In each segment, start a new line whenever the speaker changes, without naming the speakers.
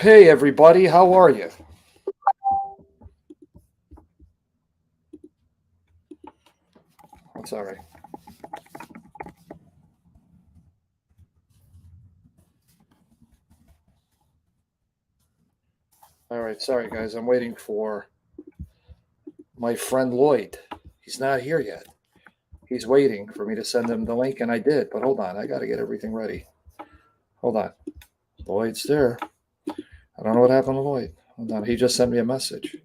Hey, everybody, how are you? That's all right. All right, sorry, guys. I'm waiting for my friend Lloyd. He's not here yet. He's waiting for me to send him the link, and I did. But hold on, I got to get everything ready. Hold on. Lloyd's there. I don't know what happened to Lloyd. Hold on. He just sent me a message.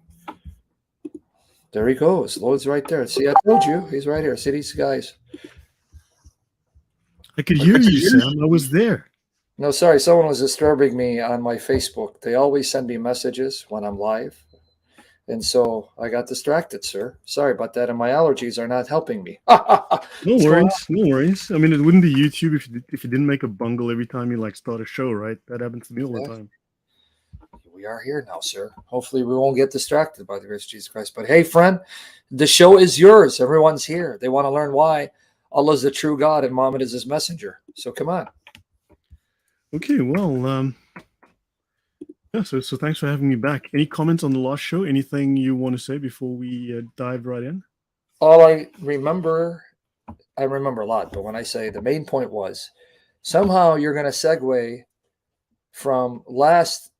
There he goes. Lloyd's right there. See, I told you. He's right here. See these guys?
I could hear you, Sam. I was there.
No, sorry. Someone was disturbing me on my Facebook. They always send me messages when I'm live. And so I got distracted, sir. Sorry about that. And my allergies are not helping me.
No worries. No worries. I mean, it wouldn't be YouTube if you didn't make a bungle every time you start a show, right? That happens to me all the time.
We are here now, sir. Hopefully we won't get distracted by the grace of Jesus Christ. But hey, friend, the show is yours. Everyone's here. They want to learn why Allah is the true God and Muhammad is his messenger. So come on.
Okay, well, yeah, so thanks for having me back. Any comments on the last show? Anything you want to say before we dive right in?
All I remember a lot, but when I say the main point was somehow you're going to segue from last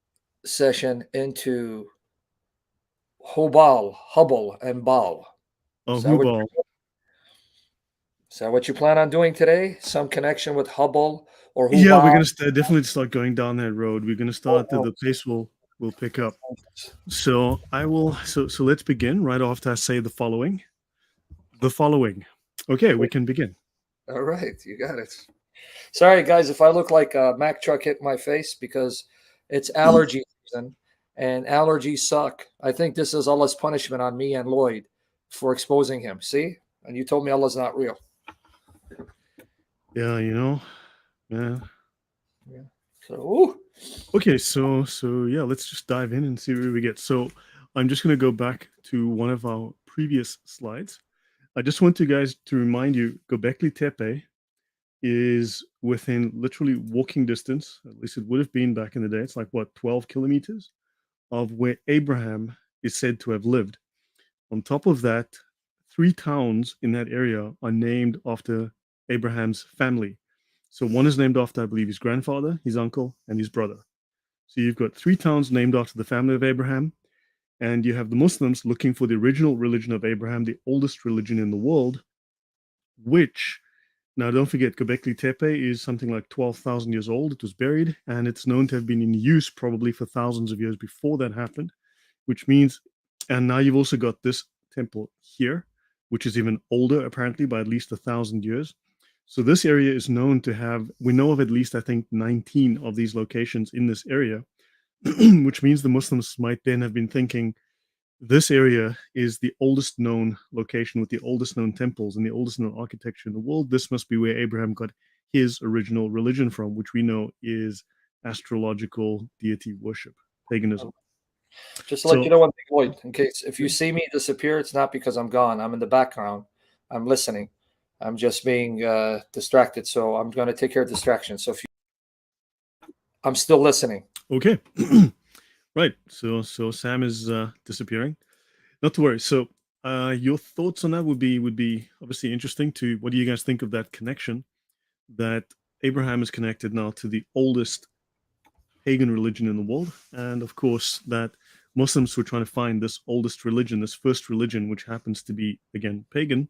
session into Hubble, and Baal.
Oh,
Is that what you plan on doing today? Some connection with Hubble or Hubal?
Yeah, we're going to definitely start going down that road. We're going to start the pace will pick up. So I will. So let's begin right after I say the following. The following. Okay, we can begin.
All right, you got it. Sorry, guys, if I look like a Mack truck hit my face because it's allergy season and allergies suck. I think this is Allah's punishment on me and Lloyd for exposing him. See? And you told me Allah's not real.
Yeah, yeah.
So, ooh.
Okay, so yeah, let's just dive in and see where we get. So I'm just going to go back to one of our previous slides. I just want you guys to remind you, Göbekli Tepe is within literally walking distance, at least it would have been back in the day. It's like, what, 12 kilometers of where Abraham is said to have lived. On top of that, 3 towns in that area are named after Abraham's family. So one is named after, I believe, his grandfather, his uncle, and his brother. So you've got 3 towns named after the family of Abraham, and you have the Muslims looking for the original religion of Abraham, the oldest religion in the world, which, now don't forget, Göbekli Tepe is something like 12,000 years old. It was buried, and it's known to have been in use probably for thousands of years before that happened, which means, and now you've also got this temple here, which is even older, apparently, by at least 1,000 years. So this area is known to have, we know of at least, I think, 19 of these locations in this area, which means the Muslims might then have been thinking, this area is the oldest known location with the oldest known temples and the oldest known architecture in the world. This must be where Abraham got his original religion from, which we know is astrological deity worship, paganism.
Just to let you know one thing, Lloyd, in case if you see me disappear, it's not because I'm gone. I'm in the background. I'm listening. I'm just being distracted. So I'm going to take care of distractions. So I'm still listening.
Okay. Right. So Sam is disappearing. Not to worry. So your thoughts on that would be obviously interesting. To what do you guys think of that connection that Abraham is connected now to the oldest pagan religion in the world, and of course that Muslims were trying to find this oldest religion, this first religion, which happens to be again pagan,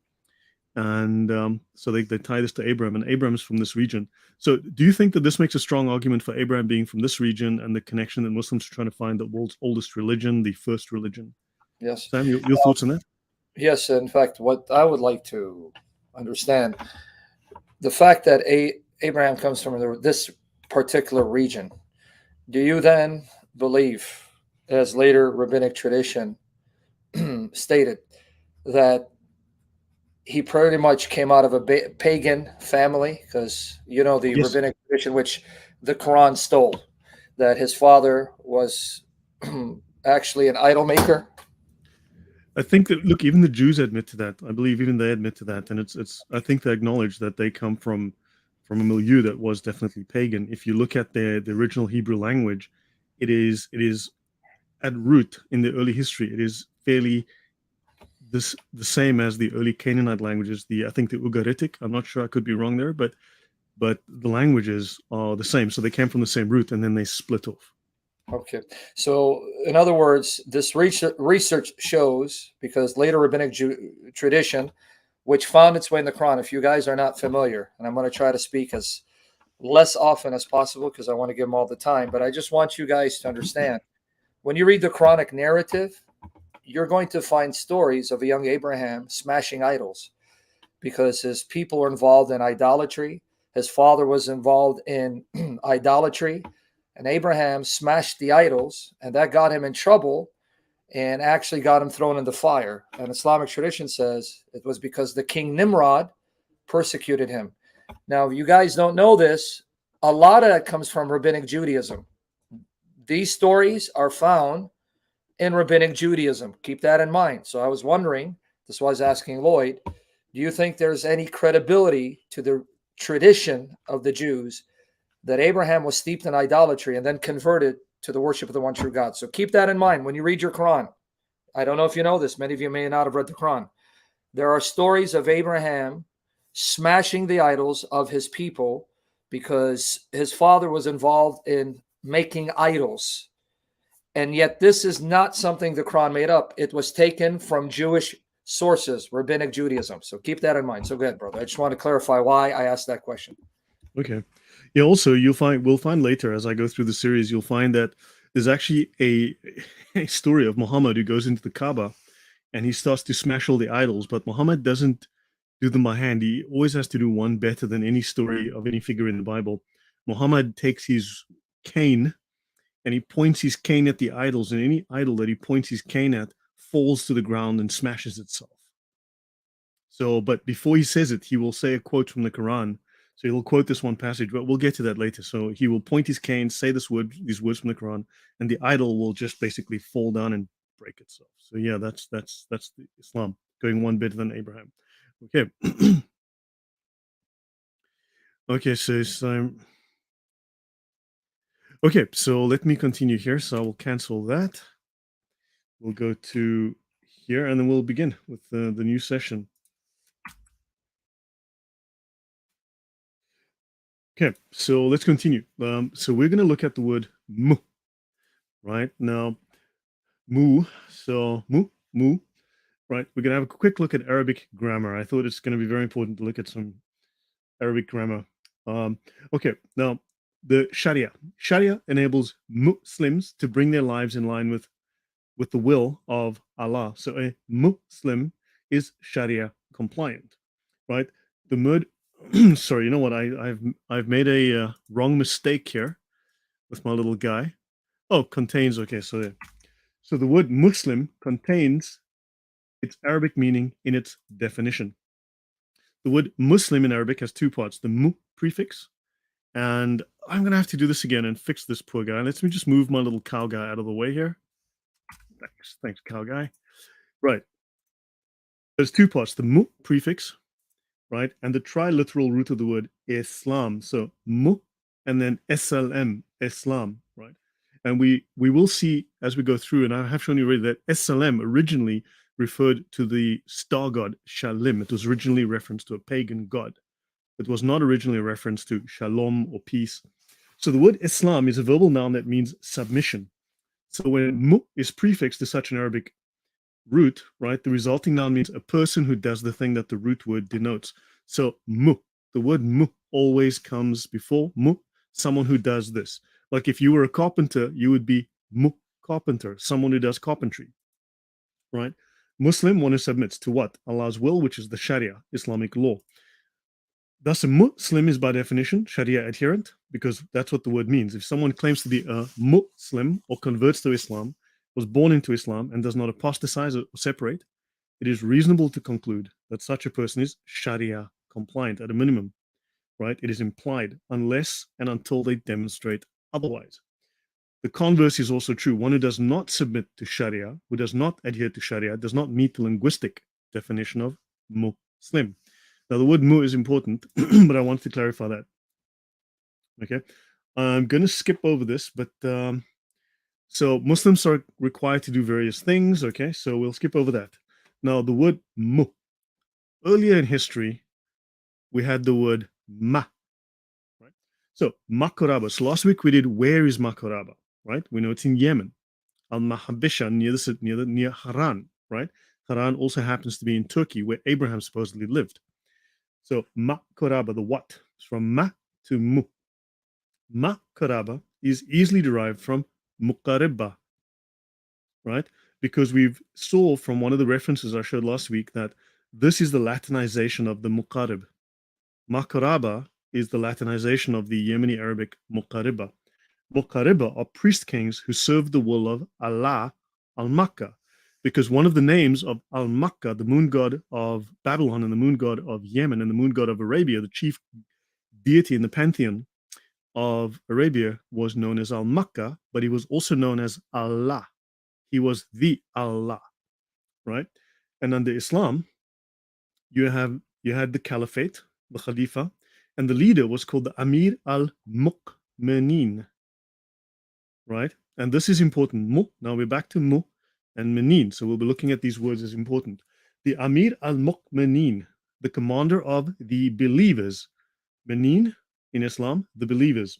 and so they tie this to Abraham, and Abraham's from this region. So do you think that this makes a strong argument for Abraham being from this region and the connection that Muslims are trying to find the world's oldest religion, the first religion?
Yes.
Sam, your thoughts on that?
Yes, in fact, what I would like to understand, the fact that Abraham comes from this particular region, do you then believe, as later rabbinic tradition stated, that he pretty much came out of a pagan family? Because the
Yes.
rabbinic tradition, which the Quran stole, that his father was actually an idol maker.
I think that, look, even the Jews admit to that. I believe even they admit to that, and it's. I think they acknowledge that they come from a milieu that was definitely pagan. If you look at the original Hebrew language, it is at root in the early history. It is fairly the same as the early Canaanite languages. I think the Ugaritic. I'm not sure. I could be wrong there, but the languages are the same. So they came from the same root, and then they split off.
Okay. So, in other words, this research shows, because later rabbinic tradition, which found its way in the Quran, if you guys are not familiar, and I'm going to try to speak as less often as possible because I want to give them all the time, but I just want you guys to understand, when you read the Quranic narrative, you're going to find stories of a young Abraham smashing idols because his people are involved in idolatry. His father was involved in idolatry, and Abraham smashed the idols, and that got him in trouble and actually got him thrown in the fire. And Islamic tradition says it was because the king Nimrod persecuted him. Now, if you guys don't know this, a lot of that comes from rabbinic Judaism. These stories are found in rabbinic Judaism. Keep that in mind. So I was wondering, this is why I was asking Lloyd, do you think there's any credibility to the tradition of the Jews that Abraham was steeped in idolatry and then converted to the worship of the one true God? So keep that in mind when you read your Quran. I don't know if you know this. Many of you may not have read the Quran. There are stories of Abraham smashing the idols of his people because his father was involved in making idols. And yet this is not something the Quran made up. It was taken from Jewish sources, rabbinic Judaism. So keep that in mind. So go ahead, brother. I just want to clarify why I asked that question.
Okay. Yeah, also we'll find later as I go through the series, you'll find that there's actually a story of Muhammad who goes into the Kaaba and he starts to smash all the idols, but Muhammad doesn't do them by hand. He always has to do one better than any story of any figure in the Bible. Muhammad takes his cane and he points his cane at the idols, and any idol that he points his cane at falls to the ground and smashes itself. So, but before he says it, he will say a quote from the Quran. So he'll quote this one passage, but we'll get to that later. So he will point his cane, say these words from the Quran, and the idol will just basically fall down and break itself. So yeah, that's the Islam going one better than Abraham. Okay. Okay, so okay, so let me continue here. So I will cancel that. We'll go to here, and then we'll begin with the new session. Okay, so let's continue. So we're going to look at the word mu, right? Now, mu, so mu, right? We're going to have a quick look at Arabic grammar. I thought it's going to be very important to look at some Arabic grammar. Okay, now, the Sharia. Sharia enables Muslims to bring their lives in line with the will of Allah. So a Muslim is Sharia compliant, right? The word, sorry, you know what? I've made a wrong mistake here with my little guy. Oh, contains. Okay, so the word Muslim contains its Arabic meaning in its definition. The word Muslim in Arabic has two parts: the mu prefix, and I'm gonna have to do this again and fix this poor guy. Let me just move my little cow guy out of the way here. Thanks, cow guy. Right. There's two parts: the mu prefix, right, and the triliteral root of the word Islam. So mu, and then SLM, Islam, right? And we will see as we go through, and I have shown you already that SLM originally referred to the star god Shalim. It was originally referenced to a pagan god. It was not originally a reference to shalom or peace. So the word Islam is a verbal noun that means submission. So when mu is prefixed to such an Arabic root, right, the resulting noun means a person who does the thing that the root word denotes. So mu, the word mu always comes before mu, someone who does this. Like if you were a carpenter, you would be mu carpenter, someone who does carpentry, right? Muslim, one who submits to what? Allah's will, which is the Sharia, Islamic law. Thus, a Muslim is by definition Sharia adherent, because that's what the word means. If someone claims to be a Muslim or converts to Islam, was born into Islam, and does not apostatize or separate, it is reasonable to conclude that such a person is Sharia compliant at a minimum, right? It is implied unless and until they demonstrate otherwise. The converse is also true. One who does not submit to Sharia, who does not adhere to Sharia, does not meet the linguistic definition of Muslim. Now, the word mu is important, but I want to clarify that. Okay. I'm going to skip over this, but So Muslims are required to do various things. Okay, so we'll skip over that. Now the word mu. Earlier in history, we had the word ma. Right. So Makoraba. So last week we did where is Makoraba? Right. We know it's in Yemen. Al-Mahabisha near Haran. Right. Haran also happens to be in Turkey, where Abraham supposedly lived. So Makoraba, the what? It's from ma to mu. Makoraba is easily derived from muqaribba, right? Because we've saw from one of the references I showed last week that this is the Latinization of the muqarib. Makaraba is the Latinization of the Yemeni Arabic muqaribba. Muqaribba are priest kings who served the will of Allah al-Makkah, because one of the names of al-Makkah, the moon god of Babylon and the moon god of Yemen and the moon god of Arabia, the chief deity in the pantheon of Arabia, was known as al-Makkah, but he was also known as Allah. He was the Allah, right? And under Islam, you had the caliphate, the Khalifa, and the leader was called the Amir al-Mu'minin, right? And this is important. Now we're back to Mu and Menin. So we'll be looking at these words as important. The Amir al-Mu'minin, the commander of the believers. Menin in Islam, the believers.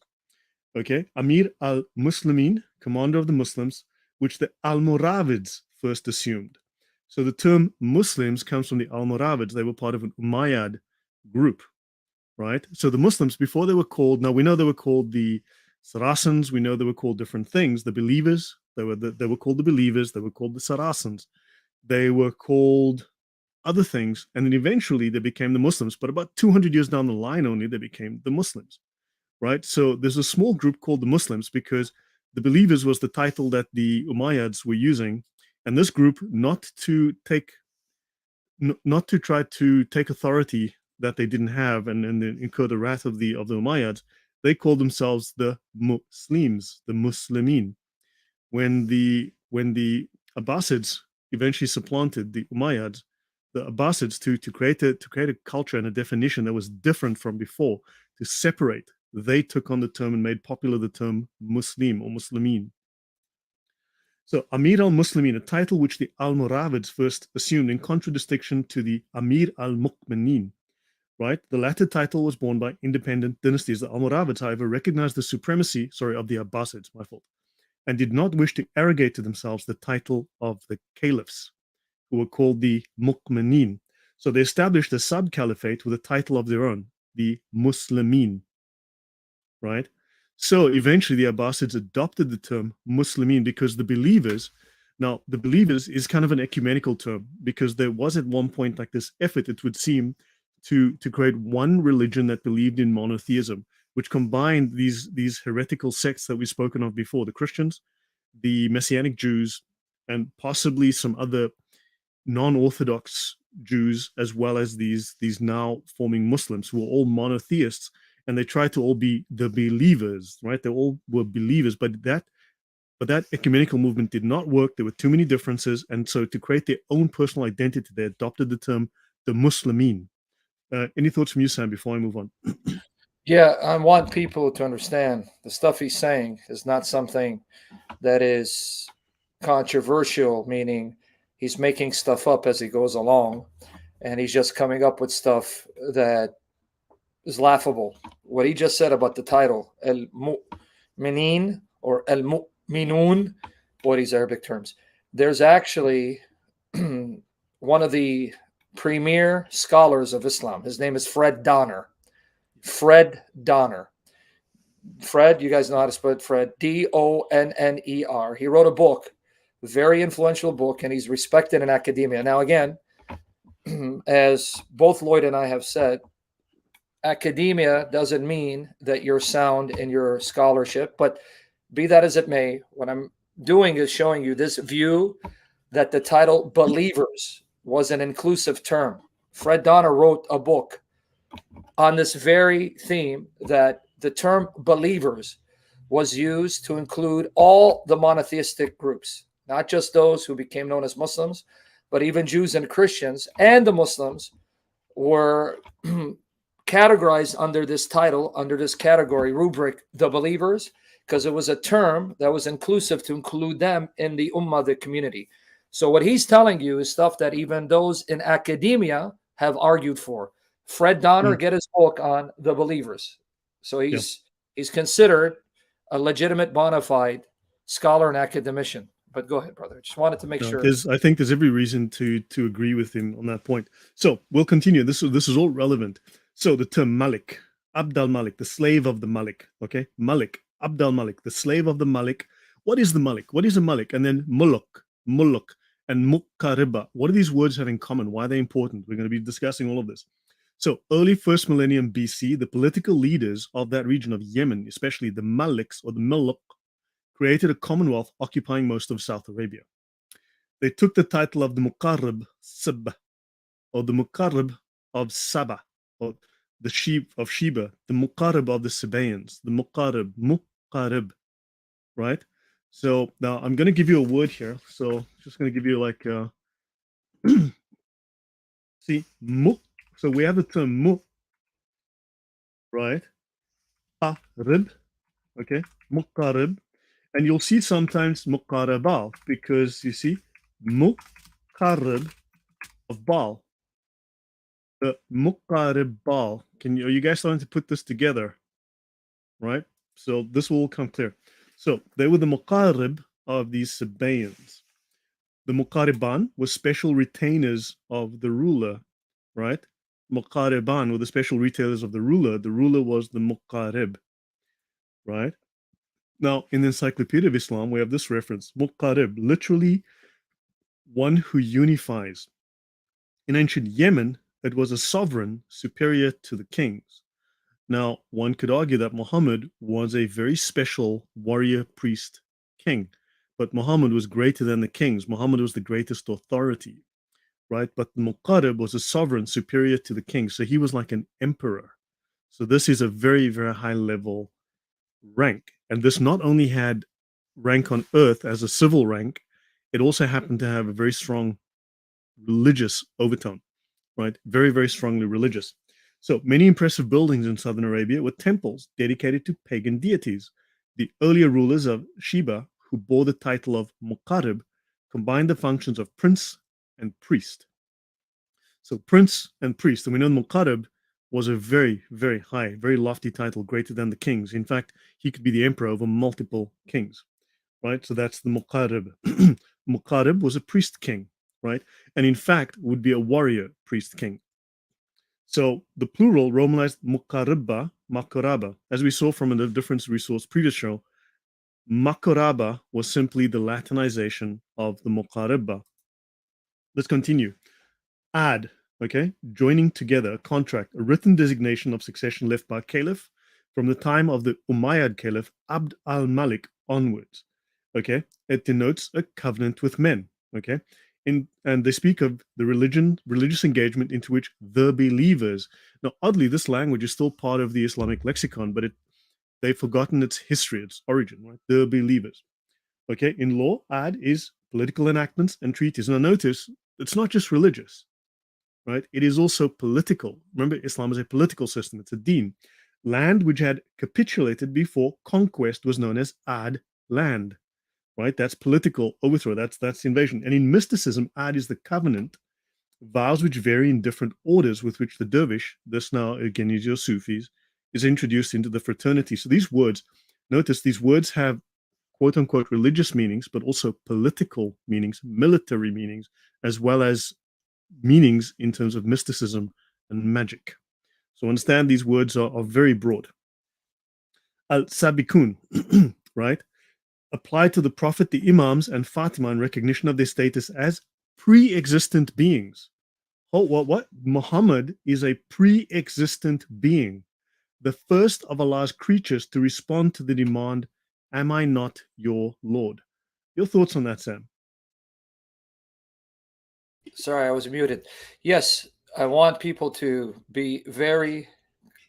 Okay, Amir al-Muslimin, commander of the Muslims, which the Almoravids first assumed. So the term Muslims comes from the Almoravids. They were part of an Umayyad group, right? So the Muslims, before they were called, now we know they were called the Saracens, we know they were called different things. The believers, they were called the believers, they were called the Saracens, they were called other things, and then eventually they became the Muslims. But about 200 years down the line only, they became the Muslims. Right? So there's a small group called the Muslims because the believers was the title that the Umayyads were using. And this group, not to try to take authority that they didn't have and incur the wrath of the Umayyads, they called themselves the Muslims, the Muslimin. When the Abbasids eventually supplanted the Umayyads, the Abbasids to create a culture and a definition that was different from before, to separate, they took on the term and made popular the term Muslim or Muslimin. So Amir al-Muslimin, a title which the Almoravids first assumed in contradistinction to the Amir al-Mu'minin, right? The latter title was borne by independent dynasties. The Almoravids, however, recognized the supremacy, of the Abbasids, my fault, and did not wish to arrogate to themselves the title of the caliphs, who were called the Mu'minin. So they established a sub-caliphate with a title of their own, the Muslimin, right? So eventually the Abbasids adopted the term Muslimin because the believers is kind of an ecumenical term, because there was at one point like this effort, it would seem, to create one religion that believed in monotheism, which combined these heretical sects that we've spoken of before, the Christians, the Messianic Jews, and possibly some other non-Orthodox Jews, as well as these now forming Muslims, who were all monotheists, and they tried to all be the believers, right? They all were believers, but that ecumenical movement did not work. There were too many differences, and so to create their own personal identity, they adopted the term the Muslimin. Any thoughts from you, Sam, before I move on?
Yeah, I want people to understand the stuff he's saying is not something that is controversial, meaning he's making stuff up as he goes along, and he's just coming up with stuff that is laughable. What he just said about the title, El Mu'minin or El Mu'minun, or these Arabic terms. There's actually one of the premier scholars of Islam. His name is Fred Donner. Fred Donner. Fred, you guys know how to spell it, Fred, Donner. He wrote a book, a very influential book, and he's respected in academia. Now, again, as both Lloyd and I have said, academia doesn't mean that you're sound in your scholarship, but be that as it may, what I'm doing is showing you this view that the title believers was an inclusive term. Fred Donner wrote a book on this very theme, that the term believers was used to include all the monotheistic groups, not just those who became known as Muslims, but even Jews and Christians, and the Muslims were categorized under this title, under this category rubric, the believers, because it was a term that was inclusive to include them in the ummah, the community. So what he's telling you is stuff that even those in academia have argued for. Fred Donner, get his book on the believers. So he's considered a legitimate, bona fide scholar and academician. But go ahead, brother. Just wanted to make sure.
I think there's every reason to agree with him on that point. So we'll continue. This is all relevant. So the term Malik, Abd al-Malik, the slave of the Malik. Okay, Malik, Abd al-Malik, the slave of the Malik. What is the Malik? What is a Malik? And then Muluk, and Muqariba. What do these words have in common? Why are they important? We're going to be discussing all of this. So early first millennium BC, the political leaders of that region of Yemen, especially the Maliks or the Muluk, created a commonwealth occupying most of South Arabia. They took the title of the Muqarrib Sib, or the Muqarrib of Saba, or the sheep of Sheba, the Muqarrib of the Sabaeans, the Muqarrib, right? So now I'm going to give you a word here. So just going to give you like, see, mu. So we have the term mu, right? Qarib, okay, Muqarrib. And you'll see sometimes Muqarraba, because you see, Muqarrib of Baal. The Muqarrib Baal. Are you guys starting to put this together? Right? So this will all come clear. So they were the Muqarrib of these Sabaeans. The Muqarriban were special retainers of the ruler, right? Muqarriban were the special retainers of the ruler. The ruler was the Muqarrib, right? Now, in the Encyclopedia of Islam, we have this reference, Muqarrib, literally one who unifies. In ancient Yemen, it was a sovereign superior to the kings. Now, one could argue that Muhammad was a very special warrior, priest, king, but Muhammad was greater than the kings. Muhammad was the greatest authority, right? But the Muqarrib was a sovereign superior to the king, so he was like an emperor. So this is a very, very high level rank. And this not only had rank on earth as a civil rank, it also happened to have a very strong religious overtone, right? Very, very strongly religious. So many impressive buildings in southern Arabia were temples dedicated to pagan deities. The earlier rulers of Sheba, who bore the title of Muqarrib, combined the functions of prince and priest. So prince and priest, and we know Muqarrib was a very, very high, very lofty title, greater than the kings. In fact, he could be the emperor over multiple kings, right? So that's the Muqarrib. Muqarrib was a priest king, right? And in fact, would be a warrior priest king. So the plural romanized Muqarribba, Makoraba. As we saw from a different resource previous show, Makoraba was simply the Latinization of the Muqarribba. Let's continue. Add, okay, joining together, contract, a written designation of succession left by caliph from the time of the Umayyad caliph Abd al-Malik onwards. Okay, it denotes a covenant with men. Okay, and they speak of the religious engagement into which the believers. Now, oddly, this language is still part of the Islamic lexicon, but they've forgotten its history, its origin. Right, the believers. Okay, in law, ad is political enactments and treaties. Now, notice it's not just religious. Right? It is also political. Remember, Islam is a political system. It's a deen. Land which had capitulated before conquest was known as ad land. Right? That's political overthrow. That's invasion. And in mysticism, ad is the covenant, vows which vary in different orders with which the dervish, this now again is your Sufis, is introduced into the fraternity. So these words, notice these words have quote unquote religious meanings, but also political meanings, military meanings, as well as meanings in terms of mysticism and magic. So understand these words are very broad. Al-Sabikun, right? Applied to the Prophet, the Imams, and Fatima in recognition of their status as pre-existent beings. Oh, what? Muhammad is a pre-existent being, the first of Allah's creatures to respond to the demand, "Am I not your Lord?" Your thoughts on that, Sam?
Sorry, I was muted. Yes, I want people to be very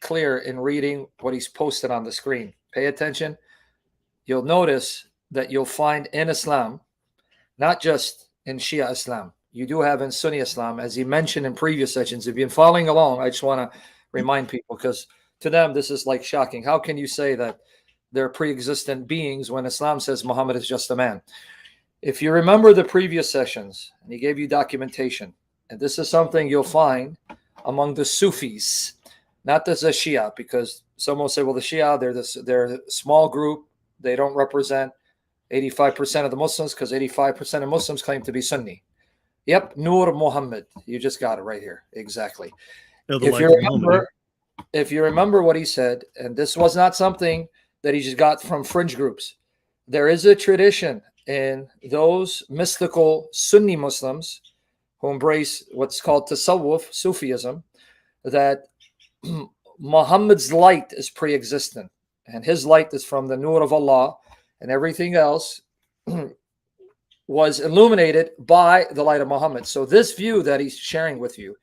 clear in reading what he's posted on the screen. Pay attention. You'll notice that you'll find in Islam, not just in Shia Islam, you do have in Sunni Islam, as he mentioned in previous sessions. If you've been following along, I just want to remind people, because to them, this is like shocking. How can you say that they're pre-existent beings when Islam says Muhammad is just a man. If you remember the previous sessions, and he gave you documentation, and this is something you'll find among the Sufis, not the Shia, because someone will say, well, the Shia, they're a small group. They don't represent 85% of the Muslims because 85% of Muslims claim to be Sunni. Yep, Nur Muhammad. You just got it right here. Exactly. If you remember what he said, and this was not something that he just got from fringe groups, there is a tradition in those mystical Sunni Muslims who embrace what's called Tasawwuf, Sufism, that Muhammad's light is pre-existent, and his light is from the Nur of Allah, and everything else was illuminated by the light of Muhammad. So this view that he's sharing with you,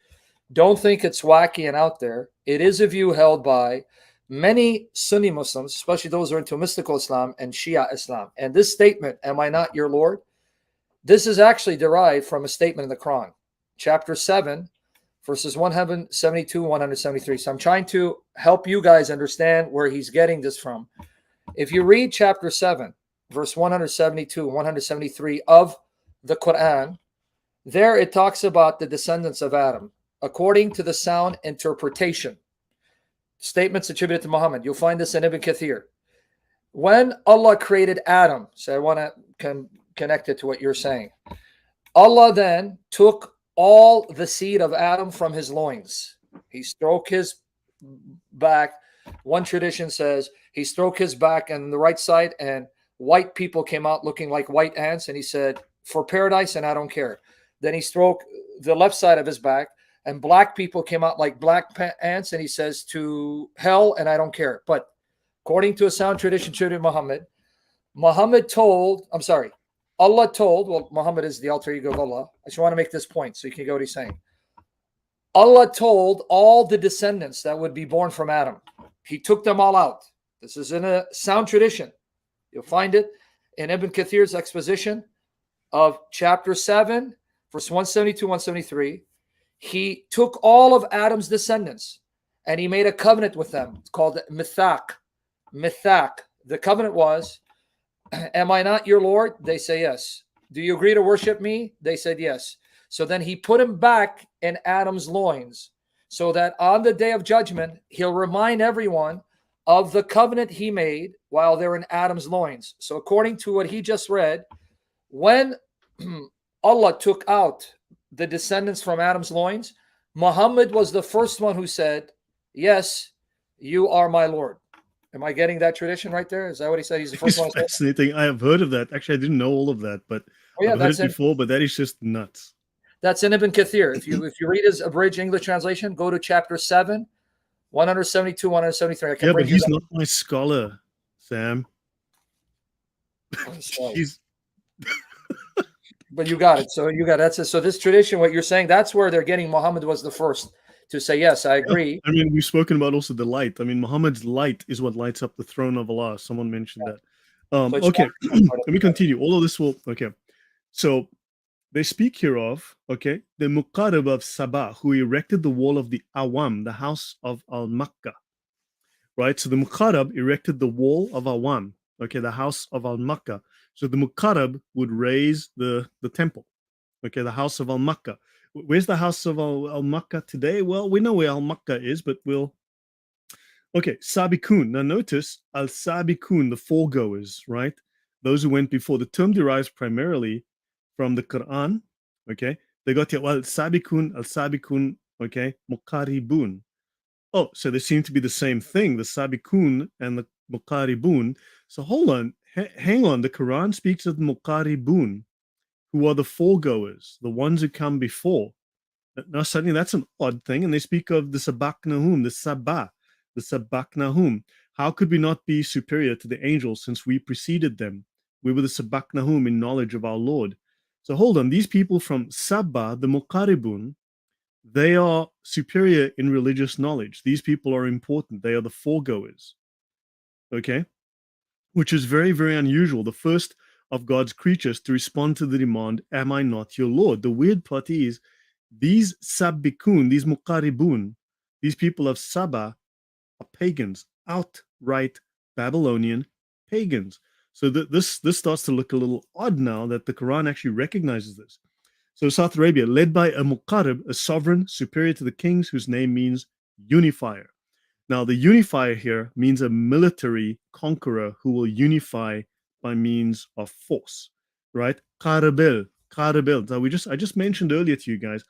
don't think it's wacky and out there. It is a view held by many Sunni Muslims, especially those who are into mystical Islam and Shia Islam. And this statement, am I not your Lord? This is actually derived from a statement in the Quran, chapter 7, verses 172, 173. So I'm trying to help you guys understand where he's getting this from. If you read chapter 7, verse 172, 173 of the Quran, there it talks about the descendants of Adam, according to the sound interpretation. Statements attributed to Muhammad. You'll find this in Ibn Kathir. When Allah created Adam, so I want to connect it to what you're saying. Allah then took all the seed of Adam from his loins. He stroked his back. One tradition says he stroked his back and the right side, and white people came out looking like white ants, and he said, for paradise, and I don't care. Then he stroked the left side of his back, and black people came out like black ants, and he says, to hell, and I don't care. But according to a sound tradition attributed to Allah told, well, Muhammad is the alter ego of Allah. I just want to make this point so you can get what he's saying. Allah told all the descendants that would be born from Adam. He took them all out. This is in a sound tradition. You'll find it in Ibn Kathir's exposition of chapter 7, verse 172, 173. He took all of Adam's descendants and he made a covenant with them. It's called mithaq. Mithaq. The covenant was, am I not your Lord? They say yes. Do you agree to worship me? They said yes. So then he put him back in Adam's loins so that on the day of judgment, he'll remind everyone of the covenant he made while they're in Adam's loins. So according to what he just read, when Allah took out the descendants from Adam's loins, Muhammad was the first one who said, yes, you are my Lord. Am I getting that tradition right there? Is that what he said? He's the first one.
Fascinating. I have heard of that. Actually, I didn't know all of that, but I've heard it before, but that is just nuts.
That's in Ibn Kathir. If you read his abridged English translation, go to chapter 7, 172, 173.
Yeah, but he's not my scholar, Sam.
But you got it. So you got that's it. So this tradition, what you're saying, that's where they're getting Muhammad was the first to say, yes, I agree.
I mean, we've spoken about also the light. I mean, Muhammad's light is what lights up the throne of Allah. Someone mentioned that. Okay, let me continue. All of this will, okay. So they speak here of, okay, the Muqarrab of Sabah, who erected the wall of the Awam, the house of Al-Makkah, right? So the Muqarrab erected the wall of Awam, okay, the house of Al-Makkah. So the Muqarrab would raise the temple, okay, the house of Al-Makkah. Where's the house of Al-Makkah today? Well, we know where Al-Makkah is, but we'll... Okay, Sabikun. Now notice, Al-Sabikun, the foregoers, right? Those who went before. The term derives primarily from the Quran, okay? They got here, well, Al-Sabikun, okay, Muqaribun. Oh, so they seem to be the same thing, the Sabikun and the Muqaribun. So hold on, hang on. The Quran speaks of the Muqaribun, who are the foregoers, the ones who come before. Now suddenly that's an odd thing, and they speak of the Sabaknahum, the Sabah, the Sabaknahum. How could we not be superior to the angels since we preceded them? We were the Sabaknahum in knowledge of our Lord. So hold on, these people from Sabah, the Muqaribun, they are superior in religious knowledge. These people are important. They are the foregoers, okay? Which is very, very unusual. The first of God's creatures to respond to the demand, am I not your Lord? The weird part is, these Sabikun, these Muqaribun, these people of Sabah are pagans, outright Babylonian pagans. So this starts to look a little odd now that the Quran actually recognizes this. So South Arabia, led by a Muqarrib, a sovereign superior to the kings, whose name means unifier. Now, the unifier here means a military conqueror who will unify by means of force, right? Qarabil. Now, I just mentioned earlier to you guys,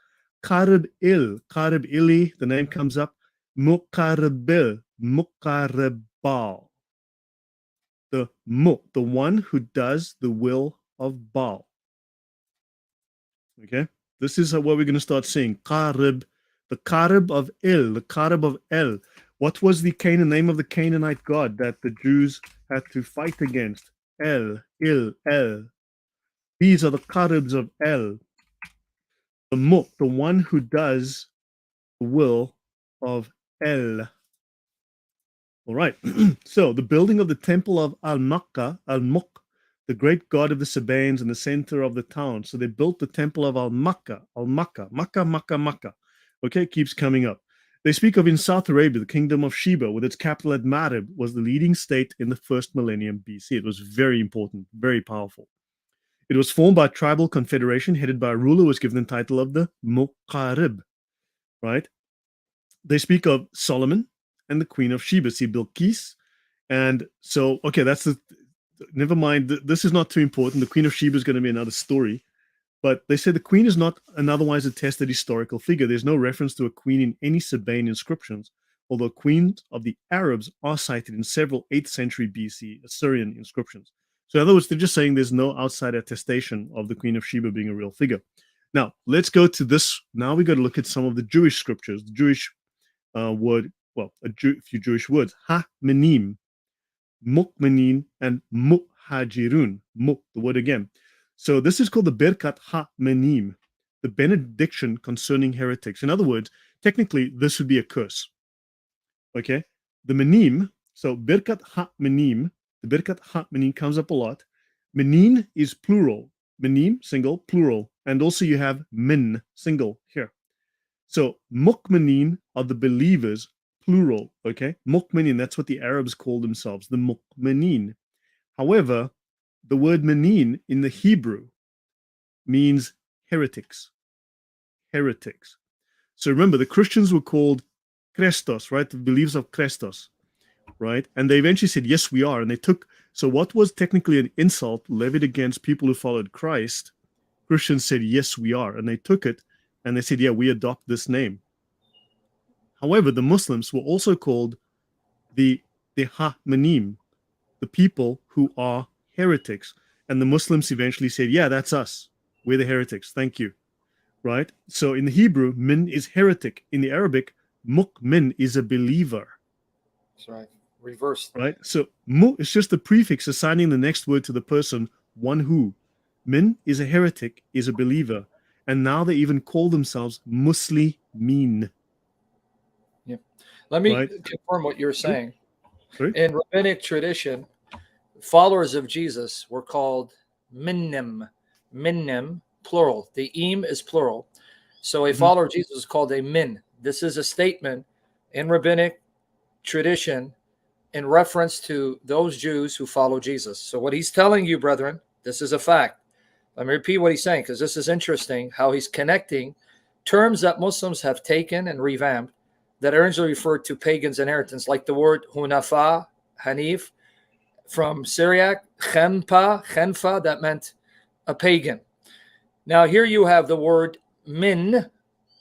Qarib Ili, the name comes up. Muqarribil, Muqarribal. The one who does the will of Baal. Okay, this is what we're going to start seeing. Qarib, the Qarib of Il, the Qarib of El. What was the name of the Canaanite god that the Jews had to fight against? El. These are the Qaribs of El. The one who does the will of El. All right. So the building of the temple of Al-Makkah, Al-Muk, the great god of the Sabaeans in the center of the town. So they built the temple of Makkah. Okay, it keeps coming up. They speak of in South Arabia, the kingdom of Sheba, with its capital at Marib, was the leading state in the first millennium BC. It was very important, very powerful. It was formed by a tribal confederation headed by a ruler who was given the title of the Muqarrib, right? They speak of Solomon and the queen of Sheba, see Bilqis. And so, okay, never mind. This is not too important. The queen of Sheba is going to be another story. But they say the queen is not an otherwise attested historical figure. There's no reference to a queen in any Sabaean inscriptions, although queens of the Arabs are cited in several 8th century BC Assyrian inscriptions. So in other words, they're just saying there's no outside attestation of the queen of Sheba being a real figure. Now, let's go to this. Now we got to look at some of the Jewish scriptures. The Jewish word, well, a few Jewish words. Ha-menim, mukmenin, and muhajirun. The word again. So this is called the Birkat Ha-Menim, the benediction concerning heretics. In other words, technically, this would be a curse. Okay? The Menim, so Birkat Ha-Menim, the Birkat Ha-Menim comes up a lot. Menin is plural. Menim, single, plural. And also you have min, single, here. So Mukmenin are the believers, plural. Okay? Mukmenin, that's what the Arabs call themselves, the Mukmenin. However, the word menin in the Hebrew means heretics. Heretics. So remember, the Christians were called Christos, right? The believers of Christos, right? And they eventually said, yes, we are. And they took, so what was technically an insult levied against people who followed Christ, Christians said, yes, we are. And they took it and they said, yeah, we adopt this name. However, the Muslims were also called the Ha-Menim, the people who are heretics. And the Muslims eventually said, yeah, that's us. We're the heretics. Thank you. Right? So in the Hebrew, min is heretic. In the Arabic, mu'min is a believer.
That's right. Reversed.
Right? So mu is just the prefix assigning the next word to the person, one who. Min is a heretic, is a believer. And now they even call themselves Muslimin.
Yeah. Let me confirm what you're saying.
Sorry?
In rabbinic tradition, followers of Jesus were called minnim, plural. The im is plural. So a follower of Jesus is called a min. This is a statement in rabbinic tradition in reference to those Jews who follow Jesus. So what he's telling you, brethren, this is a fact. Let me repeat what he's saying, because this is interesting, how he's connecting terms that Muslims have taken and revamped that are originally referred to pagans' inheritance, like the word hunafa, hanif, from Syriac, khenfa, that meant a pagan. Now here you have the word min,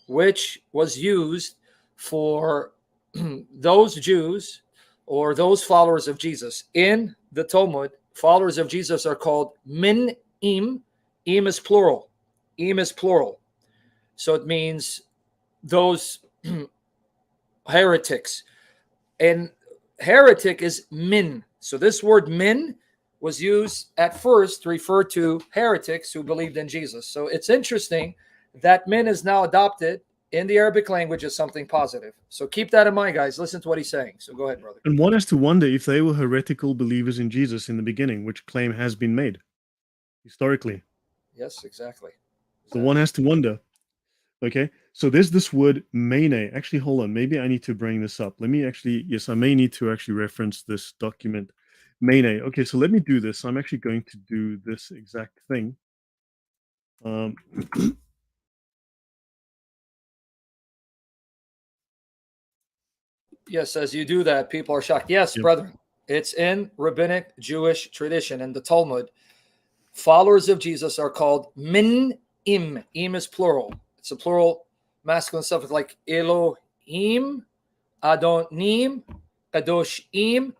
which was used for those Jews or those followers of Jesus. In the Talmud, followers of Jesus are called min im. Im is plural. Im is plural. So it means those heretics. And heretic is min. So this word min was used at first to refer to heretics who believed in Jesus. So it's interesting that min is now adopted in the Arabic language as something positive. So keep that in mind, guys. Listen to what he's saying. So go ahead, brother.
And one has to wonder if they were heretical believers in Jesus in the beginning, which claim has been made historically.
Yes, exactly.
So one has to wonder. Okay, so there's this word mene. Actually, hold on. Maybe I need to bring this up. Let me actually, yes, I may need to actually reference this document. Mene. Okay, so let me do this. I'm actually going to do this exact thing.
Yes, as you do that, people are shocked. Yes,
Yep.
brethren, it's in rabbinic Jewish tradition and the Talmud. Followers of Jesus are called min im. Im is plural. It's a plural masculine suffix like Elohim, Adonim, Kadoshim.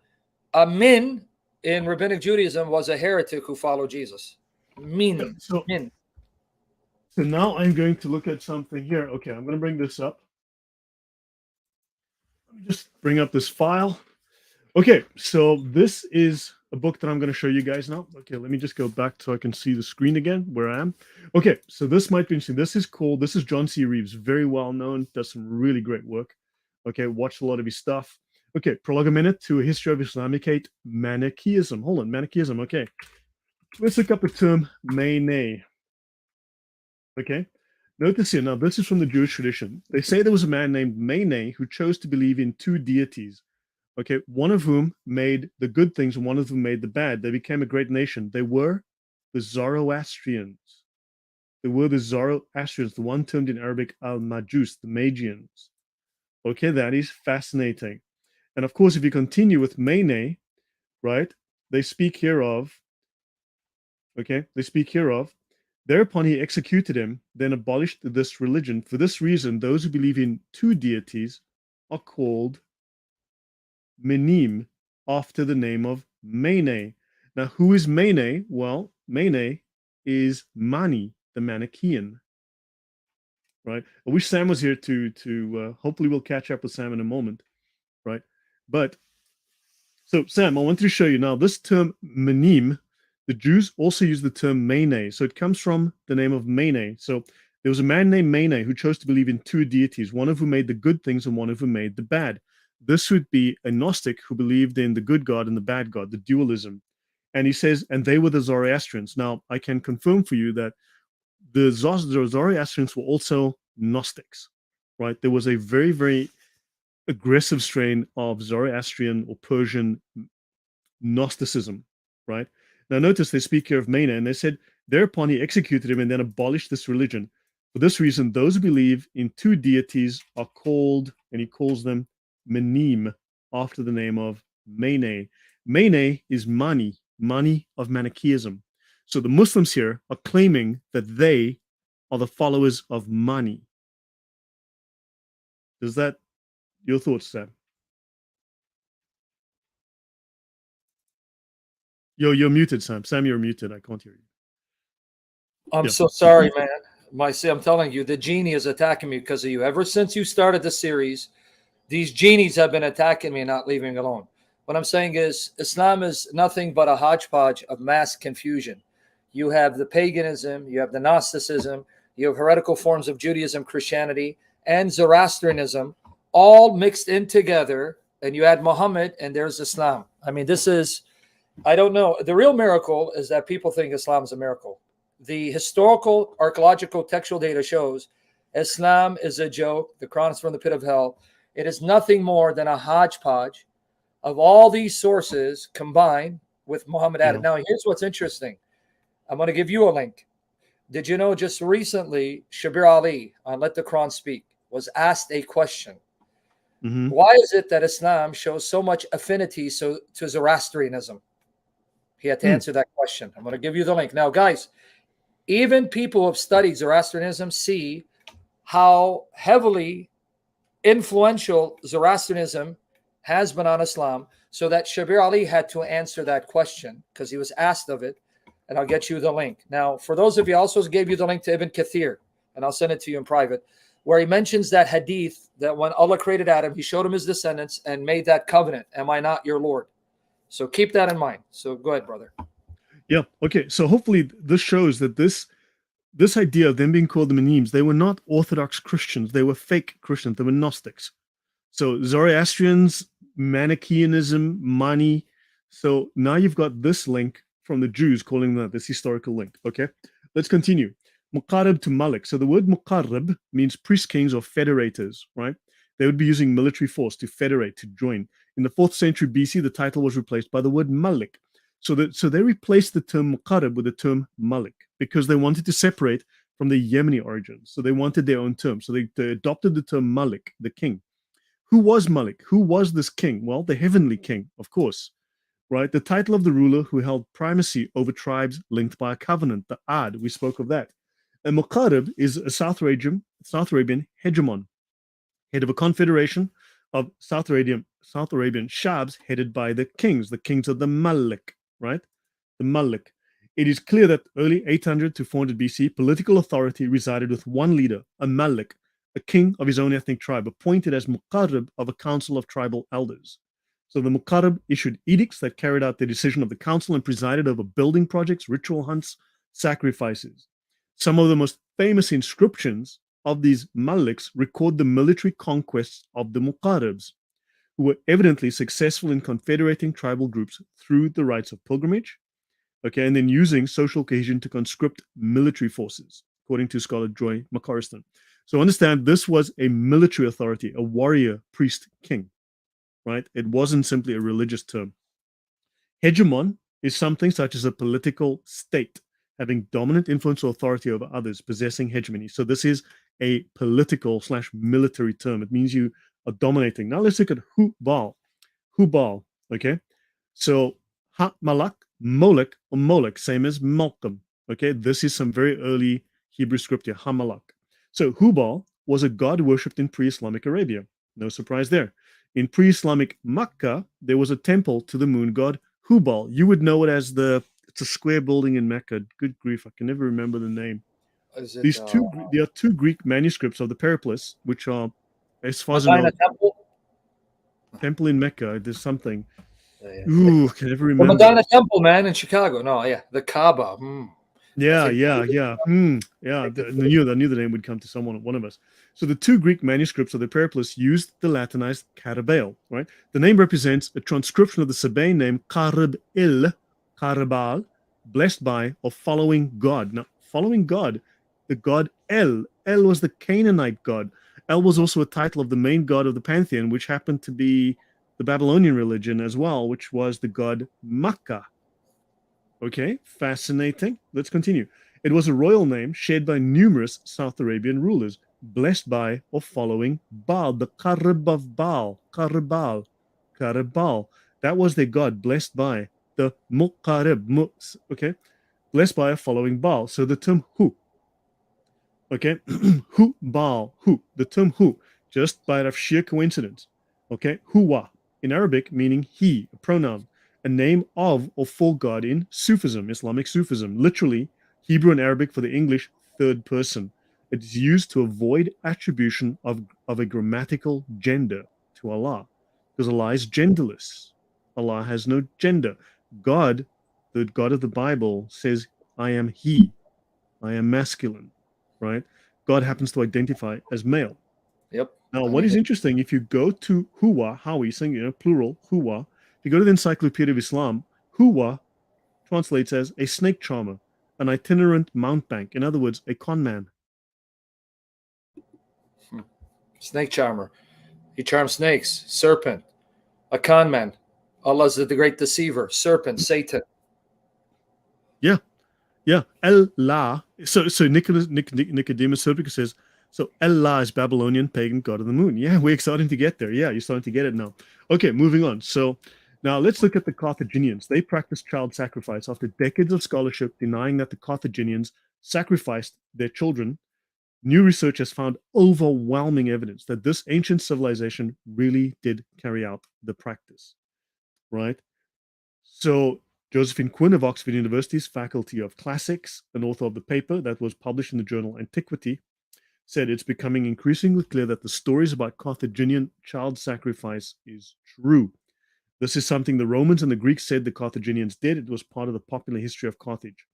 A min in rabbinic Judaism was a heretic who followed Jesus. Min.
So
Min.
So now I'm going to look at something here. Okay, I'm going to bring this up. Let me just bring up this file. Okay, so this is a book that I'm going to show you guys now. Okay, let me just go back so I can see the screen again where I am. Okay, so this might be interesting. This is John C. Reeves, very well known, does some really great work. Okay, watched a lot of his stuff. Okay, prologue a minute to a history of Islamicate Manichaeism. Hold on, Manichaeism. Okay, let's look up the term Mene. Okay, notice here, now this is from the Jewish tradition. They say there was a man named Mene who chose to believe in two deities. Okay, one of whom made the good things and one of them made the bad. They became a great nation. They were the Zoroastrians. They were the Zoroastrians, the one termed in Arabic al-Majus, the Magians. Okay, that is fascinating. And of course, if you continue with Mene, right, they speak here of, thereupon he executed him, then abolished this religion. For this reason, those who believe in two deities are called Menim, after the name of Mene. Now, who is Mene? Well, Mene is Mani, the Manichaean. Right? I wish Sam was here to hopefully we'll catch up with Sam in a moment. Right? But so Sam, I want to show you now this term Menim. The Jews also use the term Mene, so it comes from the name of Mene. So there was a man named Mene who chose to believe in two deities, one of whom made the good things and one of whom made the bad. This would be a Gnostic who believed in the good God and the bad God, the dualism. And he says, and they were the Zoroastrians. Now, I can confirm for you that the Zoroastrians were also Gnostics, right? There was a very, very aggressive strain of Zoroastrian or Persian Gnosticism, right? Now, notice they speak here of Mene, and they said, thereupon he executed him and then abolished this religion. For this reason, those who believe in two deities are called, and he calls them Menim, after the name of Mene. Mene is Mani of Manichaeism. So the Muslims here are claiming that they are the followers of Mani. Is that your thoughts, Sam? You're muted, Sam. Sam, you're muted. I can't hear you.
I'm so sorry, man. I'm telling you, the genie is attacking me because of you. Ever since you started the series, these genies have been attacking me and not leaving me alone. What I'm saying is Islam is nothing but a hodgepodge of mass confusion. You have the paganism, you have the Gnosticism, you have heretical forms of Judaism, Christianity, and Zoroastrianism all mixed in together. And you add Muhammad and there's Islam. I mean, this is, I don't know. The real miracle is that people think Islam is a miracle. The historical, archaeological, textual data shows Islam is a joke. The Quran is from the pit of hell. It is nothing more than a hodgepodge of all these sources combined with Muhammad added. Now, here's what's interesting. I'm going to give you a link. Did you know just recently, Shabir Ali on Let the Quran Speak was asked a question. Mm-hmm. Why is it that Islam shows so much affinity to Zoroastrianism? He had to answer that question. I'm going to give you the link. Now, guys, even people who have studied Zoroastrianism see how heavily influential Zoroastrianism has been on Islam, so that Shabir Ali had to answer that question because he was asked of it, and I'll get you the link. Now, for those of you, I also gave you the link to Ibn Kathir, and I'll send it to you in private, where he mentions that hadith that when Allah created Adam, he showed him his descendants and made that covenant, am I not your Lord? So keep that in mind. So go ahead, brother.
Yeah, okay. So hopefully this shows that this idea of them being called the Menims, they were not Orthodox Christians. They were fake Christians. They were Gnostics. So Zoroastrians, Manichaeanism, Mani. So now you've got this link from the Jews calling that this historical link. Okay, let's continue. Muqarrib to Malik. So the word Muqarrib means priest kings or federators, right? They would be using military force to federate, to join. In the 4th century BC, the title was replaced by the word Malik. So they replaced the term Muqarrab with the term Malik because they wanted to separate from the Yemeni origins. So they wanted their own term. So they adopted the term Malik, the king. Who was Malik? Who was this king? Well, the heavenly king, of course, right? The title of the ruler who held primacy over tribes linked by a covenant, the Ad. We spoke of that. And Muqarrab is a South Arabian hegemon, head of a confederation of South Arabian shabs headed by the kings of the Malik, right? The Malik. It is clear that early 800 to 400 BC, political authority resided with one leader, a Malik, a king of his own ethnic tribe, appointed as Muqarrab of a council of tribal elders. So the Muqarrab issued edicts that carried out the decision of the council and presided over building projects, ritual hunts, sacrifices. Some of the most famous inscriptions of these Maliks record the military conquests of the Muqarrabs, who were evidently successful in confederating tribal groups through the rites of pilgrimage, and then using social cohesion to conscript military forces, according to scholar Joy McCorriston. So understand, this was a military authority, a warrior, priest, king, right? It wasn't simply a religious term. Hegemon is something such as a political state, having dominant influence or authority over others, possessing hegemony. So this is a political/military term. It means you are dominating. Now let's look at Hubal. Hubal, okay? So Ha-Malak, Molek, or Molek, same as Malcolm, okay? This is some very early Hebrew scripture, Ha-Malak. So Hubal was a god worshipped in pre-Islamic Arabia. No surprise there. In pre-Islamic Makkah, there was a temple to the moon god Hubal. You would know it as it's a square building in Mecca. Good grief, I can never remember the name. There are two Greek manuscripts of the Periplus, which are, as far as I know, temple in Mecca. There's something. Ooh, can never remember.
The Madonna Temple, man, in Chicago. No, yeah, the Kaaba.
Yeah. I knew the name would come to one of us. So the two Greek manuscripts of the Periplus used the Latinized Karabel, right? The name represents a transcription of the Sabine name Karabal, blessed by or following God. Now, following God, the god El. El was the Canaanite god. El was also a title of the main god of the pantheon, which happened to be the Babylonian religion as well, which was the god Makkah. Okay, fascinating. Let's continue. It was a royal name shared by numerous South Arabian rulers, blessed by or following Baal, the Karab of Baal, Karabal. That was their god, blessed by the Muqarrab, okay, blessed by or following Baal. So the term Hu, okay, Hu, Baal, Hu, the term Hu, just by of sheer coincidence, okay, Huwa, in Arabic, meaning he, a pronoun, a name of or for God in Sufism, Islamic Sufism, literally Hebrew and Arabic for the English third person. It is used to avoid attribution of a grammatical gender to Allah, because Allah is genderless. Allah has no gender. God, the God of the Bible, says, I am he, I am masculine, right? God happens to identify as male.
Yep.
Now, what is interesting, if you go to Huwa, Hawi, singular, plural, Huwa, if you go to the Encyclopedia of Islam, Huwa translates as a snake charmer, an itinerant mountebank. In other words, a con man.
Snake charmer. He charms snakes. Serpent. A con man. Allah's the great deceiver. Serpent. Satan.
Yeah. Allah. So Nicodemus Serpica says, so Allah is Babylonian pagan god of the moon. Yeah, we're starting to get there. Yeah, you're starting to get it now. Okay, moving on. So now let's look at the Carthaginians. They practiced child sacrifice after decades of scholarship denying that the Carthaginians sacrificed their children. New research has found overwhelming evidence that this ancient civilization really did carry out the practice, right? So Josephine Quinn of Oxford University's Faculty of Classics, an author of the paper that was published in the journal Antiquity, said it's becoming increasingly clear that the stories about Carthaginian child sacrifice is true. This is something the Romans and the Greeks said the Carthaginians did. It was part of the popular history of Carthage.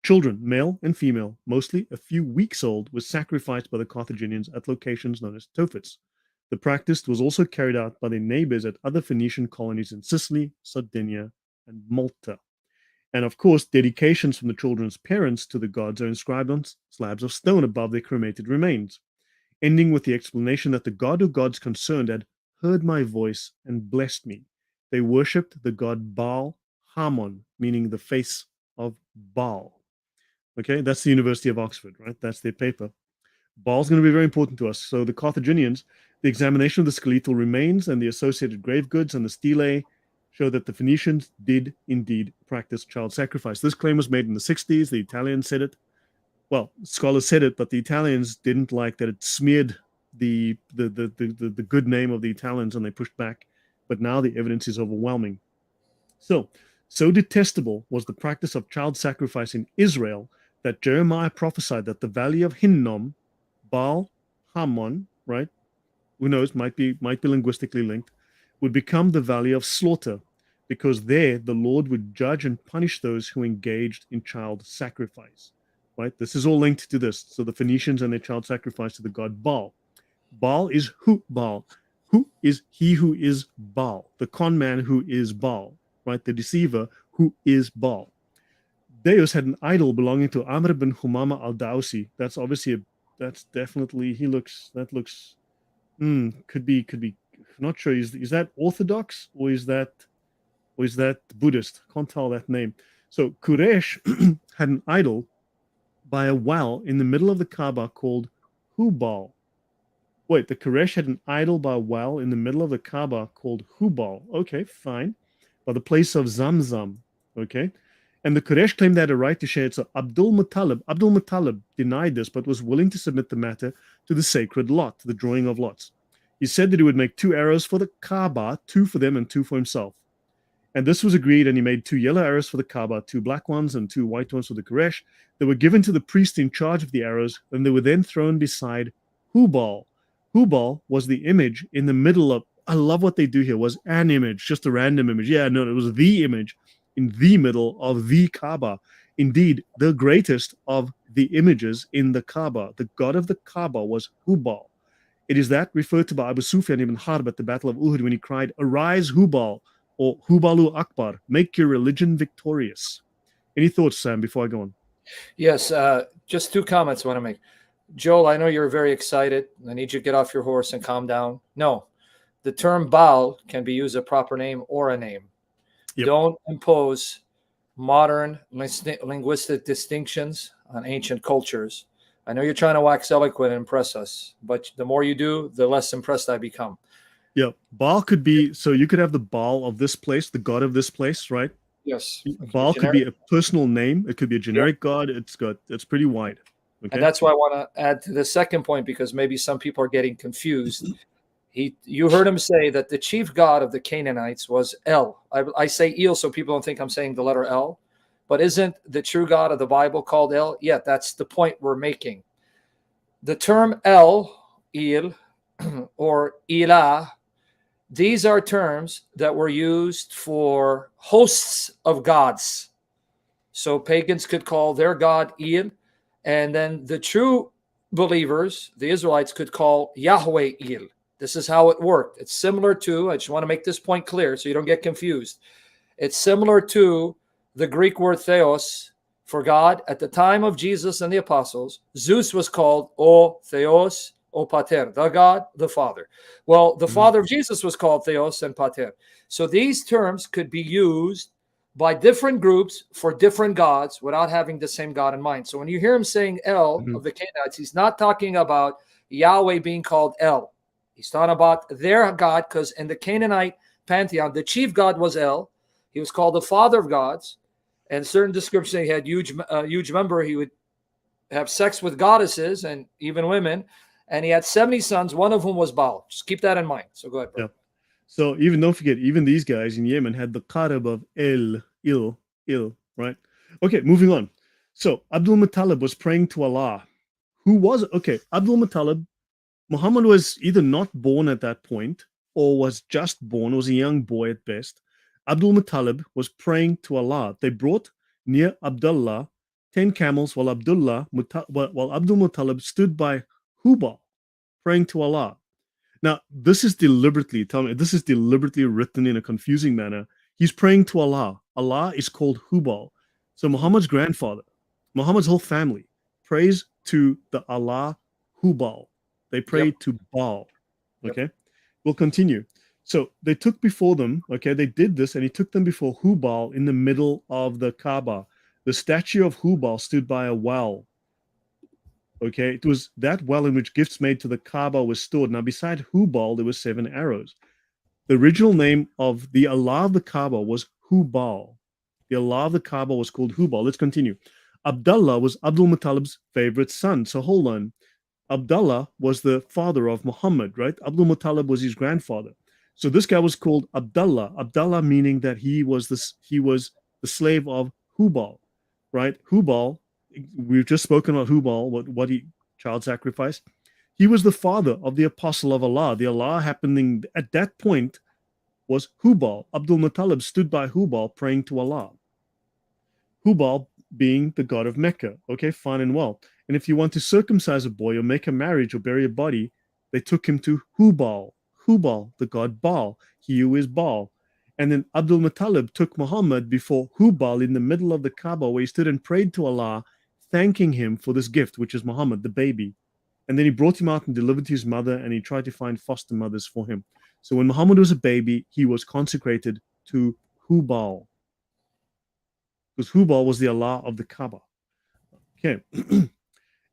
Children, male and female, mostly a few weeks old, were sacrificed by the Carthaginians at locations known as Tofits. The practice was also carried out by their neighbors at other Phoenician colonies in Sicily, Sardinia, and Malta. And of course, dedications from the children's parents to the gods are inscribed on slabs of stone above their cremated remains, ending with the explanation that the god or gods concerned had heard my voice and blessed me. They worshipped the god Baal Hamon, meaning the face of Baal. Okay, that's the University of Oxford, right? That's their paper. Baal's going to be very important to us. So the Carthaginians, the examination of the skeletal remains and the associated grave goods and the stelae show that the Phoenicians did indeed practice child sacrifice. This claim was made in the 60s. The Italians said it. Well, scholars said it, but the Italians didn't like that it smeared the good name of the Italians, and they pushed back. But now the evidence is overwhelming. So detestable was the practice of child sacrifice in Israel that Jeremiah prophesied that the valley of Hinnom, Baal Hamon, right? Who knows? Might be linguistically linked, would become the valley of slaughter, because there the Lord would judge and punish those who engaged in child sacrifice. Right? This is all linked to this. So the Phoenicians and their child sacrifice to the god Baal. Baal is who Baal. Who is he who is Baal? The con man who is Baal, right? The deceiver who is Baal. Deus had an idol belonging to Amr bin Humama al-Dawsi. That's obviously that's definitely could be not sure. Is that Orthodox or is that Buddhist? Can't tell that name. So Quraysh had an idol by a well in the middle of the Kaaba called Hubal. Wait, the Quraysh had an idol by a well in the middle of the Kaaba called Hubal. Okay, fine. By the place of Zamzam. Okay. And the Quraysh claimed they had a right to share it. So Abdul Muttalib denied this, but was willing to submit the matter to the sacred lot, the drawing of lots. He said that he would make 2 arrows for the Kaaba, 2 for them and 2 for himself. And this was agreed, and he made 2 yellow arrows for the Kaaba, 2 black ones, and 2 white ones for the Quraysh. They were given to the priest in charge of the arrows, and they were then thrown beside Hubal. Hubal was the image in the middle of, I love what they do here, was an image, just a random image. Yeah, no, it was the image in the middle of the Kaaba. Indeed, the greatest of the images in the Kaaba. The god of the Kaaba was Hubal. It is that referred to by Abu Sufyan ibn Harb at the Battle of Uhud when he cried, "Arise, Hubal," or Hubalu Akbar, make your religion victorious. Any thoughts, Sam, before I go on?
Yes, just 2 comments I want to make. Joel, I know you're very excited. I need you to get off your horse and calm down. No, the term Baal can be used a proper name or a name. Yep. Don't impose modern linguistic distinctions on ancient cultures. I know you're trying to wax eloquent and impress us, but the more you do, the less impressed I become.
Yeah, Baal could be, so you could have the Baal of this place, the god of this place, right?
Yes.
Baal could be a personal name. It could be a generic god. It's pretty wide. Okay?
And that's why I want to add to the second point, because maybe some people are getting confused. You heard him say that the chief god of the Canaanites was El. I say El so people don't think I'm saying the letter L. But isn't the true God of the Bible called El? Yeah, that's the point we're making. The term El, or Ilah, these are terms that were used for hosts of gods. So pagans could call their god El, and then the true believers, the Israelites, could call Yahweh El. This is how it worked. It's similar to, I just want to make this point clear so you don't get confused. It's similar to the Greek word theos for God. At the time of Jesus and the apostles, Zeus was called O Theos, O Pater, the God, the Father. Well, the father of Jesus was called Theos and Pater. So these terms could be used by different groups for different gods without having the same God in mind. So when you hear him saying El of the Canaanites, he's not talking about Yahweh being called El. He's talking about their God, because in the Canaanite pantheon, the chief god was El. He was called the father of gods. And certain descriptions, he had huge member. He would have sex with goddesses and even women. And he had 70 sons, one of whom was Baal. Just keep that in mind. So go ahead, bro.
Yeah. So don't forget, even these guys in Yemen had the Qarab of Il, right? Okay, moving on. So Abdul Muttalib was praying to Allah. Abdul Muttalib, Muhammad was either not born at that point or was just born, was a young boy at best. Abdul Muttalib was praying to Allah. They brought near Abdullah 10 camels while Abdul Muttalib stood by Hubal praying to Allah. Now, this is deliberately written in a confusing manner. He's praying to Allah. Allah is called Hubal. So Muhammad's grandfather, Muhammad's whole family prays to the Allah Hubal. They pray to Baal. Okay, we'll continue. So they took before them, okay, they did this, and he took them before Hubal in the middle of the Kaaba. The statue of Hubal stood by a well. Okay, it was that well in which gifts made to the Kaaba was stored. Now, beside Hubal, there were 7 arrows. The original name of the Allah of the Kaaba was Hubal. The Allah of the Kaaba was called Hubal. Let's continue. Abdullah was Abdul Muttalib's favorite son. So hold on. Abdullah was the father of Muhammad, right? Abdul Muttalib was his grandfather. So this guy was called Abdullah. Abdullah meaning that he was the slave of Hubal, right? Hubal, we've just spoken about Hubal, what he child sacrifice. He was the father of the apostle of Allah. The Allah happening at that point was Hubal. Abdul Muttalib stood by Hubal praying to Allah. Hubal being the god of Mecca. Okay, fine and well. And if you want to circumcise a boy or make a marriage or bury a body, they took him to Hubal. Hubal, the god Baal. He who is Baal. And then Abdul Muttalib took Muhammad before Hubal in the middle of the Kaaba where he stood and prayed to Allah, thanking him for this gift, which is Muhammad, the baby. And then he brought him out and delivered to his mother, and he tried to find foster mothers for him. So when Muhammad was a baby, he was consecrated to Hubal, because Hubal was the Allah of the Kaaba. Okay.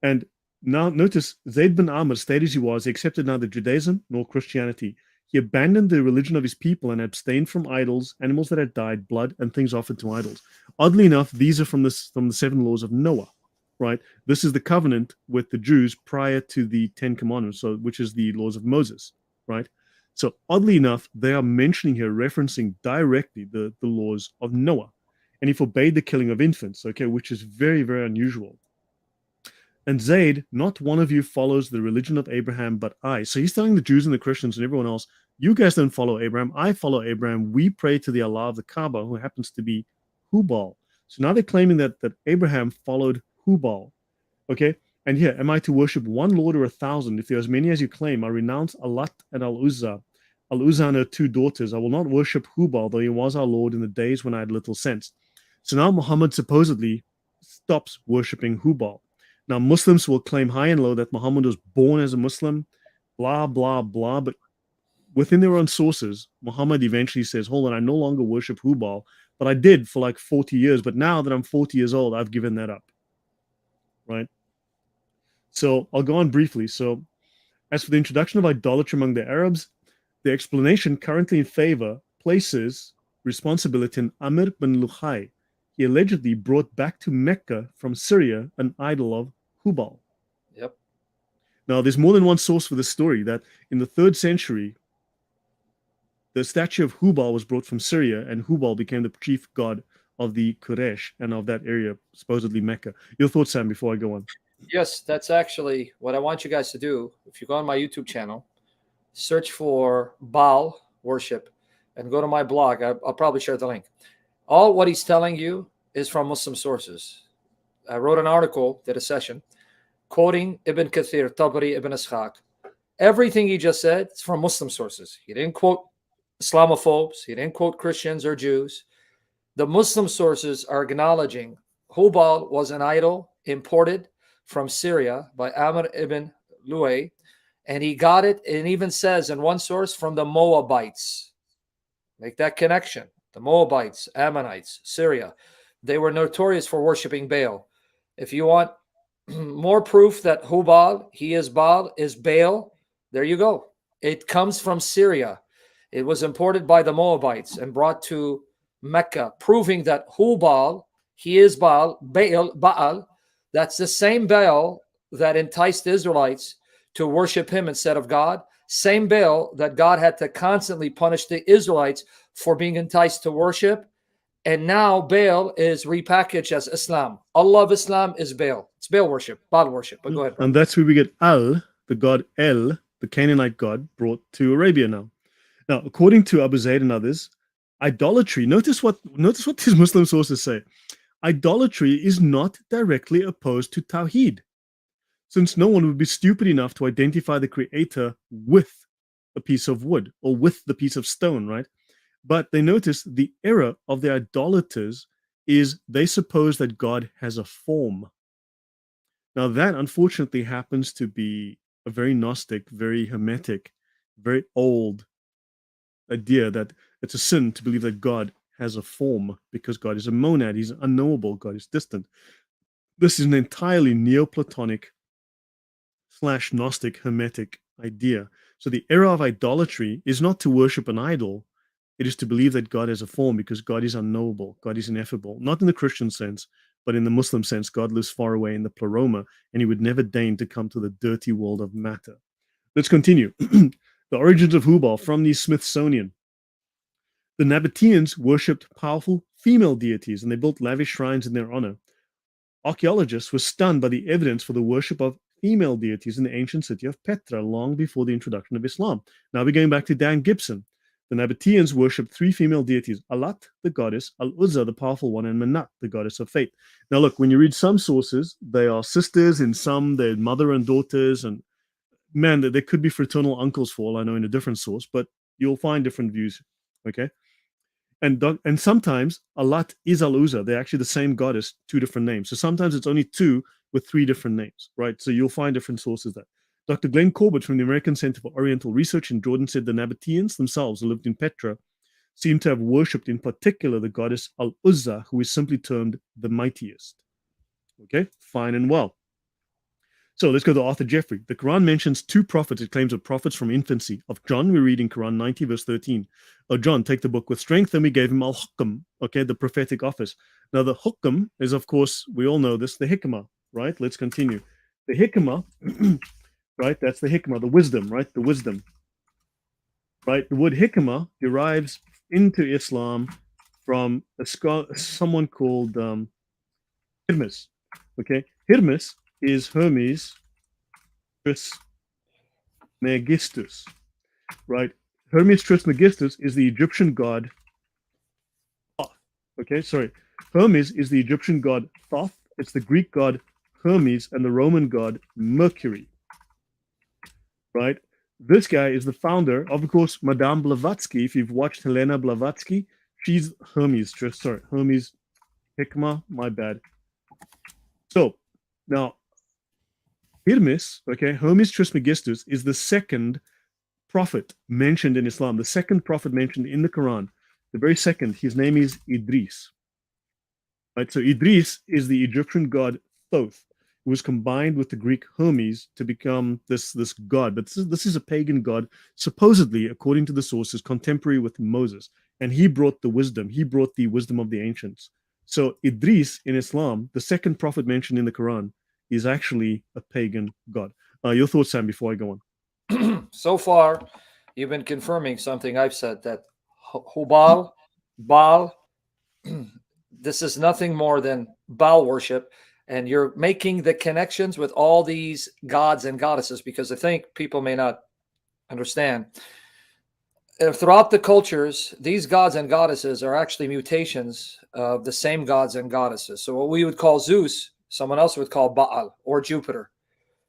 And now notice Zayd bin Amr stayed as he was. He accepted neither Judaism nor Christianity. He abandoned the religion of his people and abstained from idols, animals that had died, blood, and things offered to idols. Oddly enough, these are from the 7 laws of Noah, right? This is the covenant with the Jews prior to the 10 commandments, so which is the laws of Moses, right? So oddly enough, they are mentioning here, referencing directly the laws of Noah. And he forbade the killing of infants, okay, which is very, very unusual. And Zayd, not one of you follows the religion of Abraham, but I. So he's telling the Jews and the Christians and everyone else, you guys don't follow Abraham. I follow Abraham. We pray to the Allah of the Kaaba, who happens to be Hubal. So now they're claiming that Abraham followed Hubal. Okay? And here, am I to worship one Lord or 1,000? If there are as many as you claim, I renounce Alat and Al-Uzza. Al-Uzza and her 2 daughters. I will not worship Hubal, though he was our Lord in the days when I had little sense. So now Muhammad supposedly stops worshipping Hubal. Now, Muslims will claim high and low that Muhammad was born as a Muslim, blah, blah, blah. But within their own sources, Muhammad eventually says, hold on, I no longer worship Hubal, but I did for like 40 years. But now that I'm 40 years old, I've given that up, right? So I'll go on briefly. So as for the introduction of idolatry among the Arabs, the explanation currently in favor places responsibility in Amr bin Luhai. He allegedly brought back to Mecca from Syria an idol of Hubal.
Yep.
Now, there's more than one source for this story, that in the 3rd century, the statue of Hubal was brought from Syria, and Hubal became the chief god of the Quraysh and of that area, supposedly Mecca. Your thoughts, Sam, before I go on?
Yes, that's actually what I want you guys to do. If you go on my YouTube channel, search for Baal worship and go to my blog. I'll probably share the link. All what he's telling you is from Muslim sources. I wrote an article, did a session, quoting Ibn Kathir, Tabari, Ibn Ishaq. Everything he just said is from Muslim sources. He didn't quote Islamophobes. He didn't quote Christians or Jews. The Muslim sources are acknowledging Hubal was an idol imported from Syria by Amr ibn Luay, and he got it, and even says in one source, from the Moabites. Make that connection. The Moabites, Ammonites, Syria, they were notorious for worshiping Baal. If you want more proof that Hubal, he is Baal, is Baal, there you go. It comes from Syria. It was imported by the Moabites and brought to Mecca, proving that Hubal, he is Baal, Baal, that's the same Baal that enticed the Israelites to worship him instead of God. Same Baal that God had to constantly punish the Israelites for being enticed to worship. And now Baal is repackaged as Islam. Allah of Islam is Baal. It's Baal worship, Baal worship. But go ahead, bro.
And that's where we get Al, the god El, the Canaanite god, brought to Arabia now. Now, according to Abu Zayd and others, idolatry, notice what these Muslim sources say. Idolatry is not directly opposed to Tawheed, since no one would be stupid enough to identify the creator with a piece of wood or with the piece of stone, right? But they notice the error of the idolaters is they suppose that God has a form. Now that unfortunately happens to be a very Gnostic, very Hermetic, very old idea that it's a sin to believe that God has a form because God is a monad, he's unknowable, God is distant. This is an entirely Neoplatonic / Gnostic Hermetic idea. So the error of idolatry is not to worship an idol, it is to believe that God has a form because God is unknowable, God is ineffable, not in the Christian sense, but in the Muslim sense, God lives far away in the pleroma, and he would never deign to come to the dirty world of matter. Let's continue. The origins of Hubal from the Smithsonian. The Nabateans worshipped powerful female deities, and they built lavish shrines in their honor. Archaeologists were stunned by the evidence for the worship of female deities in the ancient city of Petra long before the introduction of Islam. Now we're going back to Dan Gibson. The Nabateans worshipped three female deities: Alat, the goddess; Al-Uzza, the powerful one; and Manat, the goddess of fate. Now look, when you read some sources, they are sisters, in some they're mother and daughters, and man, there could be fraternal uncles for all I know in a different source, but you'll find different views, okay? And sometimes Alat is Al-Uzza. They're actually the same goddess, two different names. So sometimes it's only two with three different names, right? So you'll find different sources there. Dr. Glenn Corbett from the American Center for Oriental Research in Jordan said the Nabateans themselves, who lived in Petra, seem to have worshipped in particular the goddess Al-Uzza, who is simply termed the mightiest. Okay, fine and well. So let's go to Arthur Jeffrey. The Quran mentions two prophets. It claims of prophets from infancy. Of John, we read in Quran 90, verse 13. Oh, John, take the book with strength, and we gave him al-hukm, okay, the prophetic office. Now, the hukm is, of course, we all know this, the hikmah, right? Let's continue. The hikmah, right, that's the hikmah, the wisdom, right, the wisdom. Right, the word hikmah derives into Islam from someone called Hermes, okay? Hermes is Hermes Trismegistus, right? Hermes Trismegistus is the Egyptian god Thoth. Okay, sorry. Hermes is the Egyptian god Thoth. It's the Greek god Hermes and the Roman god Mercury, right? This guy is the founder of course, Madame Blavatsky. If you've watched Helena Blavatsky, she's Hermes. Hermes Hikmah, my bad. So, now, Hermes, okay, Hermes Trismegistus is the second prophet mentioned in Islam, the second prophet mentioned in the Quran, the very second. His name is Idris. Right, so Idris is the Egyptian god Thoth, who was combined with the Greek Hermes to become this god. But this is a pagan god, supposedly, according to the sources, contemporary with Moses. And he brought the wisdom. He brought the wisdom of the ancients. So Idris in Islam, the second prophet mentioned in the Quran, is actually a pagan god. Your thoughts, Sam, before I go on.
So far, you've been confirming something I've said, that Hubal, Baal, this is nothing more than Baal worship. And you're making the connections with all these gods and goddesses, because I think people may not understand. Throughout the cultures, these gods and goddesses are actually mutations of the same gods and goddesses. So what we would call Zeus, someone else would call Baal or Jupiter.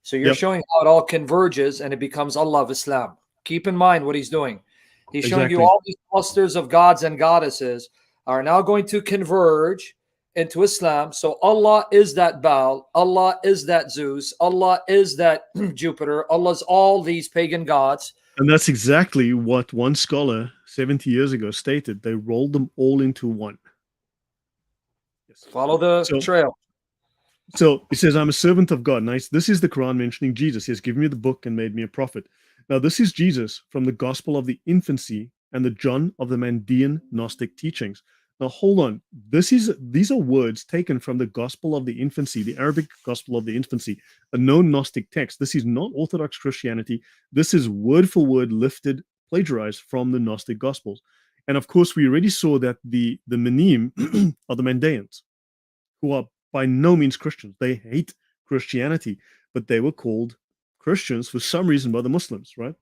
So you're showing how it all converges and it becomes Allah of Islam. Keep in mind what he's doing. He's showing you all these clusters of gods and goddesses are now going to converge into Islam. So Allah is that Baal, Allah is that Zeus, Allah is that Jupiter, Allah's all these pagan gods.
And that's exactly what one scholar 70 years ago stated. They rolled them all into one.
Yes. Follow the trail.
So he says, I'm a servant of God. Nice. This is the Quran mentioning Jesus. He has given me the book and made me a prophet. Now, this is Jesus from the Gospel of the Infancy and the John of the Mandean Gnostic teachings. Now, hold on. These are words taken from the Gospel of the Infancy, the Arabic Gospel of the Infancy, a known Gnostic text. This is not Orthodox Christianity. This is word for word lifted, plagiarized from the Gnostic Gospels. And of course, we already saw that the Manim are the Mandaeans, who are by no means Christians. They hate Christianity, but they were called Christians for some reason by the Muslims, right?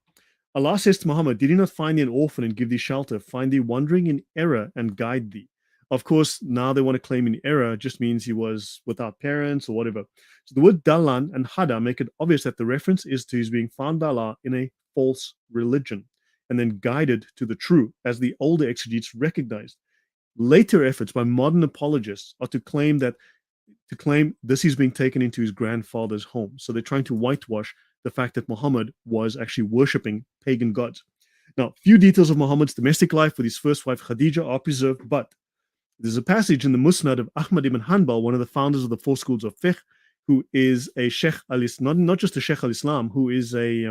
Allah says to Muhammad, did he not find thee an orphan and give thee shelter, find thee wandering in error and guide thee? Of course, now they want to claim in error just means he was without parents or whatever. So the word Dalan and Hada make it obvious that the reference is to his being found by Allah in a false religion and then guided to the true, as the older exegetes recognized. Later efforts by modern apologists are to claim this is being taken into his grandfather's home. So they're trying to whitewash the fact that Muhammad was actually worshipping pagan gods. Now, few details of Muhammad's domestic life with his first wife Khadija are preserved, but there's a passage in the Musnad of Ahmad ibn Hanbal, one of the founders of the four schools of fiqh, who is a Sheikh al-Islam, not just a Sheikh al-Islam, who is a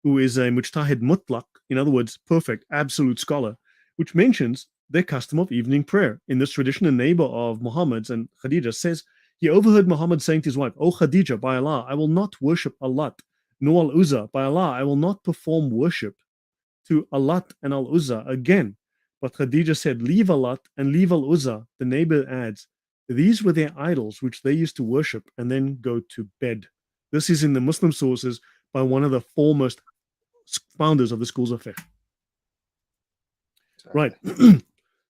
mujtahid mutlaq, in other words, perfect, absolute scholar, which mentions their custom of evening prayer. In this tradition, a neighbor of Muhammad's and Khadija says, he overheard Muhammad saying to his wife, "O Khadija, by Allah, I will not worship Allah, nor Al-Uzza. By Allah, I will not perform worship to Allah and Al-Uzza again." But Khadija said, "Leave Allah and leave Al-Uzza." The neighbor adds, "These were their idols which they used to worship and then go to bed." This is in the Muslim sources by one of the foremost founders of the schools of fiqh. Right.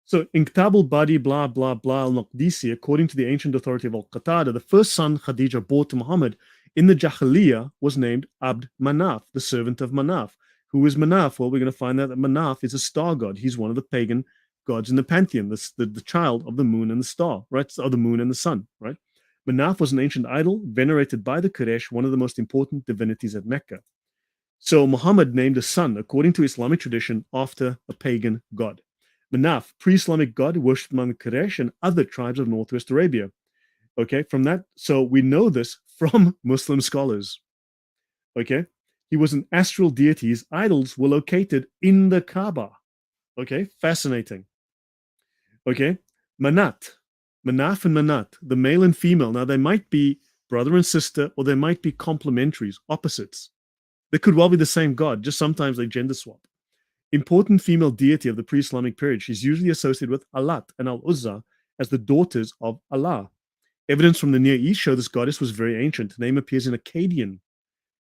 So in Kitab al-Badi, blah, blah, blah, al-Maqdisi, according to the ancient authority of Al-Qatada, the first son Khadija bore to Muhammad in the Jahiliyyah was named Abd Manaf, the servant of Manaf. Who is Manaf? Well, we're going to find out that Manaf is a star god. He's one of the pagan gods in the pantheon, the child of the moon and the star, right? Of the moon and the sun, right? Manaf was an ancient idol venerated by the Quraysh, one of the most important divinities at Mecca. So Muhammad named a son, according to Islamic tradition, after a pagan god. Manaf, pre-Islamic god, worshipped among the Quraysh and other tribes of northwest Arabia. Okay, from that, so we know this from Muslim scholars. Okay, he was an astral deity. His idols were located in the Kaaba. Okay, fascinating. Okay, Manat, Manaf and Manat, the male and female. Now they might be brother and sister, or they might be complementaries, opposites. They could well be the same god, just sometimes they gender swap. Important female deity of the pre-Islamic period. She's usually associated with Alat and Al-Uzza as the daughters of Allah. Evidence from the Near East show this goddess was very ancient. Her name appears in Akkadian,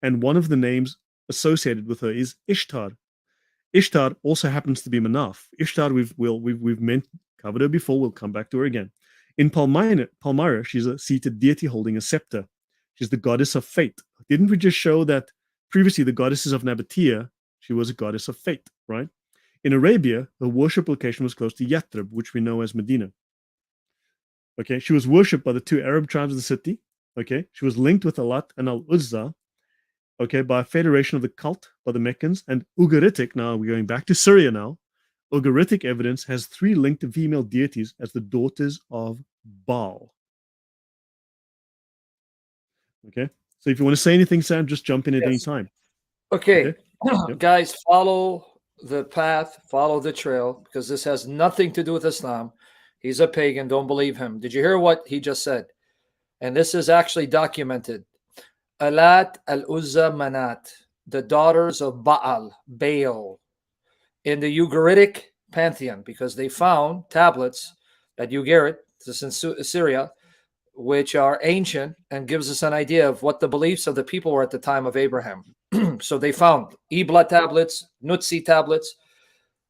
and one of the names associated with her is Ishtar. Ishtar also happens to be Manaf. Ishtar, we've covered her before. We'll come back to her again. In Palmyra, she's a seated deity holding a scepter. She's the goddess of fate. Didn't we just show that previously the goddesses of Nabatea, she was a goddess of fate, right? In Arabia, her worship location was close to Yathrib, which we know as Medina. Okay, she was worshipped by the two Arab tribes of the city. Okay, she was linked with Alat and Al-Uzza, okay, by a federation of the cult by the Meccans. And Ugaritic, now we're going back to Syria now, Ugaritic evidence has three linked female deities as the daughters of Baal. Okay, so if you want to say anything, Sam, just jump in at any time.
Okay. Yep. Guys, follow the path, follow the trail, because this has nothing to do with Islam. He's a pagan. Don't believe him. Did you hear what he just said? And this is actually documented. Alat, Al-Uzza, Manat, the daughters of Baal, in the Ugaritic pantheon, because they found tablets at Ugarit, this is in Syria, which are ancient and gives us an idea of what the beliefs of the people were at the time of Abraham. So they found Ibla tablets, Nutsi tablets.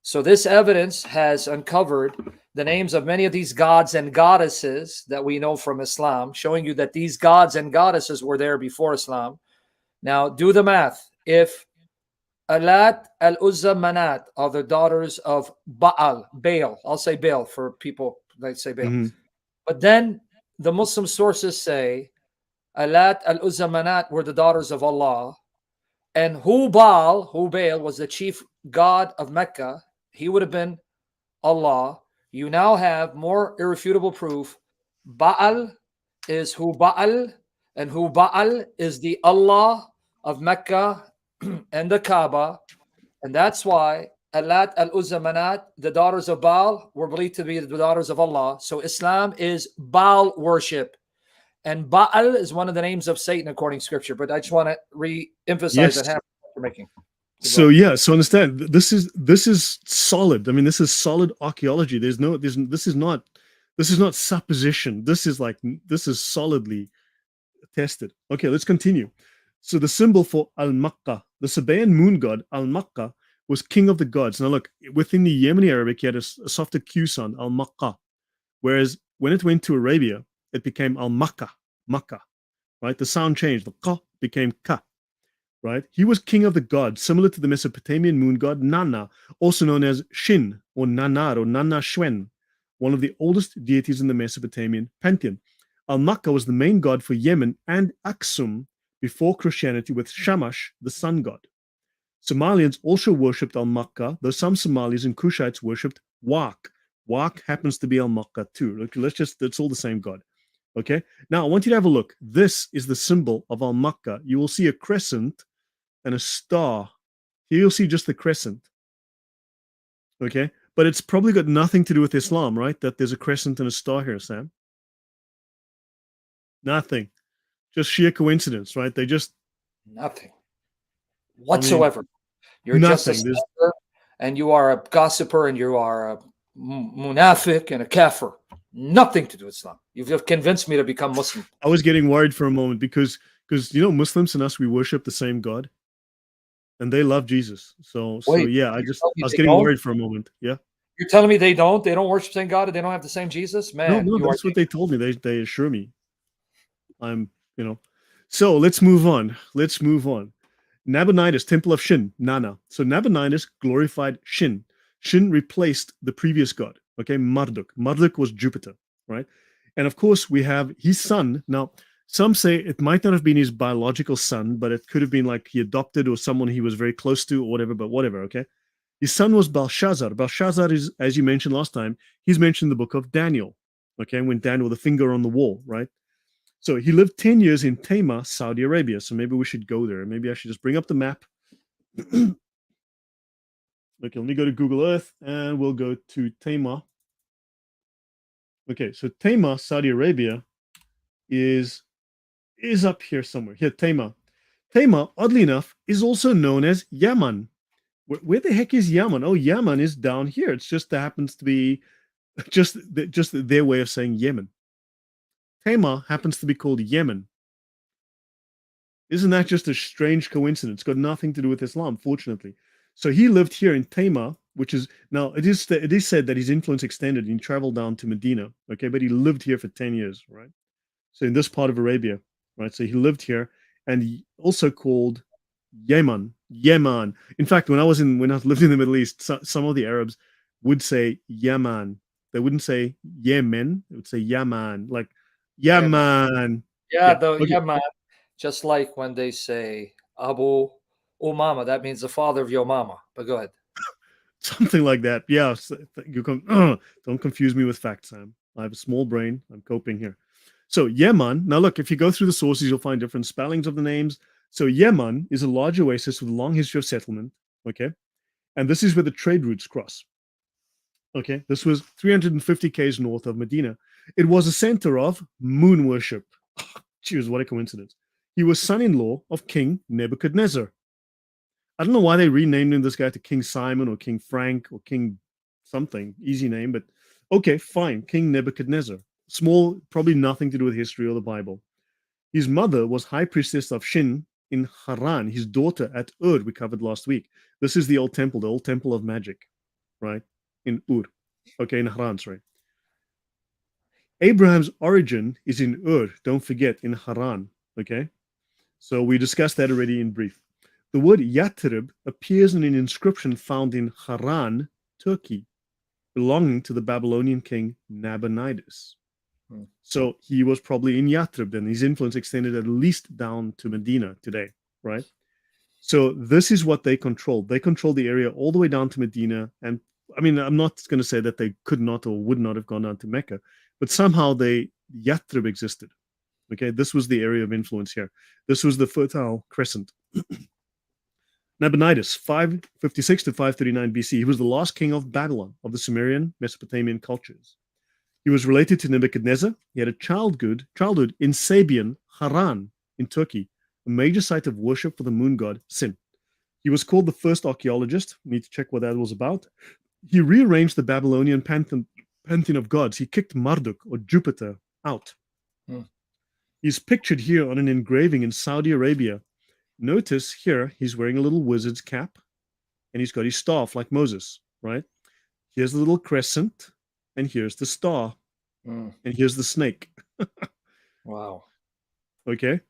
So this evidence has uncovered the names of many of these gods and goddesses that we know from Islam, showing you that these gods and goddesses were there before Islam. Now do the math. If Alat, Al-Uzza, Manat are the daughters of Baal, I'll say Baal for people that say Baal. Mm-hmm. But then the Muslim sources say Alat, Al-Uzza, Manat were the daughters of Allah. And Baal was the chief god of Mecca. He would have been Allah. You now have more irrefutable proof. Baal is Baal, and Baal is the Allah of Mecca and the Kaaba. And that's why Alat, Al-Uzza, Manat, the daughters of Baal, were believed to be the daughters of Allah. So Islam is Baal worship. And Baal is one of the names of Satan according to scripture. But I just want to re-emphasize that you're making.
So so understand, this is solid. I mean, this is solid archaeology. This is not supposition. This is solidly tested. Okay, let's continue. So the symbol for Al-Makkah, the Sabaean moon god Al-Makkah, was king of the gods. Now look, within the Yemeni Arabic, he had a softer Q sound, Al-Makkah. Whereas when it went to Arabia, it became Al-Makkah, Makkah, right? The sound changed. The Ka became Ka, right? He was king of the gods, similar to the Mesopotamian moon god Nana, also known as Shin or Nanar or Nana Shwen, one of the oldest deities in the Mesopotamian pantheon. Al-Makkah was the main god for Yemen and Aksum before Christianity, with Shamash, the sun god. Somalians also worshipped Al-Makkah, though some Somalis and Kushites worshipped Waq. Waq happens to be Al-Makkah too. Look, it's all the same god. Okay. Now I want you to have a look. This is the symbol of Al-Makkah. You will see a crescent and a star. Here you'll see just the crescent. Okay. But it's probably got nothing to do with Islam, right? That there's a crescent and a star here, Sam. Nothing. Just sheer coincidence, right? They just
nothing whatsoever. You're
nothing.
Just a scholar, and you are a gossiper, and you are a munafiq and a kafir. Nothing to do with Islam. You've convinced me to become Muslim.
I was getting worried for a moment because Muslims and us, we worship the same God, and they love Jesus. So yeah, I was getting worried for a moment. Yeah.
You're telling me they don't worship the same God and they don't have the same Jesus? Man,
no, that's what they told me. They assure me. So let's move on. Nabonidus, Temple of Shin, Nana. So Nabonidus glorified Shin. Shin replaced the previous god, okay, Marduk. Marduk was Jupiter, right? And of course, we have his son. Now, some say it might not have been his biological son, but it could have been like he adopted or someone he was very close to or whatever, but whatever, okay? His son was Belshazzar. Belshazzar is, as you mentioned last time, he's mentioned in the book of Daniel, okay, when Daniel, the finger on the wall, right? So he lived 10 years in Taima, Saudi Arabia. So maybe we should go there. Maybe I should just bring up the map. Okay, let me go to Google Earth and we'll go to Taima. Okay, so Taima, Saudi Arabia is up here somewhere. Here, Taima. Taima, oddly enough, is also known as Yaman. Where the heck is Yaman? Oh, Yaman is down here. It's just that happens to be just their way of saying Yemen. Taima happens to be called Yemen. Isn't that just a strange coincidence? It's got nothing to do with Islam, fortunately. So he lived here in Taima, which is now it is said that his influence extended and he traveled down to Medina. Okay, but he lived here for 10 years, right? So in this part of Arabia, right? So he lived here, and he also called Yemen. In fact, when I lived in the Middle East, some of the Arabs would say Yaman. They wouldn't say Yemen. They would say Yaman, like Yaman.
Yeah, Yaman. Just like when they say Abu Umama, that means the father of your mama. But go ahead.
Something like that. Yeah. Don't confuse me with facts, Sam. I have a small brain. I'm coping here. So Yemen. Now look, if you go through the sources, you'll find different spellings of the names. So Yemen is a large oasis with a long history of settlement. Okay. And this is where the trade routes cross. Okay. This was 350 k's north of Medina. It was a center of moon worship. Cheers, what a coincidence. He was son-in-law of King Nebuchadnezzar. I don't know why they renamed this guy to King Simon or King Frank or King something. Easy name, but okay, fine. King Nebuchadnezzar. Small, probably nothing to do with history or the Bible. His mother was high priestess of Shin in Haran, his daughter at Ur, we covered last week. This is the old temple of magic, right? In Ur. Okay, in Haran, sorry. Abraham's origin is in Ur, don't forget, in Haran, okay? So we discussed that already in brief. The word Yatrib appears in an inscription found in Haran, Turkey, belonging to the Babylonian king Nabonidus. So he was probably in Yatrib, and his influence extended at least down to Medina today, right? So this is what they controlled. They controlled the area all the way down to Medina. And I mean, I'm not going to say that they could not or would not have gone down to Mecca, but somehow Yatrib existed. Okay, this was the area of influence here. This was the Fertile Crescent. Nabonidus, 556 to 539 BC. He was the last king of Babylon, of the Sumerian Mesopotamian cultures. He was related to Nebuchadnezzar. He had a childhood in Sabian, Haran, in Turkey, a major site of worship for the moon god Sin. He was called the first archaeologist. We need to check what that was about. He rearranged the Babylonian pantheon of gods. He kicked Marduk, or Jupiter, out. He's pictured here on an engraving in Saudi Arabia. Notice here, he's wearing a little wizard's cap, and he's got his staff like Moses, right? Here's the little crescent, and here's the star, and here's the snake.
Wow.
Okay.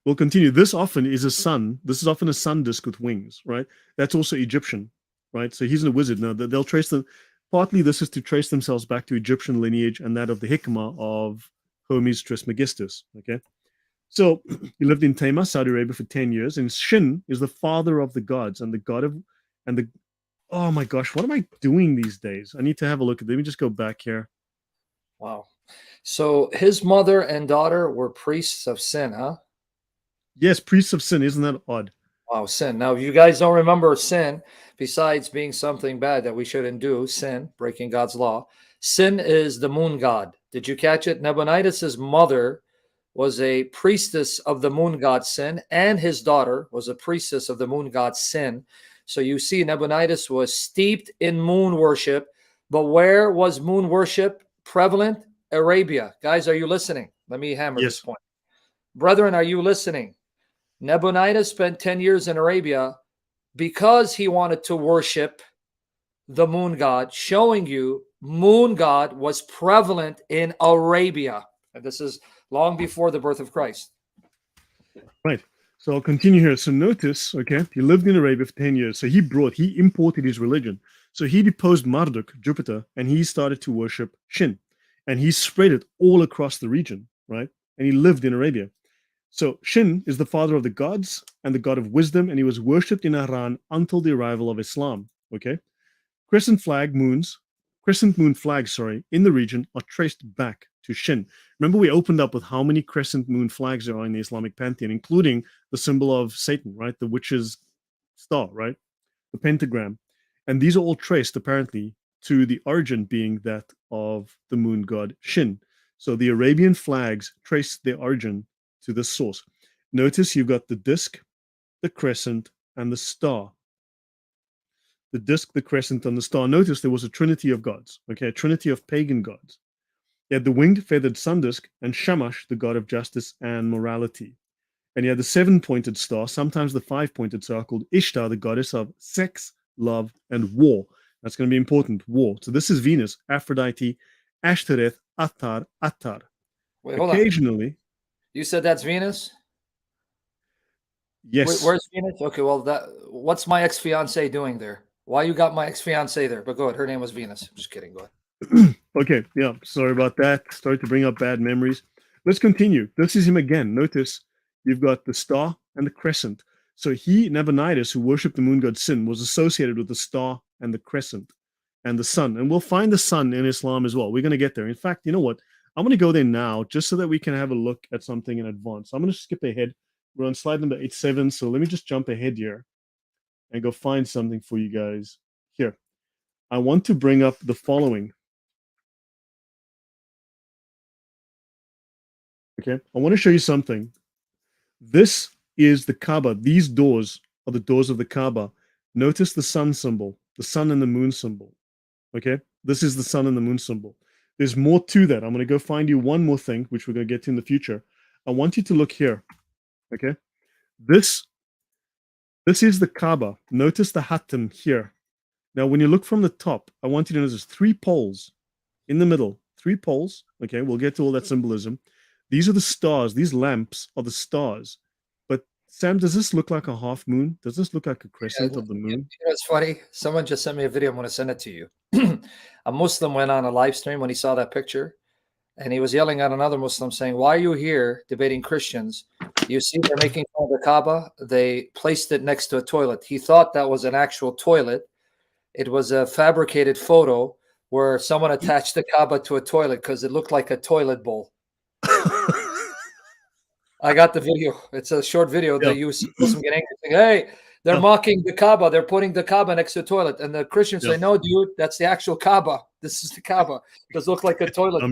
We'll continue. This often is a sun. This is often a sun disk with wings, right? That's also Egyptian, right? So he's a wizard. Now, they'll trace them. Partly this is to trace themselves back to Egyptian lineage and that of the Hikmah of Hermes Trismegistus, okay? So he lived in Tema, Saudi Arabia, for 10 years, and Shin is the father of the gods and the god of and the oh my gosh, what am I doing these days? I need to have a look at. Let me just go back here.
Wow. So his mother and daughter were priests of sin, huh?
Yes, priests of sin. Isn't that odd?
Wow, sin. Now, if you guys don't remember sin, besides being something bad that we shouldn't do, sin, breaking God's law, sin is the moon god. Did you catch it? Nabonidus' mother was a priestess of the moon god Sin, and his daughter was a priestess of the moon god Sin. So you see, Nabonidus was steeped in moon worship. But where was moon worship prevalent? Arabia. Guys, are you listening? Let me hammer this
Yes.
point. Brethren, are you listening? Nabonidus spent 10 years in Arabia because he wanted to worship the moon god, showing you moon god was prevalent in Arabia. And this is long before the birth of Christ.
Right. So I'll continue here. So notice, okay, he lived in Arabia for 10 years. So he imported his religion. So he deposed Marduk, Jupiter, and he started to worship Shin. And he spread it all across the region, right? And he lived in Arabia. So Shin is the father of the gods and the god of wisdom, and he was worshipped in Iran until the arrival of Islam, okay? Crescent moon flags, in the region are traced back to Shin. Remember, we opened up with how many crescent moon flags there are in the Islamic pantheon, including the symbol of Satan, right? The witch's star, right? The pentagram. And these are all traced, apparently, to the origin being that of the moon god Shin. So the Arabian flags trace their origin to this source. Notice you've got the disc, the crescent, and the star. The disc, the crescent, and the star. Notice there was a trinity of gods, okay, a trinity of pagan gods. He had the winged feathered sun disk and Shamash, the god of justice and morality. And he had the seven-pointed star, sometimes the five-pointed star, called Ishtar, the goddess of sex, love, and war. That's going to be important, war. So this is Venus, Aphrodite, Ashtoreth, Attar.
Wait, hold on.
Occasionally.
You said that's Venus?
Yes.
Where's Venus? Okay, well, what's my ex-fiance doing there? Why you got my ex-fiance there? But go ahead. Her name was Venus. Just kidding. Go ahead.
Okay, yeah, sorry about that. Sorry to bring up bad memories. Let's continue. This is him again. Notice you've got the star and the crescent. So Nabonidus, who worshipped the moon god Sin, was associated with the star and the crescent and the sun. And we'll find the sun in Islam as well. We're going to get there. In fact, you know what? I'm going to go there now just so that we can have a look at something in advance. I'm going to skip ahead. We're on slide number 87. So let me just jump ahead here and go find something for you guys. Here, I want to bring up the following. Okay, I want to show you something. This is the Kaaba. These doors are the doors of the Kaaba. Notice the sun symbol, the sun and the moon symbol. Okay, this is the sun and the moon symbol. There's more to that. I'm going to go find you one more thing, which we're going to get to in the future. I want you to look here. Okay, this is the Kaaba. Notice the Hatim here. Now, when you look from the top, I want you to notice 3 poles in the middle. 3 poles. Okay, we'll get to all that symbolism. These are the stars. These lamps are the stars. But Sam, does this look like a half moon? Does this look like a crescent of the moon?
You know, it's funny. Someone just sent me a video. I'm going to send it to you. A Muslim went on a live stream when he saw that picture, and he was yelling at another Muslim saying, "Why are you here debating Christians? You see, they're making fun of the Kaaba. They placed it next to a toilet." He thought that was an actual toilet. It was a fabricated photo where someone attached the Kaaba to a toilet because it looked like a toilet bowl. I got the video. It's a short video that you see Muslim get angry saying, "Hey, they're mocking the Kaaba. They're putting the Kaaba next to a toilet." And the Christians say, "No, dude, that's the actual Kaaba. This is the Kaaba. It does look like a toilet."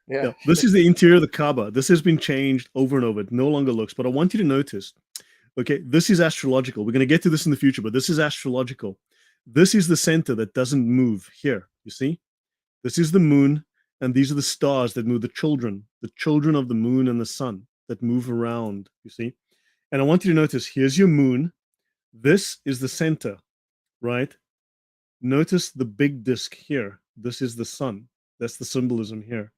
Yeah.
This is the interior of the Kaaba. This has been changed over and over. It no longer looks. But I want you to notice, okay, this is astrological. We're going to get to this in the future, but this is astrological. This is the center that doesn't move here. You see? This is the moon, and these are the stars that move, the children of the moon and the sun that move around, you see? And I want you to notice, here's your moon. This is the center, right? Notice the big disk here. This is the sun. That's the symbolism here.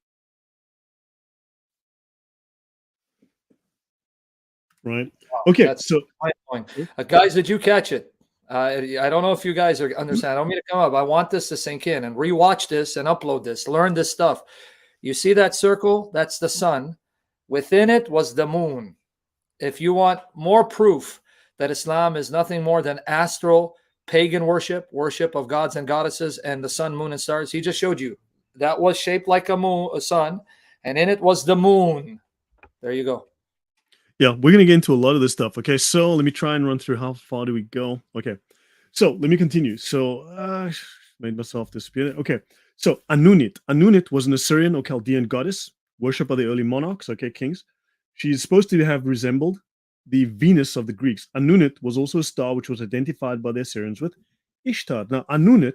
Right? Okay, so
guys, did you catch it? I don't know if you guys are understand. I don't mean to come up. I want this to sink in and rewatch this and upload this. Learn this stuff. You see that circle? That's the sun. Within it was the moon. If you want more proof that Islam is nothing more than astral pagan worship of gods and goddesses and the sun, moon, and stars, he just showed you. That was shaped like a sun, and in it was the moon. There you go.
Yeah, we're going to get into a lot of this stuff. Okay, so let me try and run through how far do we go. Okay, so let me continue. So, made myself disappear. Okay, so Anunit. Anunit was an Assyrian or Chaldean goddess, worshipped by the early monarchs, okay, kings. She's supposed to have resembled the Venus of the Greeks. Anunit was also a star which was identified by the Assyrians with Ishtar. Now, Anunit,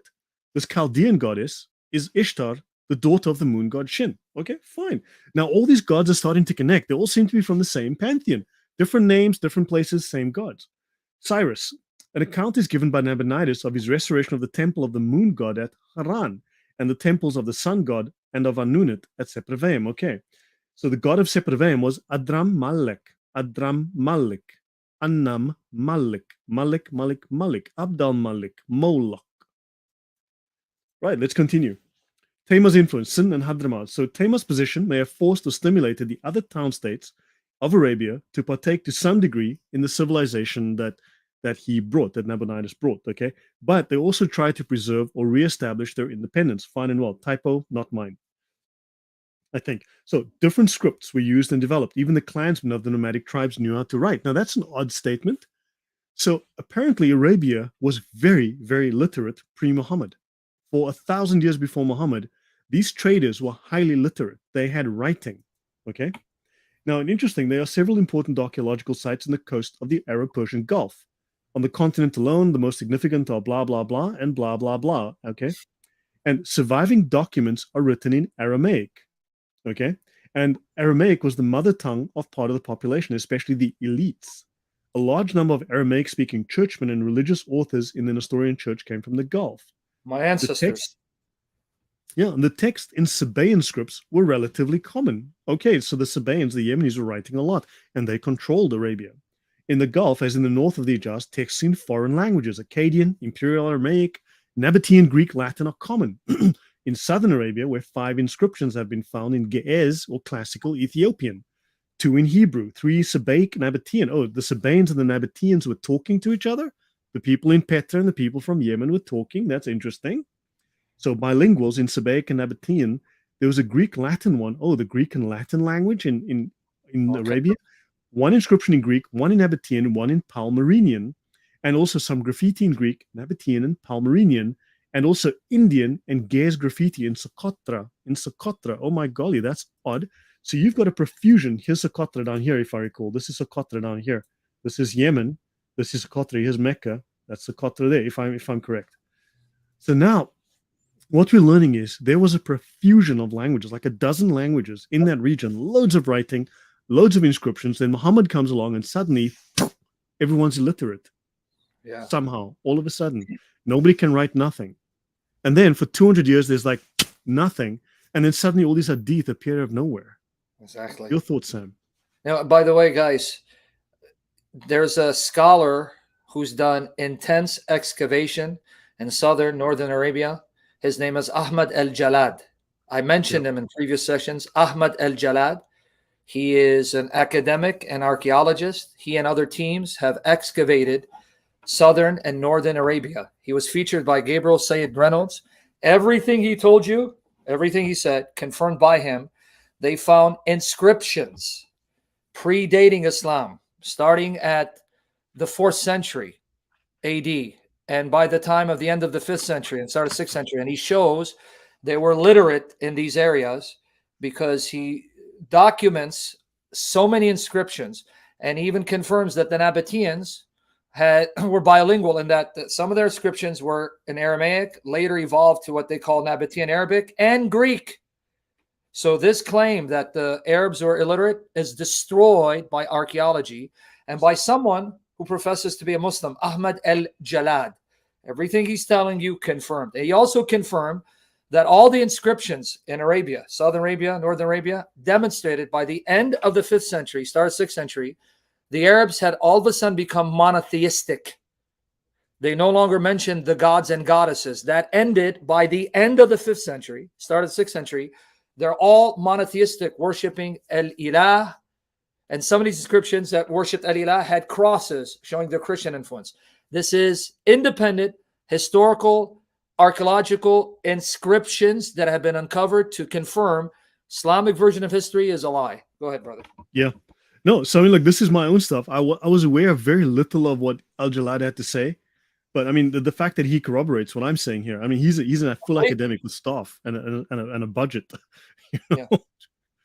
this Chaldean goddess, is Ishtar, the daughter of the moon god Shin. Okay, fine. Now, all these gods are starting to connect. They all seem to be from the same pantheon. Different names, different places, same gods. Cyrus. An account is given by Nabonidus of his restoration of the temple of the moon god at Haran and the temples of the sun god and of Anunit at Sepharvaim. Okay, so the god of Sepharvaim was Adram Malek, Annam Malik, Abdal Malik, Moloch. Right, let's continue. Tamar's influence, Sin and Hadramaut. So Tamar's position may have forced or stimulated the other town states of Arabia to partake to some degree in the civilization that he brought, that Nabonidus brought, okay? But they also tried to preserve or reestablish their independence. Fine and well. Typo, not mine, I think. So different scripts were used and developed. Even the clansmen of the nomadic tribes knew how to write. Now, that's an odd statement. So apparently Arabia was very, very literate pre-Muhammad. For 1,000 years before Muhammad, these traders were highly literate. They had writing, okay? Now, interesting, there are several important archaeological sites on the coast of the Arab-Persian Gulf. On the continent alone, the most significant are blah, blah, blah, and blah, blah, blah, okay? And surviving documents are written in Aramaic, okay? And Aramaic was the mother tongue of part of the population, especially the elites. A large number of Aramaic-speaking churchmen and religious authors in the Nestorian church came from the Gulf.
My ancestors.
And the text in Sabaean scripts were relatively common. Okay, so the Sabaeans, the Yemenis, were writing a lot, and they controlled Arabia. In the Gulf, as in the north of the Hijaz, texts in foreign languages, Akkadian, Imperial Aramaic, Nabatean, Greek, Latin are common. In southern Arabia, where 5 inscriptions have been found in Ge'ez, or classical Ethiopian, 2 in Hebrew, 3 Sabaic, Nabatean. Oh, the Sabaeans and the Nabateans were talking to each other? The people in Petra and the people from Yemen were talking? That's interesting. So bilinguals in Sabaic and Nabatean. There was a Greek-Latin one. Oh, the Greek and Latin language in Arabia. 1 inscription in Greek, 1 in Nabatean, 1 in Palmyrenian, and also some graffiti in Greek, Nabatean and Palmyrenian, and also Indian and Ge'ez graffiti in Socotra. Oh my golly, that's odd. So you've got a profusion. Here's Socotra down here, if I recall. This is Socotra down here. This is Yemen. This is Socotra. Here's Mecca. That's Socotra there, if I'm correct. So now, what we're learning is there was a profusion of languages, like a dozen languages in that region, loads of writing, loads of inscriptions. Then Muhammad comes along and suddenly everyone's illiterate.
Yeah.
Somehow, all of a sudden, nobody can write nothing. And then for 200 years, there's like nothing. And then suddenly all these hadith appear out of nowhere.
Exactly.
Your thoughts, Sam?
Now, by the way, guys, there's a scholar who's done intense excavation in northern Arabia. His name is Ahmad al-Jalad. I mentioned him in previous sessions. Ahmad al-Jalad. He is an academic and archaeologist. He and other teams have excavated southern and northern Arabia. He was featured by Gabriel Said Reynolds. Everything he told you, everything he said, confirmed by him. They found inscriptions predating Islam, starting at the 4th century AD. And by the time of the end of the 5th century and start of 6th century, and he shows they were literate in these areas because he documents so many inscriptions and even confirms that the Nabateans were bilingual in that some of their inscriptions were in Aramaic, later evolved to what they call Nabatean Arabic and Greek. So this claim that the Arabs were illiterate is destroyed by archaeology and by someone who professes to be a Muslim, Ahmad al-Jalad. Everything he's telling you confirmed. And he also confirmed that all the inscriptions in Arabia, Southern Arabia, Northern Arabia, demonstrated by the end of the 5th century, start of 6th century, the Arabs had all of a sudden become monotheistic. They no longer mentioned the gods and goddesses. That ended by the end of the 5th century, start of 6th century. They're all monotheistic, worshiping El-Ilah, And some of these inscriptions that worshipped Al-Ilah had crosses showing their Christian influence. This is independent, historical, archaeological inscriptions that have been uncovered to confirm Islamic version of history is a lie. Go ahead, brother.
Yeah. No, so I mean, like, this is my own stuff. I was aware of very little of what Al-Jalad had to say. But I mean, the fact that he corroborates what I'm saying here, I mean, he's a full academic with staff and a budget.
Yeah.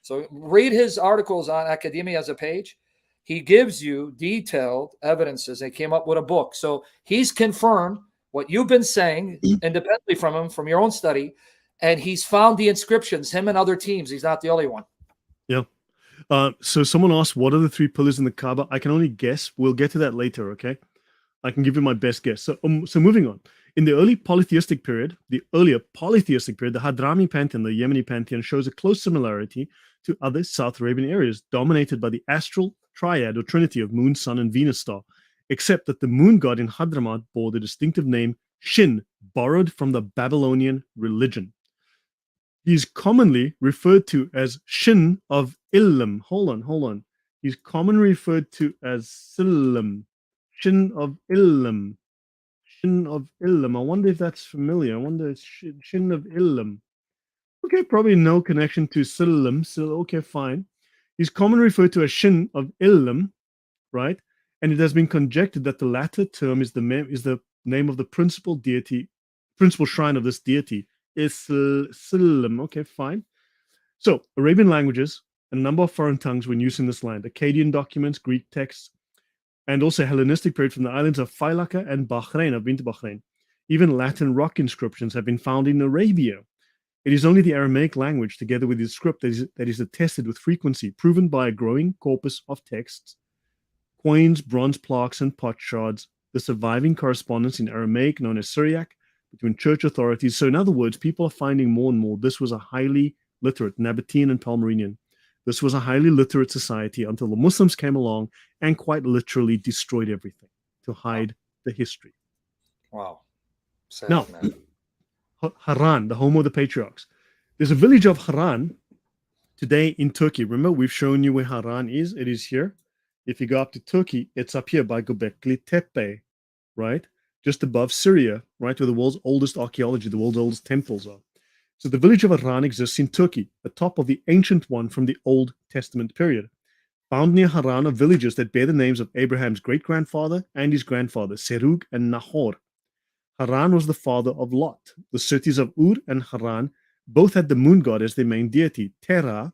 So read his articles on Academia as a page. He gives you detailed evidences. They came up with a book. So he's confirmed what you've been saying independently from him, from your own study. And he's found the inscriptions, him and other teams. He's not the only one.
Yeah. So someone asked, what are the 3 pillars in the Kaaba? I can only guess. We'll get to that later, okay? I can give you my best guess. So moving on. In the earlier polytheistic period, the Hadrami pantheon, the Yemeni pantheon, shows a close similarity to other South Arabian areas dominated by the astral triad or trinity of moon, sun, and Venus star, except that the moon god in Hadramaut bore the distinctive name Shin, borrowed from the Babylonian religion. He is commonly referred to as Shin of Ilm. Hold on. He's commonly referred to as Silam. Shin of Ilm. I wonder if that's familiar. I wonder, Shin of Ilm. Okay, probably no connection to Silam. So, okay, fine. He's commonly referred to as Shin of Ilm, right? And it has been conjectured that the latter term is the name of the principal shrine of this deity. Silam. Okay, fine. So, Arabian languages and a number of foreign tongues were in use in this land. Akkadian documents, Greek texts, and also Hellenistic period from the islands of Failaka and Bahrain. I've been to Bahrain. Even Latin rock inscriptions have been found in Arabia. It is only the Aramaic language, together with the script, that is attested with frequency, proven by a growing corpus of texts, coins, bronze plaques, and pot shards, the surviving correspondence in Aramaic known as Syriac between church authorities. So in other words, people are finding more and more this was a highly literate, Nabatean and Palmyrenian. This was a highly literate society until the Muslims came along and quite literally destroyed everything to hide the history.
Wow. Sad,
now,
man.
Haran, the home of the patriarchs. There's a village of Haran today in Turkey. Remember, we've shown you where Haran is. It is here. If you go up to Turkey, it's up here by Göbekli Tepe, right? Just above Syria, right, where the world's oldest archaeology, the world's oldest temples are. So the village of Haran exists in Turkey, atop of the ancient one from the Old Testament period. Found near Haran are villages that bear the names of Abraham's great-grandfather and his grandfather, Serug and Nahor. Haran was the father of Lot. The cities of Ur and Haran both had the moon god as their main deity. Terah,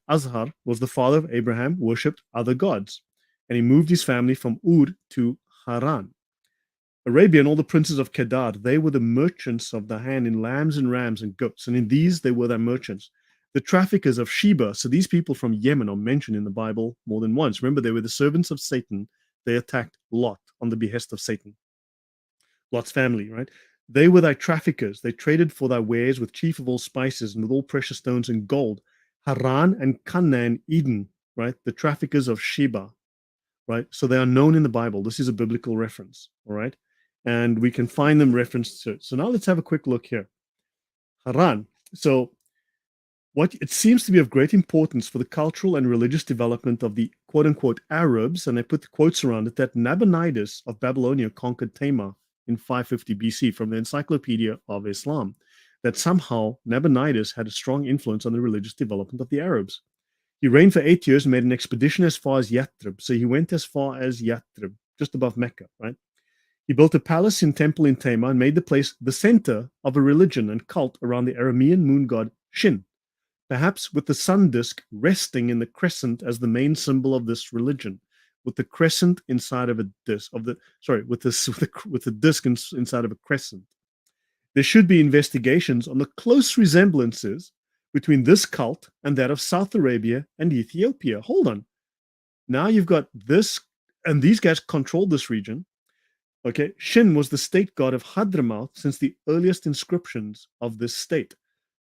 Azhar, was the father of Abraham, worshipped other gods, and he moved his family from Ur to Haran. Arabia and all the princes of Kedar, they were the merchants of the hand in lambs and rams and goats, and in these they were their merchants. The traffickers of Sheba, so these people from Yemen are mentioned in the Bible more than once. Remember, they were the servants of Satan. They attacked Lot on the behest of Satan. Lot's family, right? They were thy traffickers. They traded for thy wares with chief of all spices and with all precious stones and gold. Haran and Canaan, Eden, right? The traffickers of Sheba, right? So they are known in the Bible. This is a biblical reference, all right? And we can find them referenced to it. So now let's have a quick look here. Haran. So what it seems to be of great importance for the cultural and religious development of the quote-unquote Arabs, and I put the quotes around it, that Nabonidus of Babylonia conquered Tamar in 550 BC from the Encyclopedia of Islam, that somehow Nabonidus had a strong influence on the religious development of the Arabs. He reigned for 8 years and made an expedition as far as Yathrib. So he went as far as Yathrib, just above Mecca, right? He built a palace and temple in Tamar and made the place the center of a religion and cult around the Aramean moon god Shin, perhaps with the sun disk resting in the crescent as the main symbol of this religion, with the crescent inside of a disk with the disk inside of a crescent. There should be investigations on the close resemblances between this cult and that of South Arabia and Ethiopia. Hold on. Now you've got this, and these guys controlled this region. Okay, Shin was the state god of Hadramaut since the earliest inscriptions of this state.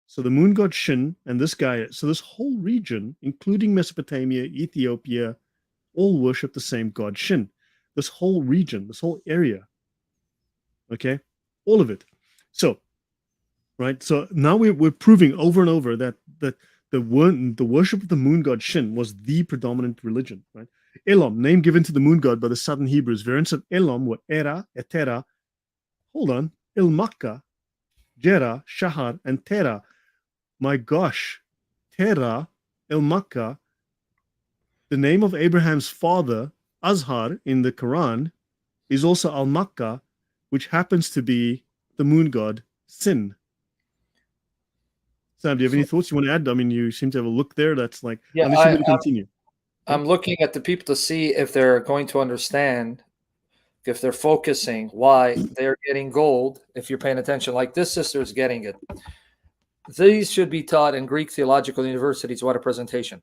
So the moon god Shin and this guy, so this whole region, including Mesopotamia, Ethiopia, all worship the same god Shin. This whole region, this whole area. Okay, all of it. So, right, so now we're proving over and over that the the worship of the moon god Shin was the predominant religion, right? Elam, name given to the moon god by the southern Hebrews. Variants of Elam were Era, Etera, hold on, Ilmakka, Jera, Shahar, and Tera. My gosh, Tera, Ilmakka, the name of Abraham's father, Azhar, in the Quran, is also Al-Makka, which happens to be the moon god Sin. Sam, do you have any thoughts you want to add? I mean, you seem to have a look there. That's like,
Yeah,
unless you want to continue.
I'm looking at the people to see if they're going to understand, if they're focusing, why they're getting gold. If you're paying attention, like this sister is getting it. These should be taught in Greek theological universities. What a presentation.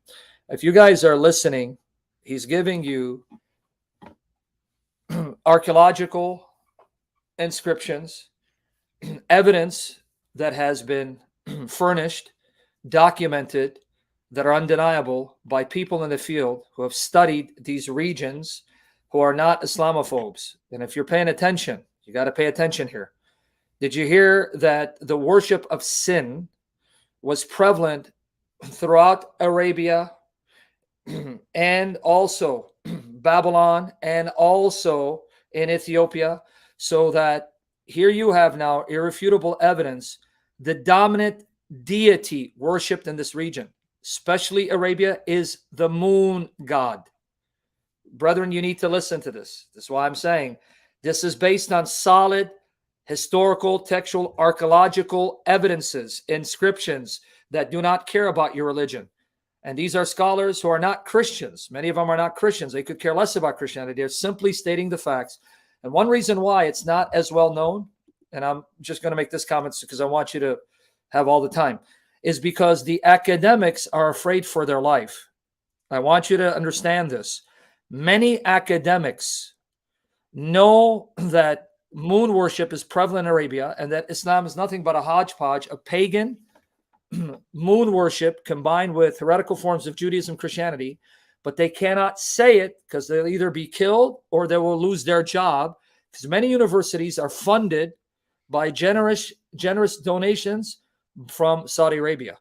If you guys are listening, he's giving you archaeological inscriptions, evidence that has been furnished, documented, that are undeniable by people in the field who have studied these regions, who are not Islamophobes. And if you're paying attention, you got to pay attention here. Did you hear that the worship of sin was prevalent throughout Arabia and also Babylon and also in Ethiopia? So that here you have now irrefutable evidence. The dominant deity worshipped in this region, especially Arabia, is the moon god. Brethren, you need to listen to this. This is why I'm saying this is based on solid historical, textual, archaeological evidences, inscriptions that do not care about your religion. And these are scholars who are not Christians. Many of them are not Christians. They could care less about Christianity. They're simply stating the facts. And one reason why it's not as well known, and I'm just going to make this comment because I want you to have all the time, is because the academics are afraid for their life. I want you to understand this. Many academics know that moon worship is prevalent in Arabia and that Islam is nothing but a hodgepodge of pagan moon worship combined with heretical forms of Judaism, Christianity, but they cannot say it because they'll either be killed or they will lose their job, because many universities are funded by generous donations from Saudi Arabia.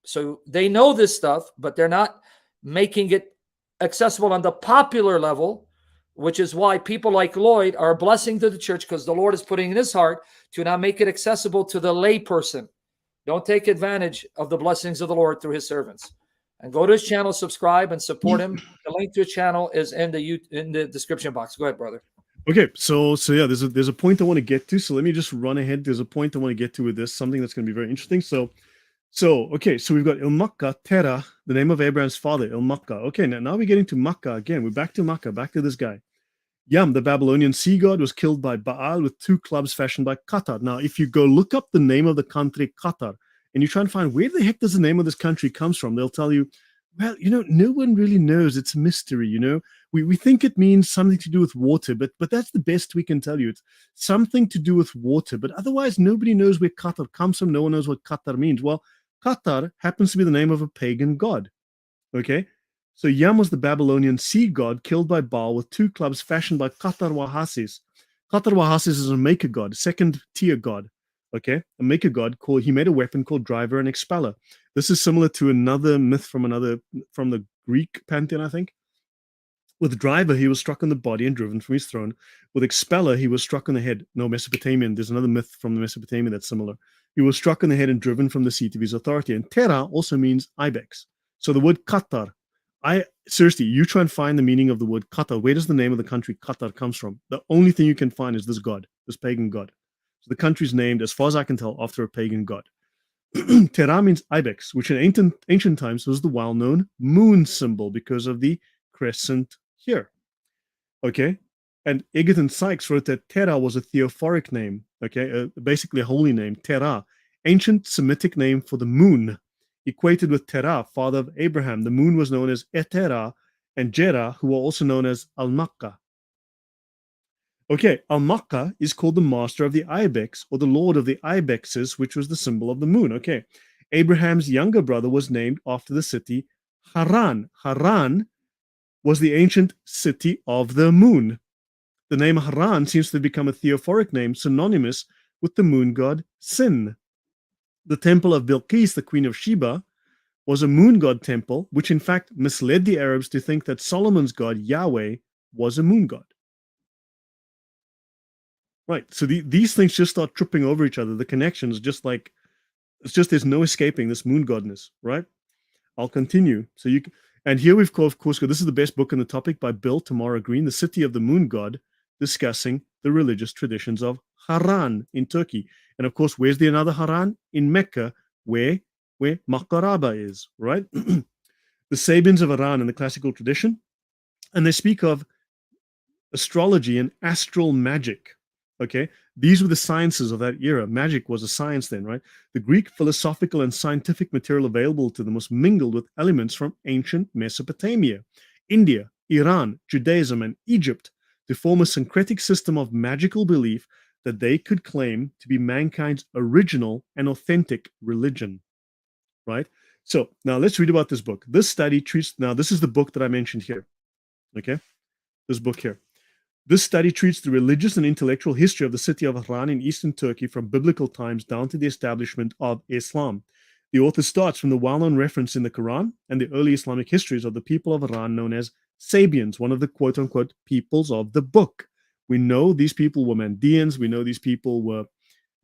So they know this stuff, but they're not making it accessible on the popular level, which is why people like Lloyd are a blessing to the church, because the Lord is putting in his heart to now make it accessible to the lay person. Don't take advantage of the blessings of the Lord through his servants. And go to his channel, subscribe, and support him. The link to his channel is in the description box. Go ahead, brother.
Okay, so yeah, there's a point I want to get to. So let me just run ahead. There's a point I want to get to with this, something that's going to be very interesting. So okay, so we've got Ilmakka, Terah, the name of Abraham's father, Ilmakka. Okay, now we're getting to Makkah again. We're back to Makkah, back to this guy. Yam, the Babylonian sea god, was killed by Baal with 2 clubs fashioned by Qatar. Now, if you go look up the name of the country Qatar, and you try and find where the heck does the name of this country comes from, they'll tell you, well, no one really knows. It's a mystery, We think it means something to do with water, but that's the best we can tell you. It's something to do with water, but otherwise nobody knows where Qatar comes from. No one knows what Qatar means. Well, Qatar happens to be the name of a pagan god, okay? So Yam was the Babylonian sea god killed by Baal with 2 clubs fashioned by Qatar Wahasis. Qatar Wahasis is a maker god, second-tier god, okay? A maker god he made a weapon called Driver and Expeller. This is similar to another myth from the Greek pantheon, I think. With Driver, he was struck on the body and driven from his throne. With Expeller, he was struck on the head. No, Mesopotamian. There's another myth from the Mesopotamia that's similar. He was struck on the head and driven from the seat of his authority. And Terah also means ibex. So the word Qatar, seriously, you try and find the meaning of the word Qatar. Where does the name of the country Qatar comes from? The only thing you can find is this god, this pagan god. So the country's named, as far as I can tell, after a pagan god. Terah means ibex, which in ancient times was the well-known moon symbol because of the crescent here. Okay? And Egerton Sykes wrote that Terah was a theophoric name, okay? Basically a holy name, Terah, ancient Semitic name for the moon, equated with Terah, father of Abraham. The moon was known as Etera, and Jerah, who were also known as Al-Makka. Okay, Al-Makka is called the master of the ibex, or the lord of the ibexes, which was the symbol of the moon. Okay, Abraham's younger brother was named after the city Haran. Haran was the ancient city of the moon. The name Haran seems to have become a theophoric name synonymous with the moon god Sin. The temple of Bilqis, the queen of Sheba, was a moon god temple, which in fact misled the Arabs to think that Solomon's god, Yahweh, was a moon god. Right. So these things just start tripping over each other. The connections, just like, it's just there's no escaping this moon godness, right? I'll continue. So and here we've of course got, this is the best book on the topic by Bill Tamara Green, The City of the Moon God, discussing the religious traditions of Haran in Turkey. And of course, where's the another Haran? In Mecca, where Makaraba is, right? The Sabians of Iran in the classical tradition, and they speak of astrology and astral magic. Okay, these were the sciences of that era. Magic was a science then, right? The Greek philosophical and scientific material available to them was mingled with elements from ancient Mesopotamia, India, Iran, Judaism, and Egypt to form a syncretic system of magical belief that they could claim to be mankind's original and authentic religion, right? So now let's read about this book. This study treats, now this is the book that I mentioned here, okay? This book here. This study treats the religious and intellectual history of the city of Haran in eastern Turkey from biblical times down to the establishment of Islam. The author starts from the well-known reference in the Quran and the early Islamic histories of the people of Haran known as Sabians, one of the quote-unquote peoples of the book. We know these people were Mandeans. We know these people were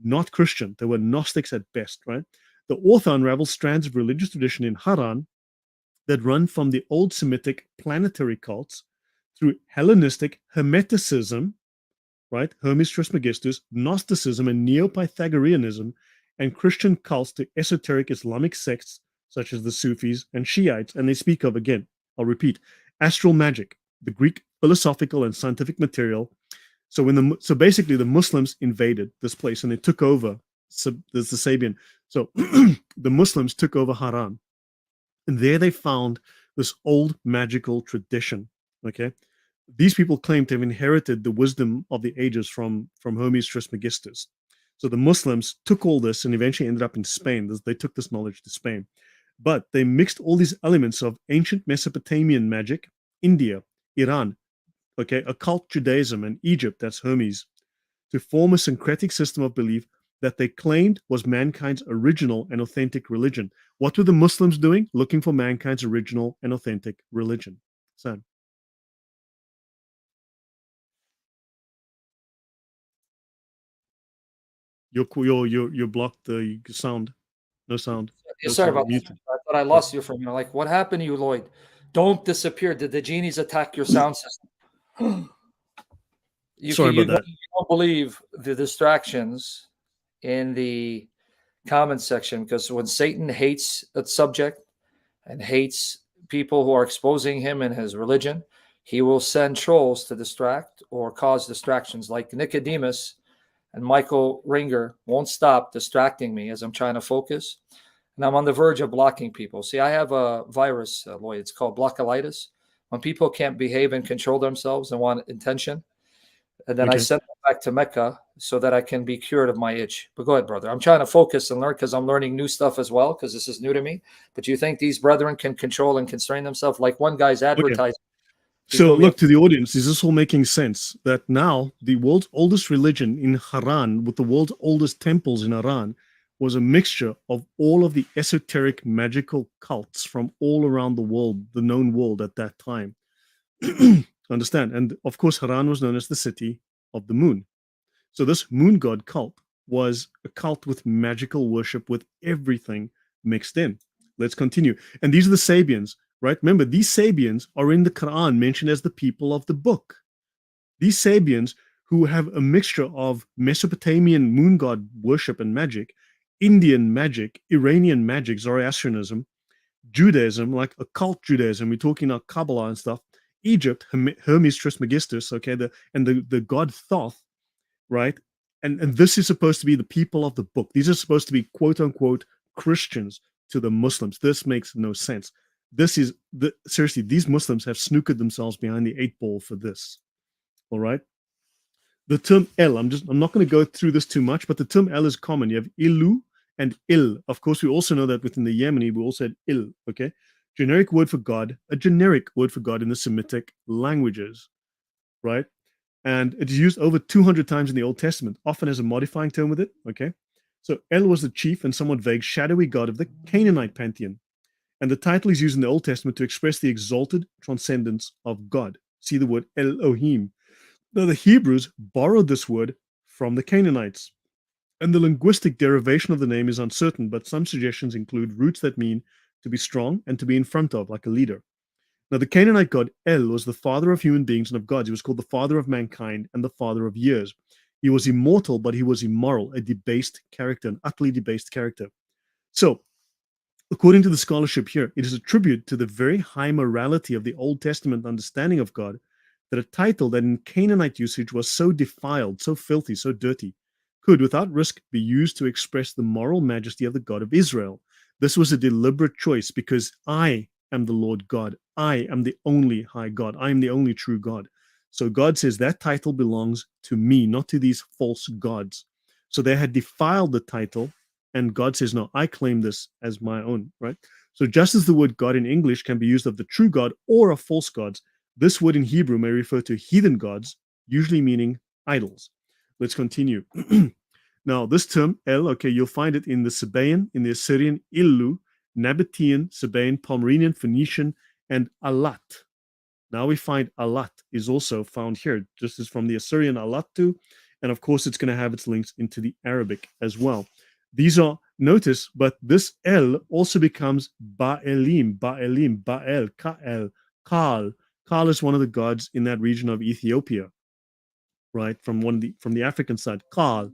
not Christian. They were Gnostics at best, right? The author unravels strands of religious tradition in Haran that run from the old Semitic planetary cults through Hellenistic Hermeticism, right, Hermes Trismegistus, Gnosticism, and Neo-Pythagoreanism, and Christian cults to esoteric Islamic sects such as the Sufis and Shiites. And they speak of, again, I'll repeat, astral magic, the Greek philosophical and scientific material. So basically the Muslims invaded this place and they took over the Sabian. So the Muslims took over Haran, and there they found this old magical tradition. Okay, these people claim to have inherited the wisdom of the ages from Hermes Trismegistus. So the Muslims took all this and eventually ended up in Spain. They took this knowledge to Spain, but they mixed all these elements of ancient Mesopotamian magic, India, Iran, okay, occult Judaism, and Egypt, that's Hermes, to form a syncretic system of belief that they claimed was mankind's original and authentic religion. What were the Muslims doing? Looking for mankind's original and authentic religion. Sam. You're blocked the sound. No sound.
Yeah,
No
sorry
sound.
about that.
Muted.
I thought I lost you for a minute. Like, what happened to you, Lloyd? Don't disappear. Did the genies attack your sound system?
Sorry about that.
You don't believe the distractions in the comment section, because when Satan hates a subject and hates people who are exposing him and his religion, he will send trolls to distract or cause distractions, like Nicodemus and Michael Ringer won't stop distracting me as I'm trying to focus. And I'm on the verge of blocking people. See, I have a virus, Lloyd. It's called blockolitis. When people can't behave and control themselves and want attention, and then I send them back to Mecca so that I can be cured of my itch. But go ahead, brother. I'm trying to focus and learn because I'm learning new stuff as well, because this is new to me. But do you think these brethren can control and constrain themselves? Like one guy's advertising.
So look, to the audience, is this all making sense? That now the world's oldest religion in Haran, with the world's oldest temples in Haran, was a mixture of all of the esoteric magical cults from all around the world, the known world at that time. Understand? And of course, Haran was known as the city of the moon. So this moon god cult was a cult with magical worship, with everything mixed in. Let's continue. And these are the Sabians, right? Remember, these Sabians are in the Quran mentioned as the people of the book. These Sabians, who have a mixture of Mesopotamian moon god worship and magic, Indian magic, Iranian magic, Zoroastrianism, Judaism, like occult Judaism, we're talking about Kabbalah and stuff, Egypt, Hermes Trismegistus, okay, the god Thoth, right? And this is supposed to be the people of the book. These are supposed to be quote unquote Christians to the Muslims. This makes no sense. Seriously, these Muslims have snookered themselves behind the 8 ball for this. All right. The term El, I'm not going to go through this too much, but the term El is common. You have Ilu and Il. Of course, we also know that within the Yemeni, we also had Il, okay? Generic word for God, a generic word for God in the Semitic languages, right? And it's used over 200 times in the Old Testament, often as a modifying term with it, okay? So El was the chief and somewhat vague, shadowy god of the Canaanite pantheon. And the title is used in the Old Testament to express the exalted transcendence of God. See the word Elohim. Now, the Hebrews borrowed this word from the Canaanites. And the linguistic derivation of the name is uncertain, but some suggestions include roots that mean to be strong and to be in front of, like a leader. Now, the Canaanite god El was the father of human beings and of gods. He was called the father of mankind and the father of years. He was immortal, but he was immoral, a debased character, an utterly debased character. So, according to the scholarship here, it is a tribute to the very high morality of the Old Testament understanding of God that a title that in Canaanite usage was so defiled, so filthy, so dirty, could, without risk, be used to express the moral majesty of the God of Israel. This was a deliberate choice because I am the Lord God. I am the only high God. I am the only true God. So God says that title belongs to me, not to these false gods. So they had defiled the title, and God says, no, I claim this as my own, right? So just as the word God in English can be used of the true God or of false gods, this word in Hebrew may refer to heathen gods, usually meaning idols. Let's continue. Now, this term, El, okay, you'll find it in the Sabaean, in the Assyrian, Illu, Nabatean, Sabaean, Palmyrenian, Phoenician, and Alat. Now we find Alat is also found here, just as from the Assyrian Alatu, and of course it's going to have its links into the Arabic as well. These are, notice, but this El also becomes Baalim, Baalim, Baal, Kael, Kaal. Kaal is one of the gods in that region of Ethiopia, right? From the African side, Kaal.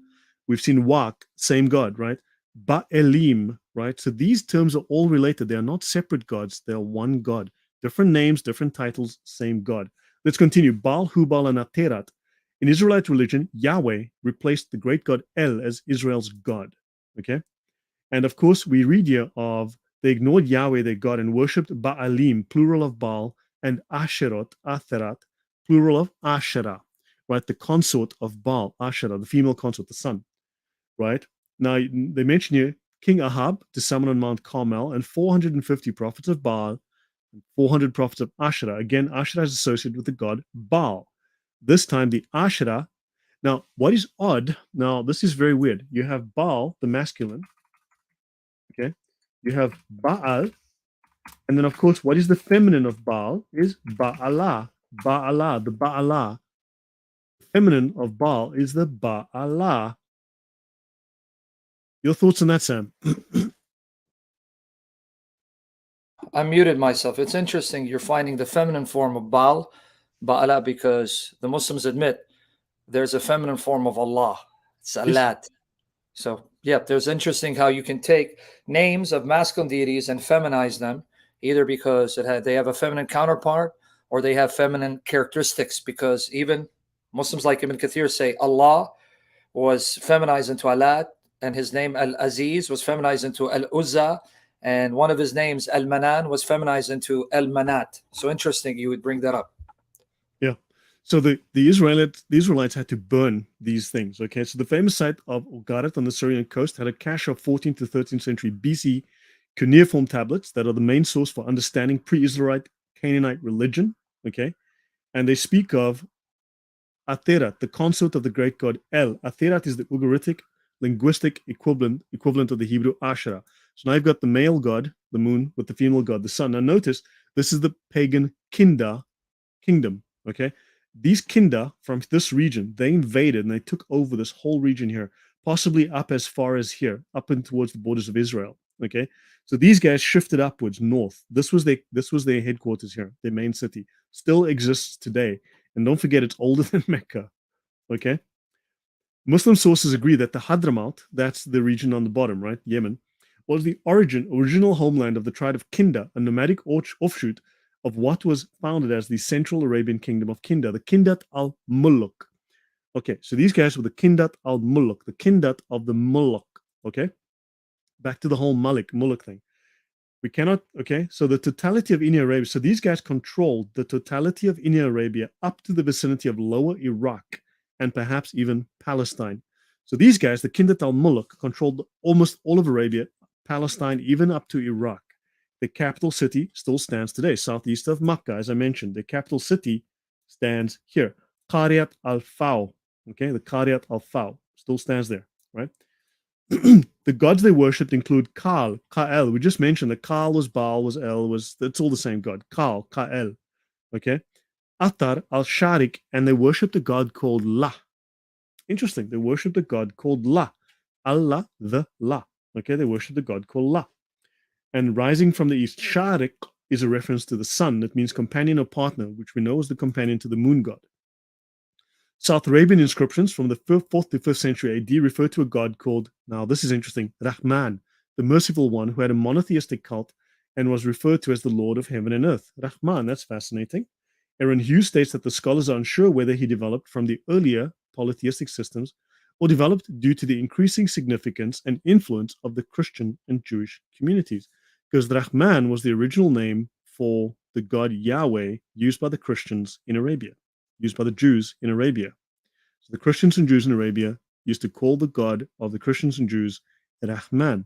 We've seen Wak, same god, right? Baalim, right? So these terms are all related. They are not separate gods. They are one god. Different names, different titles, same god. Let's continue. Baal, Hubal, and Aterat. In Israelite religion, Yahweh replaced the great god El as Israel's god. Okay? And of course, we read here of they ignored Yahweh, their God, and worshipped Baalim, plural of Baal, and Asherot, Atherat, plural of Asherah, right? The consort of Baal, Asherah, the female consort, the sun, right? Now, they mention here King Ahab to summon on Mount Carmel and 450 prophets of Baal, and 400 prophets of Asherah. Again, Asherah is associated with the god Baal. This time, the Asherah. Now, what is odd? Now, this is very weird. You have Baal, the masculine, okay? You have Baal, and then of course, what is the feminine of Baal is Baalah. Baalah, the Baalah. The feminine of Baal is the Baalah. Your thoughts on that, Sam?
I muted myself. It's interesting. You're finding the feminine form of Baal, Ba'ala, because the Muslims admit there's a feminine form of Allah. It's Alat. So, yeah, there's interesting how you can take names of masculine deities and feminize them, either because they have a feminine counterpart or they have feminine characteristics, because even Muslims like Ibn Kathir say Allah was feminized into Alat, and his name Al-Aziz was feminized into Al-Uzza, and one of his names Al-Manan was feminized into Al-Manat. So interesting you would bring that up.
Yeah. So the Israelites had to burn these things. Okay. So the famous site of Ugarit on the Syrian coast had a cache of 14th to 13th century BC cuneiform tablets that are the main source for understanding pre-Israelite Canaanite religion. Okay. And they speak of Aterat, the consort of the great god El. Aterat is the Ugaritic linguistic equivalent of the Hebrew Asherah. So now you've got the male god, the moon, with the female god, the sun. Now notice this is the pagan Kinda kingdom. Okay, these Kinda from this region, they invaded and they took over this whole region here, possibly up as far as here, up and towards the borders of Israel. Okay, so these guys shifted upwards north. This was their headquarters here, their main city. Still exists today, and don't forget it's older than Mecca. Okay, Muslim sources agree that the Hadramaut, that's the region on the bottom, right, Yemen, was the original homeland of the tribe of Kinda, a nomadic offshoot of what was founded as the Central Arabian Kingdom of Kinda, the Kindat al-Muluk. Okay, so these guys were the Kindat al-Muluk, the Kindat of the Muluk. Okay, back to the whole Muluk thing. We cannot, okay, so the totality of Inner Arabia, so these guys controlled the totality of Inner Arabia up to the vicinity of Lower Iraq and perhaps even Palestine. So these guys, the Kindat al-Muluk, controlled almost all of Arabia, Palestine, even up to Iraq. The capital city still stands today, southeast of Makkah, as I mentioned. The capital city stands here, Qariat al-Faw. Okay, the Qariat al-Faw still stands there, right? The gods they worshipped include Kaal, Kael. We just mentioned that Kaal was Baal, was El, it's all the same god. Kaal, Kael. Okay. Atar, Al-Sharik, and they worshipped a god called La. Interesting. They worshipped a god called La. Allah, the La. Okay, they worshipped a god called La. And rising from the east, Sharik is a reference to the sun. That means companion or partner, which we know is the companion to the moon god. South Arabian inscriptions from the 4th to 5th century AD refer to a god called, now this is interesting, Rahman, the merciful one who had a monotheistic cult and was referred to as the Lord of heaven and earth. Rahman, that's fascinating. Aaron Hughes states that the scholars are unsure whether he developed from the earlier polytheistic systems or developed due to the increasing significance and influence of the Christian and Jewish communities, because Rahman was the original name for the god Yahweh used by the Christians in Arabia, used by the Jews in Arabia. So the Christians and Jews in Arabia used to call the god of the Christians and Jews Rahman.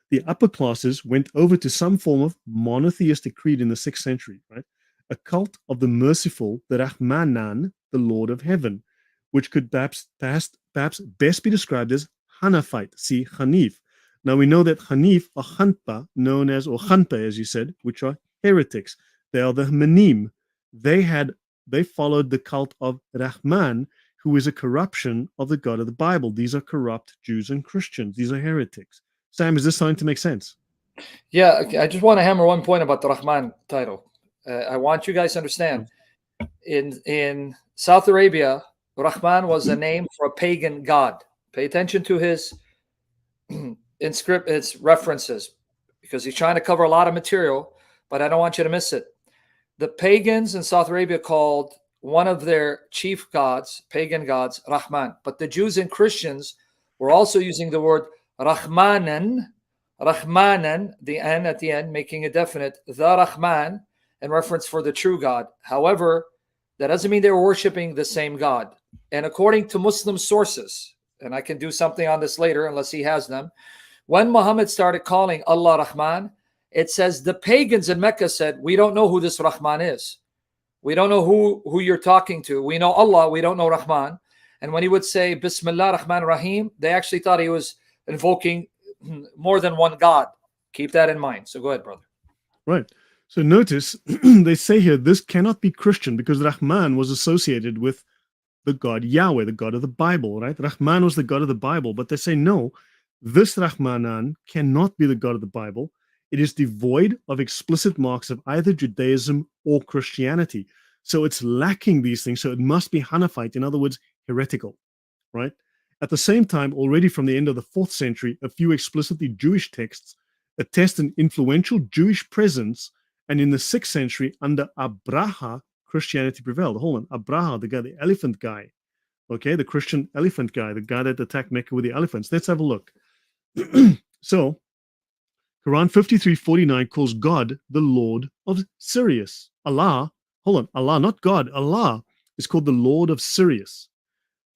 The upper classes went over to some form of monotheistic creed in the 6th century, right? A cult of the merciful, the Rahmanan, the Lord of Heaven, which could perhaps best be described as Hanafite, see Hanif. Now we know that Hanif or Hanpa, known as, or Hanpa as you said, which are heretics. They are the Manim. They followed the cult of Rahman, who is a corruption of the God of the Bible. These are corrupt Jews and Christians. These are heretics. Sam, is this starting to make sense?
Yeah, I just want to hammer one point about the Rahman title. I want you guys to understand. In South Arabia, Rahman was a name for a pagan god. Pay attention to his its references, because he's trying to cover a lot of material, but I don't want you to miss it. The pagans in South Arabia called one of their chief gods, pagan gods, Rahman. But the Jews and Christians were also using the word Rahmanan, the N at the end, making it definite, the Rahman, in reference for the true God. However, that doesn't mean they were worshiping the same God. And according to Muslim sources, and I can do something on this later unless he has them, when Muhammad started calling Allah Rahman, it says the pagans in Mecca said, we don't know who this Rahman is. We don't know who you're talking to. We know Allah, we don't know Rahman. And when he would say Bismillah Rahman Rahim, they actually thought he was invoking more than one God. Keep that in mind. So go ahead, brother.
Right. So notice they say here this cannot be Christian because Rahman was associated with the God Yahweh, the God of the Bible, right? Rahman was the God of the Bible, but they say no, this Rahmanan cannot be the God of the Bible. It is devoid of explicit marks of either Judaism or Christianity. So it's lacking these things. So it must be Hanafite, in other words, heretical, right? At the same time, already from the end of the 4th century, a few explicitly Jewish texts attest an influential Jewish presence. And in the 6th century, under Abraha, Christianity prevailed. Hold on, Abraha, the guy, the elephant guy, okay, the Christian elephant guy, the guy that attacked Mecca with the elephants. Let's have a look. So, Quran 53:49 calls God the Lord of Sirius. Allah, hold on, Allah, not God, Allah is called the Lord of Sirius.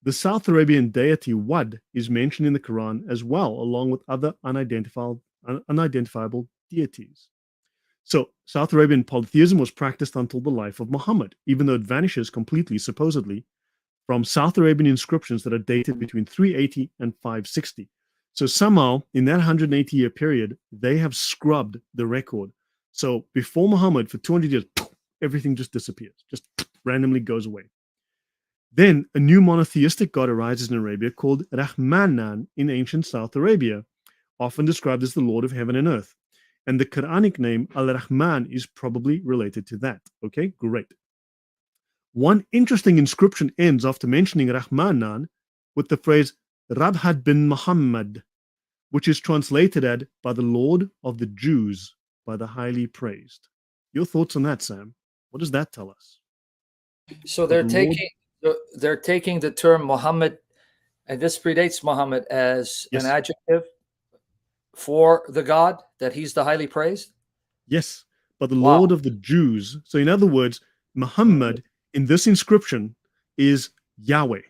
The South Arabian deity Wad is mentioned in the Quran as well, along with other unidentifiable deities. So, South Arabian polytheism was practiced until the life of Muhammad, even though it vanishes completely, supposedly, from South Arabian inscriptions that are dated between 380 and 560. So somehow, in that 180-year period, they have scrubbed the record. So before Muhammad, for 200 years, everything just disappears, just randomly goes away. Then a new monotheistic god arises in Arabia called Rahmanan in ancient South Arabia, often described as the Lord of heaven and earth. And the Quranic name Al-Rahman is probably related to that. Okay, great. One interesting inscription ends after mentioning Rahmanan with the phrase Rabhad bin Muhammad, which is translated as by the Lord of the Jews, by the highly praised. Your thoughts on that, Sam? What does that tell us?
So they're taking the term Muhammad, and this predates Muhammad, as an adjective for the God, that he's the highly praised?
Yes, but the Lord of the Jews. So in other words, Muhammad in this inscription is Yahweh.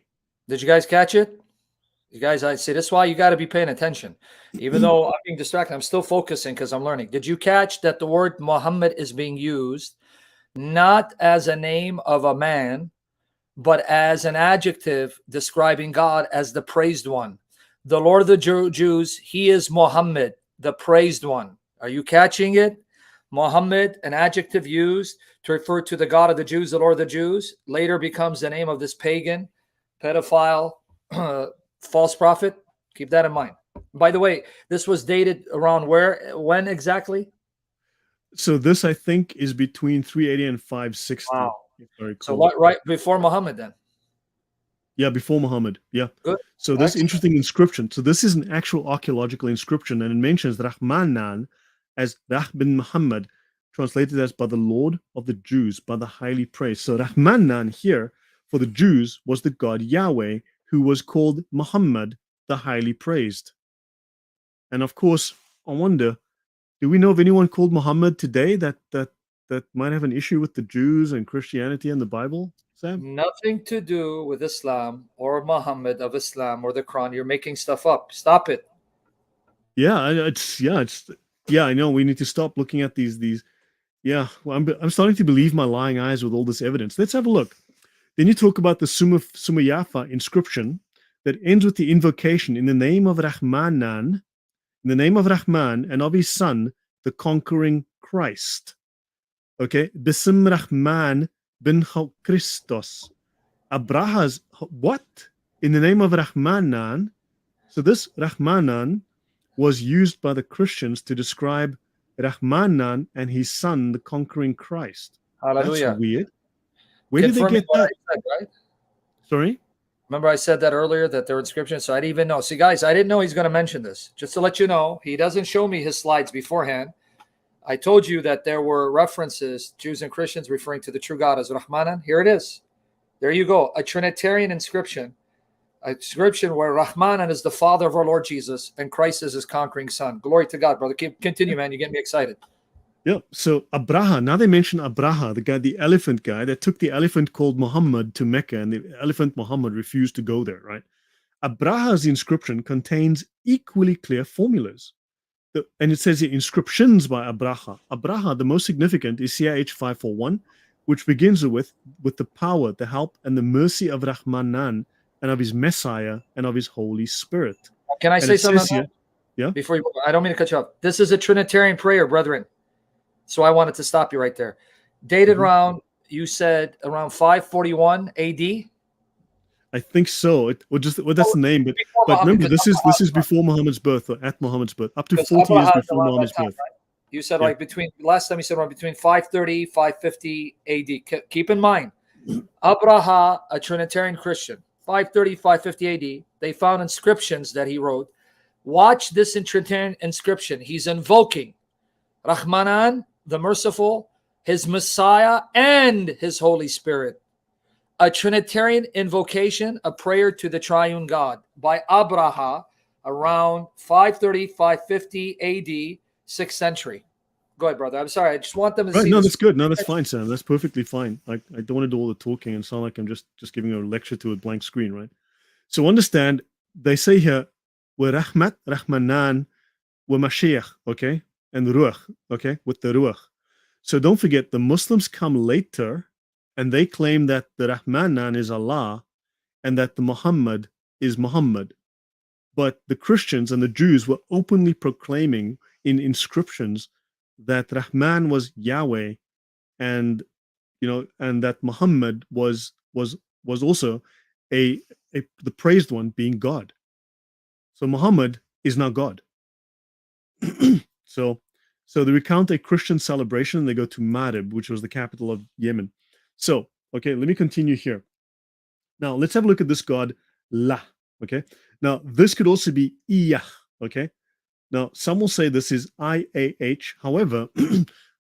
Did you guys catch it? You guys, I say this is why you got to be paying attention. Even though I'm being distracted, I'm still focusing because I'm learning. Did you catch that the word Muhammad is being used not as a name of a man, but as an adjective describing God as the praised one? the Lord of the Jews, he is Muhammad, the praised one. Are you catching it? Muhammad, an adjective used to refer to the God of the Jews, the Lord of the Jews, later becomes the name of this pagan, pedophile, false prophet. Keep that in mind. By the way, this was dated around where? When exactly?
So this, I think, is between 380 and 560.
Wow.
If I
So
recall.
right before Muhammad then.
Yeah, before Muhammad. Yeah.
Good.
So this
Excellent.
interesting inscription. So this is an actual archaeological inscription, and it mentions Rahmanan as Rah bin Muhammad, translated as by the Lord of the Jews, by the highly praised. So Rahmanan here for the Jews was the God Yahweh, who was called Muhammad, the highly praised. And of course, I wonder, do we know of anyone called Muhammad today that might have an issue with the Jews and Christianity and the Bible, Sam?
Nothing to do with Islam or Muhammad of Islam or the Quran. You're making stuff up. Stop it.
Yeah, I know we need to stop looking at these. Yeah, well, I'm starting to believe my lying eyes with all this evidence. Let's have a look. Then you talk about the Sumayafa inscription that ends with the invocation in the name of Rahmanan, in the name of Rahman and of his son, the conquering Christ. Okay, Bism Rahman bin Christos. Abraha's what? In the name of Rahmanan. So this Rahmanan was used by the Christians to describe Rahmanan and his son, the conquering Christ.
Hallelujah.
That's weird. Where did they get that?
Said, right?
Sorry?
Remember I said that earlier, that there were inscriptions, so I didn't even know. See, guys, I didn't know he's going to mention this. Just to let you know, he doesn't show me his slides beforehand. I told you that there were references, Jews and Christians referring to the true God as Rahmanan. Here it is. There you go. A Trinitarian inscription. A inscription where Rahmanan is the father of our Lord Jesus and Christ is his conquering son. Glory to God, brother. Continue, man. You get me excited.
Yeah. So Abraha, now they mention Abraha, the elephant guy that took the elephant called Muhammad to Mecca, and the elephant Muhammad refused to go there, right? Abraha's inscription contains equally clear formulas. And it says here, inscriptions by Abraha. Abraha, the most significant, is CIH 541, which begins with the power, the help, and the mercy of Rahmanan, and of his Messiah, and of his Holy Spirit.
Can I say something
here? Yeah.
Before you, I don't mean to cut you off. This is a Trinitarian prayer, brethren. So I wanted to stop you right there. Dated around, you said around 541 AD.
I think so. That's the name, but remember, this is before Muhammad's birth, or at Muhammad's birth, up to 40 years before Muhammad's birth.
Right? You said like last time you said around between 530, 550 AD. Keep in mind, Abraha, a Trinitarian Christian, 530, 550 AD. They found inscriptions that he wrote. Watch this Trinitarian inscription. He's invoking Rahmanan, the merciful, his Messiah, and his Holy Spirit. A Trinitarian invocation, a prayer to the triune God by Abraha around 530, 550 AD, 6th century. Go ahead, brother. I'm sorry. I just want them to see.
No, that's good. No, that's fine, Sam. That's perfectly fine. I don't want to do all the talking and sound like I'm just giving a lecture to a blank screen, right? So understand, they say here, we're Rahmat, Rahmanan, we're Mashiach, okay? And Ruach, okay? With the Ruach. So don't forget, the Muslims come later, and they claim that the Rahmanan is Allah and that the Muhammad is Muhammad. But the Christians and the Jews were openly proclaiming in inscriptions that Rahman was Yahweh, and that Muhammad was also the praised one, being God. So Muhammad is now God. So they recount a Christian celebration, and they go to Marib, which was the capital of Yemen. So, okay, let me continue here. Now, let's have a look at this god, La, okay? Now, this could also be Iyah, okay? Now, some will say this is I-A-H. However,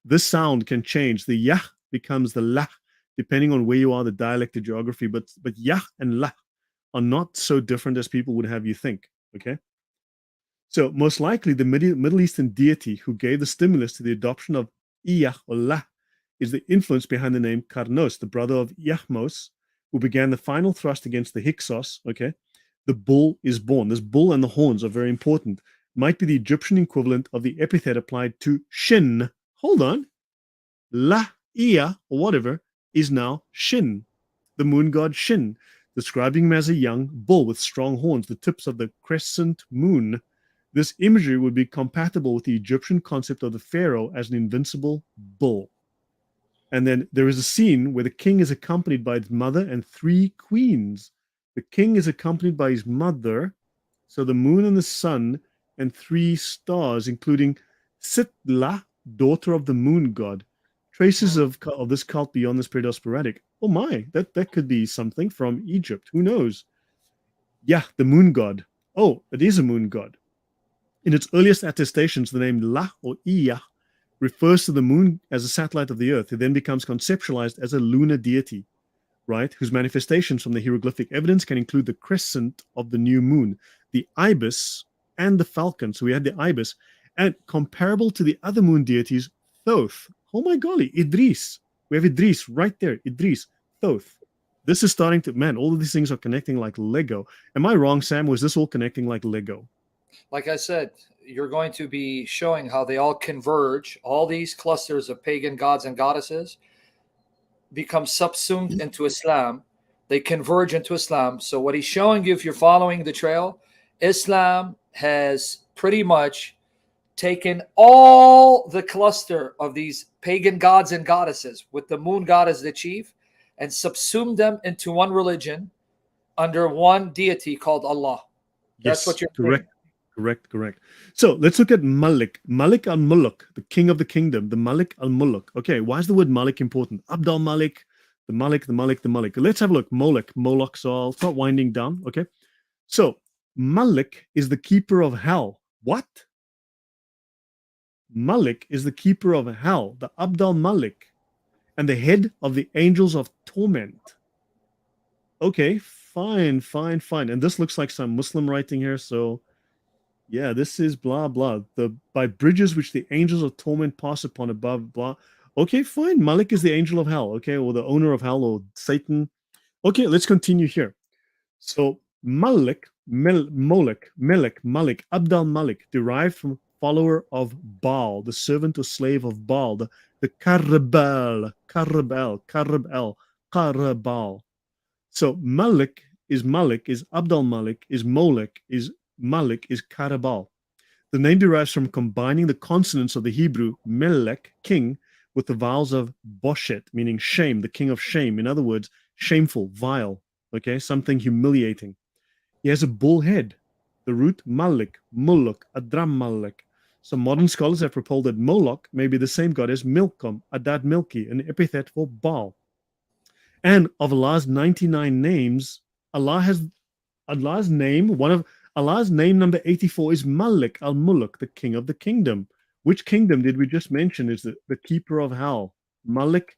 this sound can change. The Yah becomes the La, depending on where you are, the dialect, the geography. But Yah and La are not so different as people would have you think, okay? So, most likely, the Middle Eastern deity who gave the stimulus to the adoption of Iyah or La is the influence behind the name Karnos, the brother of Iahmos, who began the final thrust against the Hyksos, okay? The bull is born. This bull and the horns are very important. Might be the Egyptian equivalent of the epithet applied to Shin. Hold on. La, Ia, or whatever, is now Shin, the moon god Shin. describing him as a young bull with strong horns, the tips of the crescent moon. This imagery would be compatible with the Egyptian concept of the pharaoh as an invincible bull. And then there is a scene where the king is accompanied by his mother and 3 queens. The king is accompanied by his mother, so the moon and the sun, and 3 stars, including Sitla, daughter of the moon god. Traces of this cult beyond this period are sporadic. Oh my, that could be something from Egypt. Who knows? Yeah, the moon god. Oh, it is a moon god. In its earliest attestations, the name La or Iya refers to the moon as a satellite of the earth. It then becomes conceptualized as a lunar deity, right? Whose manifestations from the hieroglyphic evidence can include the crescent of the new moon, the ibis, and the falcon. So we had the ibis, and comparable to the other moon deities, Thoth. Oh my golly, Idris. We have Idris right there. Idris, Thoth. This is starting to, man, all of these things are connecting like Lego. Am I wrong, Sam? Was this all connecting like Lego?
Like I said, you're going to be showing how they all converge. All these clusters of pagan gods and goddesses become subsumed into Islam. They converge into Islam. So what he's showing you, if you're following the trail, Islam has pretty much taken all the cluster of these pagan gods and goddesses with the moon god as the chief and subsumed them into one religion under one deity called Allah. That's
Yes,
what you're
correct. Correct. So let's look at Malik. Malik al-Muluk, the king of the kingdom, the Malik al-Muluk. Okay, why is the word Malik important? Abdul Malik, the Malik. Let's have a look. Moloch. So I'll start winding down. Okay. So Malik is the keeper of hell. What? Malik is the keeper of hell, the Abdul Malik, and the head of the angels of torment. Okay, fine. And this looks like some Muslim writing here, so yeah, this is blah blah. By bridges which the angels of torment pass upon above, blah. Okay, fine. Malik is the angel of hell, okay, or the owner of hell, or Satan. Okay, let's continue here. So Malik, Malik, Abdul Malik, derived from follower of Baal, the servant or slave of Baal, the Karabal. So Malik is Abdul Malik, is Molek, is Malik, is Karabal. The name derives from combining the consonants of the Hebrew Melech, king, with the vowels of Boshet, meaning shame, the king of shame. In other words, shameful, vile, okay, something humiliating. He has a bull head. The root Malik, Muluk, Adram Malik. Some modern scholars have proposed that Moloch may be the same god as Milcom, Adad Milki, an epithet for Baal. And of Allah's 99 names, Allah's name number 84 is Malik al-Muluk, the king of the kingdom. Which kingdom did we just mention is the keeper of hell? Malik.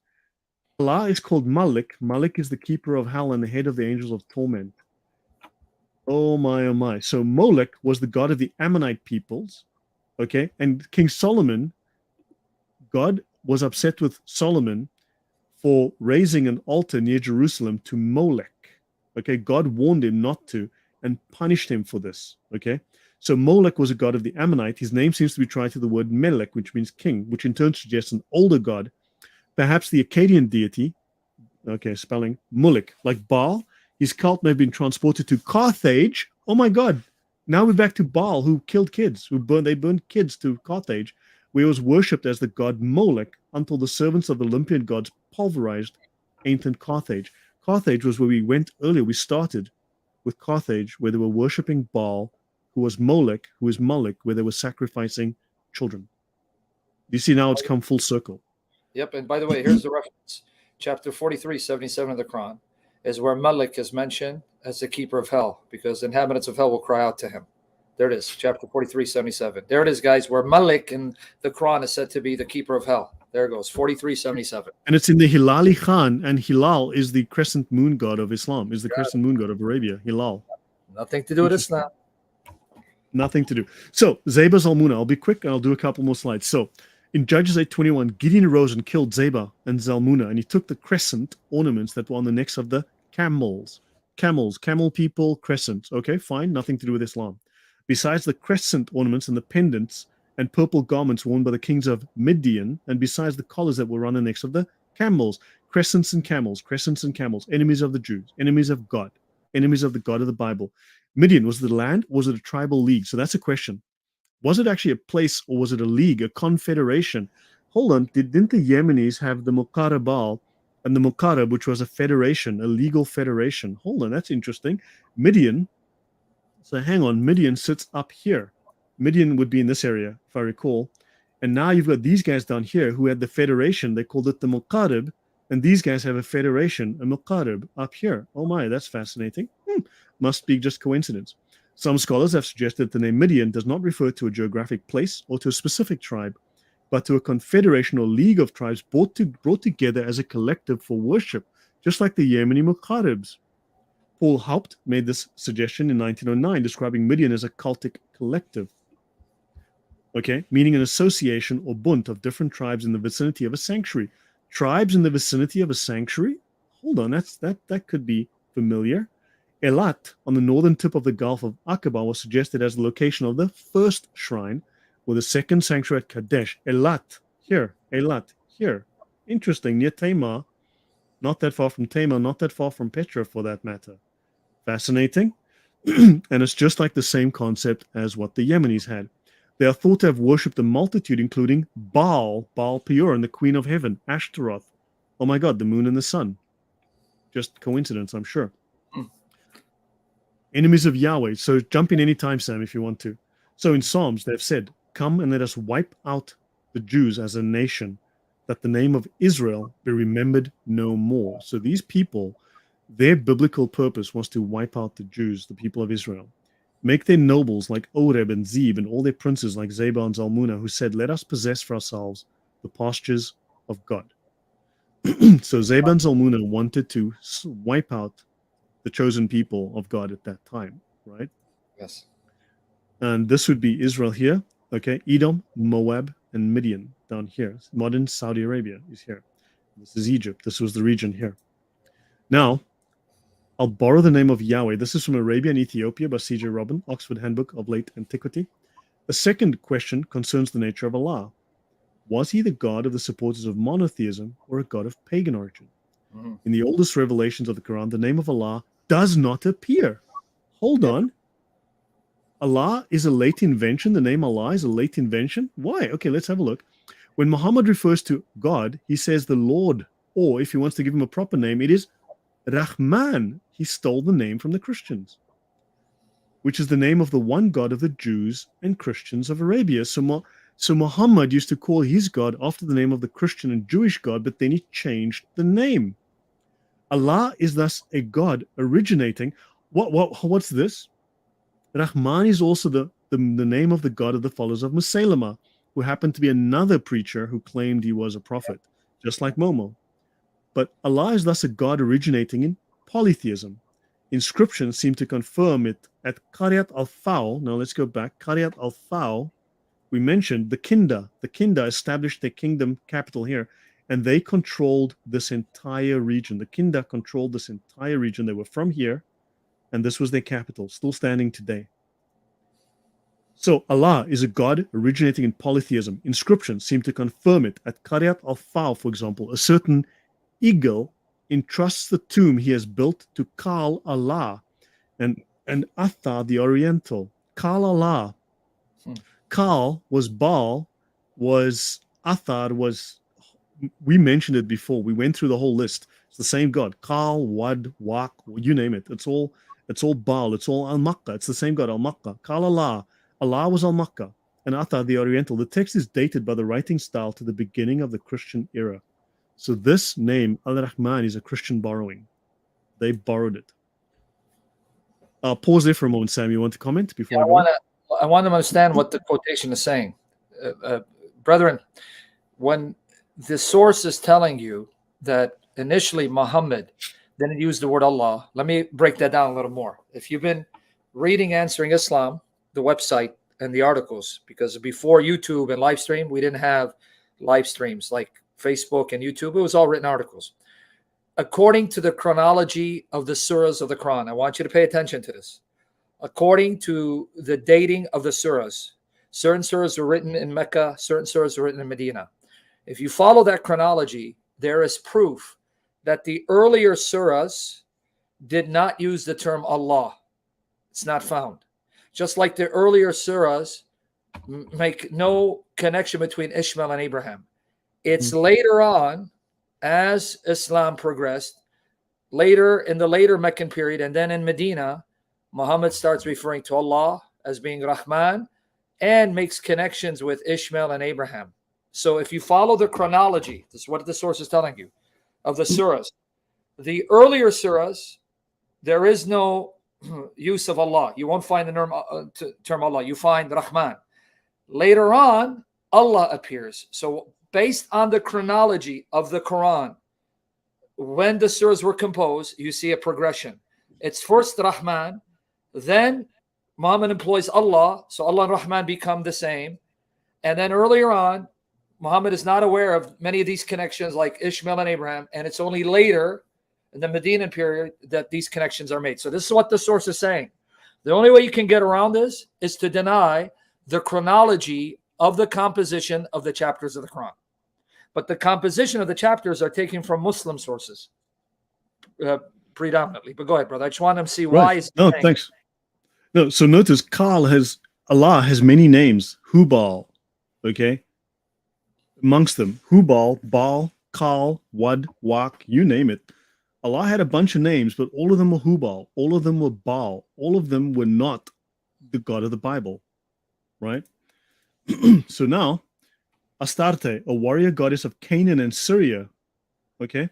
Allah is called Malik. Malik is the keeper of hell and the head of the angels of torment. Oh my. So Molech was the god of the Ammonite peoples. Okay. And King Solomon, God was upset with Solomon for raising an altar near Jerusalem to Molech. Okay. God warned him not to and punished him for this. Okay. So Molech was a god of the Ammonite. His name seems to be tied to the word Melech, which means king, which in turn suggests an older god, perhaps the Akkadian deity. Okay, spelling Muluk, like Baal. His cult may have been transported to Carthage. Oh my God. Now we're back to Baal, who killed kids, they burned kids to Carthage, where he was worshipped as the god Molech until the servants of the Olympian gods pulverized ancient Carthage. Carthage was where we went earlier. We started with Carthage, where they were worshipping Baal, who was Molech, who is Moloch, where they were sacrificing children. You see, now it's come full circle.
Yep. And by the way, here's the reference. Chapter 43, 77 of the Quran is where Malik is mentioned as the keeper of hell, because the inhabitants of hell will cry out to him. There it is, chapter 43, 77. There it is, guys, where Malik in the Quran is said to be the keeper of hell. There it goes, 43, 77.
And it's in the Hilali Khan, and Hilal is the crescent moon god of Islam, is the crescent moon god of Arabia, Hilal.
Nothing to do with Islam.
Nothing to do. So, Zeba Zalmunna, I'll be quick and I'll do a couple more slides. So, in Judges 8:21, Gideon arose and killed Zeba and Zalmunna, and he took the crescent ornaments that were on the necks of the camels. Camel people, crescent. Okay, fine, nothing to do with Islam. Besides the crescent ornaments and the pendants and purple garments worn by the kings of Midian, and besides the collars that were on the necks of the camels, crescents and camels, enemies of the Jews, enemies of God. enemies of the God of the Bible. Midian, was it the land? Was it a tribal league? So that's a question. Was it actually a place, or was it a league, a confederation? Hold on, didn't the Yemenis have the Muqarrabal and the Muqarrab, which was a federation, a legal federation? Hold on, that's interesting. Midian, so hang on, Midian sits up here. Midian would be in this area, if I recall. And now you've got these guys down here who had the federation. They called it the Muqarrab. And these guys have a federation, a Muqarrab, up here. Oh my, that's fascinating. Must be just coincidence. Some scholars have suggested the name Midian does not refer to a geographic place or to a specific tribe, but to a confederation or league of tribes brought together as a collective for worship, just like the Yemeni Muqarrabs. Paul Haupt made this suggestion in 1909, describing Midian as a cultic collective. Okay, meaning an association or bunt of different tribes in the vicinity of a sanctuary. Tribes in the vicinity of a sanctuary? Hold on, that could be familiar. Elat, on the northern tip of the Gulf of Aqaba, was suggested as the location of the first shrine, with the second sanctuary at Kadesh. Elat, here. Elat, here. Interesting, near Tamar. Not that far from Tamar, not that far from Petra, for that matter. Fascinating. And it's just like the same concept as what the Yemenis had. They are thought to have worshipped a multitude, including Baal Peor, and the Queen of Heaven, Ashtaroth. Oh my God, the moon and the sun. Just coincidence, I'm sure. Enemies of Yahweh. So jump in anytime, Sam, if you want to. So in Psalms, they've said, "Come and let us wipe out the Jews as a nation, that the name of Israel be remembered no more." So these people, their biblical purpose was to wipe out the Jews, the people of Israel. Make their nobles like Oreb and Zeb, and all their princes like Zebah and Zalmunna, who said, "Let us possess for ourselves the pastures of God." So Zebah and Zalmunna wanted to wipe out the chosen people of God at that time, right?
Yes.
And this would be Israel here, okay? Edom, Moab, and Midian down here. Modern Saudi Arabia is here. This is Egypt. This was the region here. Now, I'll borrow the name of Yahweh. This is from Arabia and Ethiopia by C.J. Robin, Oxford Handbook of Late Antiquity. The second question concerns the nature of Allah. Was he the God of the supporters of monotheism or a God of pagan origin? In the oldest revelations of the Quran, the name of Allah does not appear. Hold on. Allah is a late invention? The name Allah is a late invention? Why? Okay, let's have a look. When Muhammad refers to God, he says the Lord, or if he wants to give him a proper name, it is Rahman. He stole the name from the Christians, which is the name of the one God of the Jews and Christians of Arabia. So Muhammad used to call his God after the name of the Christian and Jewish God, but then he changed the name. Allah is thus a God originating. What's this? Rahman is also the name of the God of the followers of Musaylama, who happened to be another preacher who claimed he was a prophet, just like Momo. But Allah is thus a God originating in polytheism. Inscriptions seem to confirm it at Qaryat al-Faw. Now let's go back. Qaryat al-Faw, we mentioned the Kinda. The Kinda established their kingdom capital here, and they controlled this entire region. The Kinda controlled this entire region. They were from here, and this was their capital, still standing today. So Allah is a God originating in polytheism. Inscriptions seem to confirm it. At Qaryat al-Faw, for example, a certain eagle entrusts the tomb he has built to Kal Allah and Atha the Oriental. Kal Allah. Kal was Baal, was Athar, was, we mentioned it before. We went through the whole list. It's the same God. Kal, Wad, Wak, you name it. It's all Baal. It's all Al-Makkah. It's the same God, Al-Makkah. Kal Allah. Allah was Al-Makkah. And Athar the Oriental. The text is dated by the writing style to the beginning of the Christian era. So this name, Al-Rahman, is a Christian borrowing. They borrowed it. Pause there for a moment, Sam. You want to comment before
I want to understand what the quotation is saying. Brethren, when the source is telling you that initially Muhammad didn't use the word Allah, let me break that down a little more. If you've been reading Answering Islam, the website and the articles, because before YouTube and live stream, we didn't have live streams like Facebook and YouTube. It was all written articles. According to the chronology of the surahs of the Quran, I want you to pay attention to this. According to the dating of the surahs, certain surahs were written in Mecca, certain surahs were written in Medina. If you follow that chronology, there is proof that the earlier surahs did not use the term Allah. It's not found. Just like the earlier surahs make no connection between Ishmael and Abraham. It's later on, as Islam progressed, later in the later Meccan period, and then in Medina, Muhammad starts referring to Allah as being Rahman and makes connections with Ishmael and Abraham. So if you follow the chronology, this is what the source is telling you, of the surahs. The earlier surahs, there is no use of Allah. You won't find the term Allah. You find Rahman. Later on, Allah appears. So based on the chronology of the Quran, when the surahs were composed, you see a progression. It's first Rahman, then Muhammad employs Allah, so Allah and Rahman become the same. And then earlier on, Muhammad is not aware of many of these connections like Ishmael and Abraham, and it's only later in the Medinan period that these connections are made. So this is what the source is saying. The only way you can get around this is to deny the chronology of the composition of the chapters of the Quran. But the composition of the chapters are taken from Muslim sources predominantly. But go ahead, brother. I just want to see why.
Right. No, thanks. No, so notice Allah has many names. Hubal, okay? Amongst them, Hubal, Baal, Kal, Wad, Wak, you name it. Allah had a bunch of names, but all of them were Hubal. All of them were Baal. All of them were not the God of the Bible, right? So now, Astarte, a warrior goddess of Canaan and Syria, okay?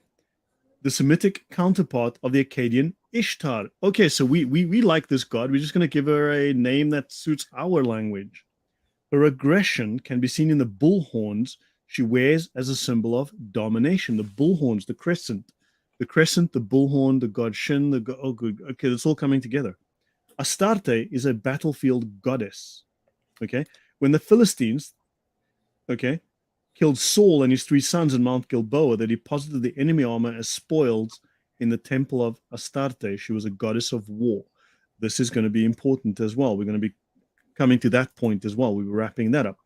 The Semitic counterpart of the Akkadian Ishtar. Okay, so we like this god. We're just going to give her a name that suits our language. Her aggression can be seen in the bull horns she wears as a symbol of domination. The bull horns, the crescent, the bullhorn, the god Shin, okay, it's all coming together. Astarte is a battlefield goddess. Okay, when the Philistines, okay, killed Saul and his 3 sons in Mount Gilboa, they deposited the enemy armor as spoils in the temple of Astarte. She was a goddess of war. This is going to be important as well. We're going to be coming to that point as well. We were wrapping that up.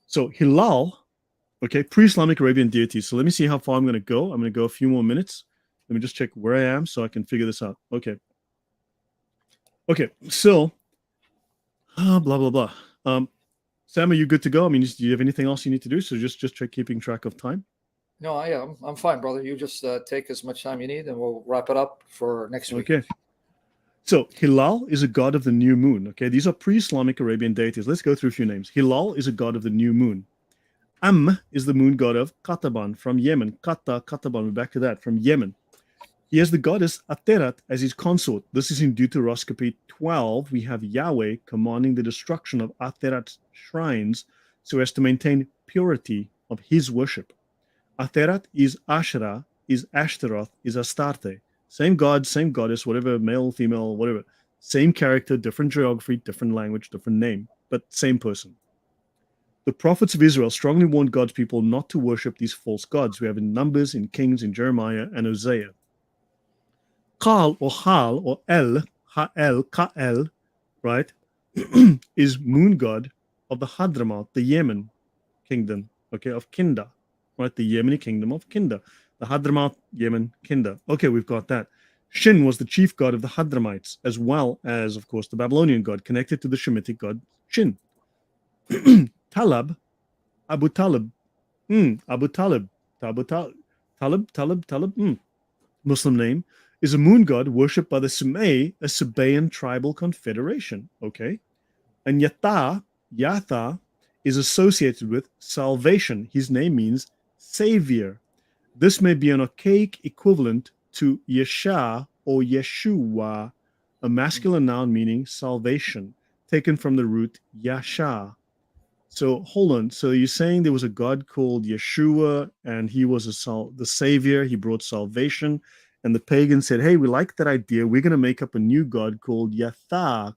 So Hilal, okay, pre-Islamic Arabian deities. So let me see how far I'm going to go. I'm going to go a few more minutes. Let me just check where I am so I can figure this out. Okay. Okay, so, blah, blah, blah. Sam, are you good to go? I mean, do you have anything else you need to do? So just try keeping track of time.
No, I am. I'm fine, brother. You just take as much time you need, and we'll wrap it up for next week.
Okay. So Hilal is a god of the new moon. Okay, these are pre-Islamic Arabian deities. Let's go through a few names. Hilal is a god of the new moon. Is the moon god of Qataban from Yemen. Qataban, we're back to that, from Yemen. He has the goddess Aterat as his consort. This is in Deuteroscopy 12. We have Yahweh commanding the destruction of Aterat's shrines so as to maintain purity of his worship. Aterat is Asherah, is Ashtaroth, is Astarte. Same god, same goddess, whatever, male, female, whatever. Same character, different geography, different language, different name, but same person. The prophets of Israel strongly warned God's people not to worship these false gods. We have in Numbers, in Kings, in Jeremiah, and Hosea. Kal or Hal or El, Ha'el, Ka'el, right, is moon god of the Hadramaut, the Yemen kingdom, okay, of Kinda, right, the Yemeni kingdom of Kinda. The Hadramaut, Yemen, Kinda. Okay, we've got that. Shin was the chief god of the Hadramites, as well as, of course, the Babylonian god, connected to the Shemitic god Shin. Talab, Abu Talib, Abu Talib, Talib, Muslim name, is a moon god worshipped by the Sumay, a Sabaean tribal confederation. Okay. And Yatha, is associated with salvation. His name means savior. This may be an archaic equivalent to Yesha or Yeshua, a masculine noun meaning salvation, taken from the root Yasha. So hold on. So you're saying there was a god called Yeshua, and he was the savior. He brought salvation. And the pagans said, hey, we like that idea. We're going to make up a new god called Yatha,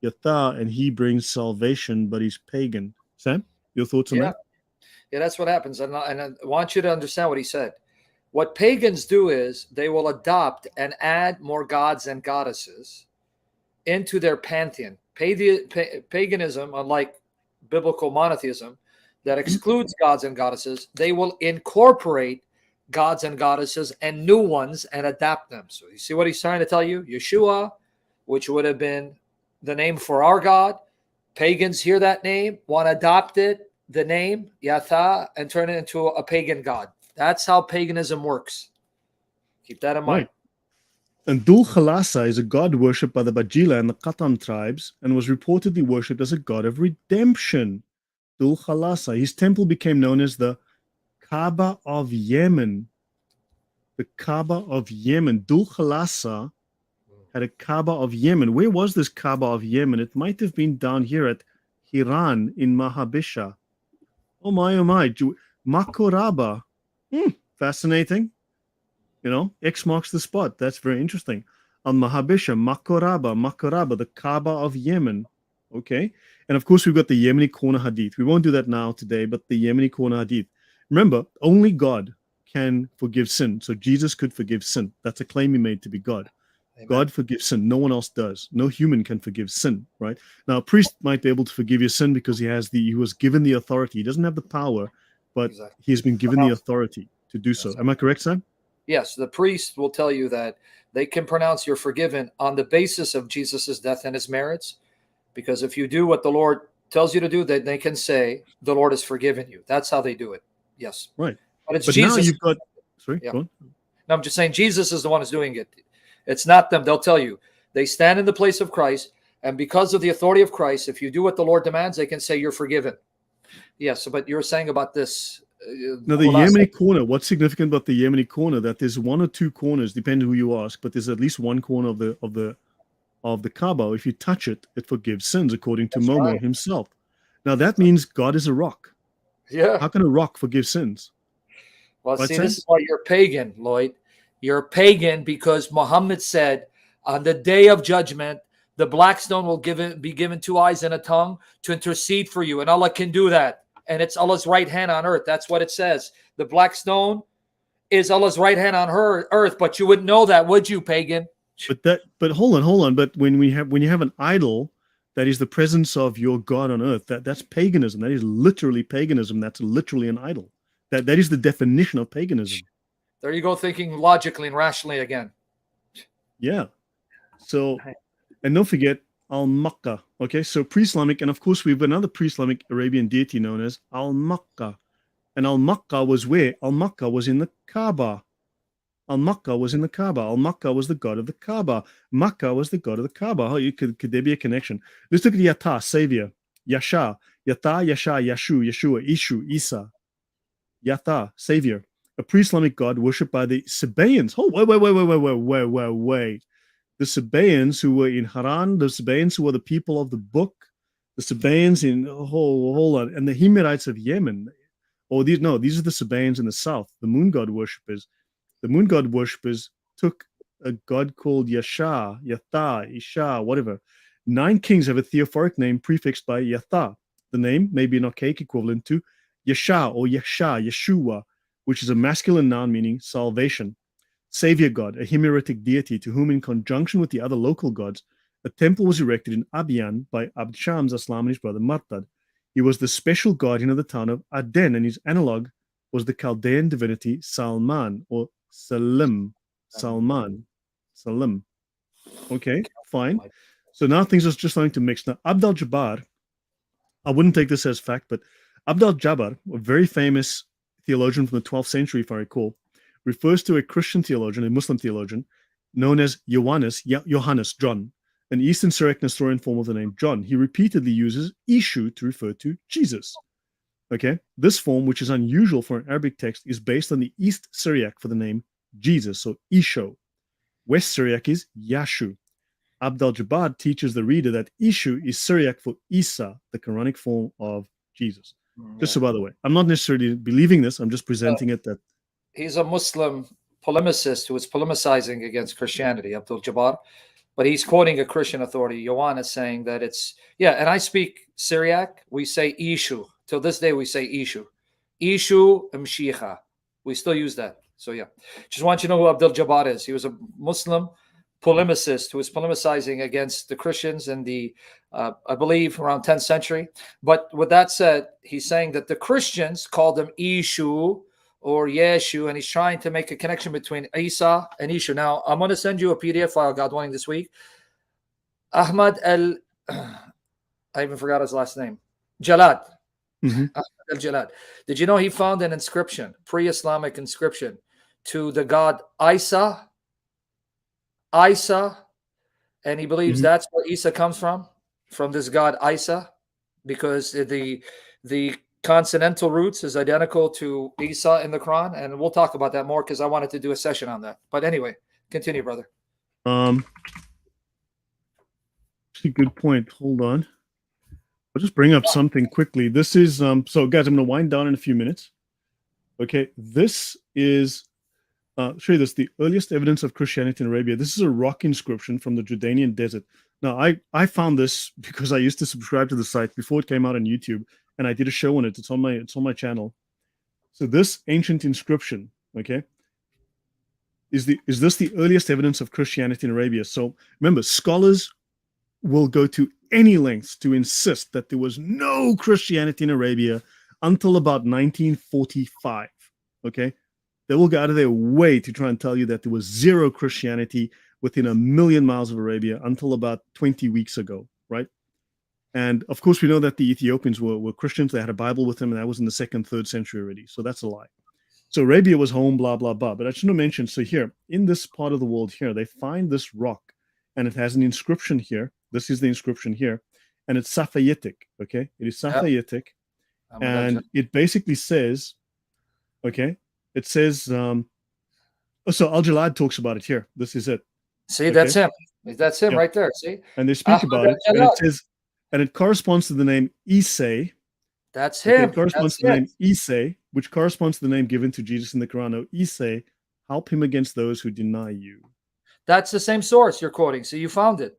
and he brings salvation, but he's pagan. Sam, your thoughts on that?
Yeah, that's what happens. And I want you to understand what he said. What pagans do is they will adopt and add more gods and goddesses into their pantheon. Paganism, unlike biblical monotheism, that excludes gods and goddesses, they will incorporate gods and goddesses and new ones and adapt them. So you see what he's trying to tell you? Yeshua, which would have been the name for our God. Pagans hear that name, want to adopt it, the name, Yatha, and turn it into a pagan god. That's how paganism works. Keep that in mind.
Right. And Dul Khalasa is a god worshipped by the Bajila and the Qatan tribes and was reportedly worshipped as a god of redemption. Dul Khalasa. His temple became known as the Kaaba of Yemen. The Kaaba of Yemen. Dul Khalasa had a Kaaba of Yemen. Where was this Kaaba of Yemen? It might have been down here at Hiran in Mahabisha. Oh my, Makoraba. Fascinating. X marks the spot. That's very interesting. Al Mahabisha, Makoraba, the Kaaba of Yemen. Okay. And of course, we've got the Yemeni corner hadith. We won't do that now today, but the Yemeni corner hadith. Remember, only God can forgive sin. So Jesus could forgive sin. That's a claim he made to be God. Amen. God forgives sin. No one else does. No human can forgive sin, right? Now, a priest might be able to forgive your sin because he was given the authority. He doesn't have the power, but he has been given the authority to do so. Am I correct, Sam?
Yes, the priest will tell you that they can pronounce you're forgiven on the basis of Jesus's death and his merits, because if you do what the Lord tells you to do, then they can say the Lord has forgiven you. That's how they do it. Yes.
Right.
But it's Jesus.
Now you've got, sorry,
yeah.
Go on.
No, I'm just saying Jesus is the one who's doing it. It's not them. They'll tell you. They stand in the place of Christ, and because of the authority of Christ, if you do what the Lord demands, they can say you're forgiven. Yes, but you were saying about this.
Now, the Yemeni corner, what's significant about the Yemeni corner, that there's one or two corners, depending who you ask, but there's at least one corner of the Kaaba. If you touch it, it forgives sins, according to Momo himself. Now, that means God is a rock.
Yeah.
How can a rock forgive sins?
Well, see, this is why you're pagan, Lloyd. You're pagan because Muhammad said on the day of judgment, the black stone will be given 2 eyes and a tongue to intercede for you. And Allah can do that. And it's Allah's right hand on earth. That's what it says. The black stone is Allah's right hand on earth, but you wouldn't know that, would you, pagan?
But hold on. But when you have an idol that is the presence of your God on earth, that's paganism. That is literally paganism. That's literally an idol. That is the definition of paganism.
There you go, thinking logically and rationally again.
Yeah. So, and don't forget Al-Makkah. Okay, so pre-Islamic, and of course we have another pre-Islamic Arabian deity known as Al-Makkah. And Al-Makkah was where? Al-Makkah was in the Kaaba. Al-Makkah was in the Kaaba. Al-Makkah was the god of the Kaaba. Makkah was the god of the Kaaba. Could there be a connection? Let's look at Yata, Savior. Yasha. Yata, Yasha, Yashu, Yeshua, Ishu, Isa. Yata, Savior. A pre-Islamic god worshipped by the Sabaeans. Oh, wait. The Sabaeans who were in Haran, the Sabaeans who were the people of the book, the Sabaeans in, hold on, and the Himyarites of Yemen. These are the Sabaeans in the south, the moon god worshippers. The moon god worshippers took a god called Yasha, Yatha, Isha, whatever. 9 kings have a theophoric name prefixed by Yatha. The name may be an archaic equivalent to Yasha or Yasha, Yeshua, which is a masculine noun meaning salvation. Savior god, a Himyaritic deity to whom, in conjunction with the other local gods, a temple was erected in Abiyan by Abd Shams Aslam and his brother Martad. He was the special guardian of the town of Aden, and his analog was the Chaldean divinity Salman or Salim. Salim. Okay, fine. So now things are just starting to mix. Now, Abd al-Jabbar, I wouldn't take this as fact, but Abd al-Jabbar, a very famous theologian from the 12th century, if I recall, refers to a Christian theologian, a Muslim theologian, known as Johannes, John, an Eastern Syriac Nestorian form of the name John. He repeatedly uses Ishu to refer to Jesus. Okay, this form, which is unusual for an Arabic text, is based on the East Syriac for the name Jesus, so Isho. West Syriac is Yashu. Abd al-Jabbar teaches the reader that Ishu is Syriac for Isa, the Quranic form of Jesus. Just so by the way, I'm not necessarily believing this, I'm just presenting it that
he's a Muslim polemicist who is polemicizing against Christianity, Abdul-Jabbar, but he's quoting a Christian authority, Ioannis, saying that it's, and I speak Syriac, we say Ishu. Till this day, we say Ishu. Ishu Mshicha. We still use that. So, just want you to know who Abdul-Jabbar is. He was a Muslim polemicist who was polemicizing against the Christians in the, I believe, around 10th century. But with that said, he's saying that the Christians called him Ishu, or Yeshu, and he's trying to make a connection between Isa and Isha. Now, I'm going to send you a PDF file, God willing, this week. Ahmad I even forgot his last name. Jalad.
Mhm.
Ahmad al-Jalad. Did you know he found an inscription, pre-Islamic inscription, to the god Isa? Isa. And he believes
Mhm.
that's where Isa comes from this god Isa, because the consonantal roots is identical to Isa in the Quran. And we'll talk about that more because I wanted to do a session on that. But anyway, continue, brother.
Actually, good point. Hold on. I'll just bring up something quickly. This is so guys, I'm going to wind down in a few minutes. Okay, this is show you this, the earliest evidence of Christianity in Arabia. This is a rock inscription from the Jordanian desert. Now, I found this because I used to subscribe to the site before it came out on YouTube, and I did a show on it. It's on my channel. So this ancient inscription, okay, is this the earliest evidence of Christianity in Arabia? So remember, scholars will go to any lengths to insist that there was no Christianity in Arabia until about 1945. Okay, they will go out of their way to try and tell you that there was zero Christianity within a million miles of Arabia until about 20 weeks ago, right? And of course, we know that the Ethiopians were Christians. They had a Bible with them, and that was in the 2nd, 3rd century already. So that's a lie. So Arabia was home, blah, blah, blah. But I should have mentioned, so here, in this part of the world here, they find this rock, and it has an inscription here. This is the inscription here, and it's Safayitic, okay? It is Safayitic, and it basically says, okay, it says, so Al-Jalad talks about it here. This is it.
See, okay? That's him right there, see?
And they speak about it, and it says, and it corresponds to the name Isay.
That's him.
It corresponds to the name Isay, which corresponds to the name given to Jesus in the Quran. Oh, Isay, help him against those who deny you.
That's the same source you're quoting, so you found it.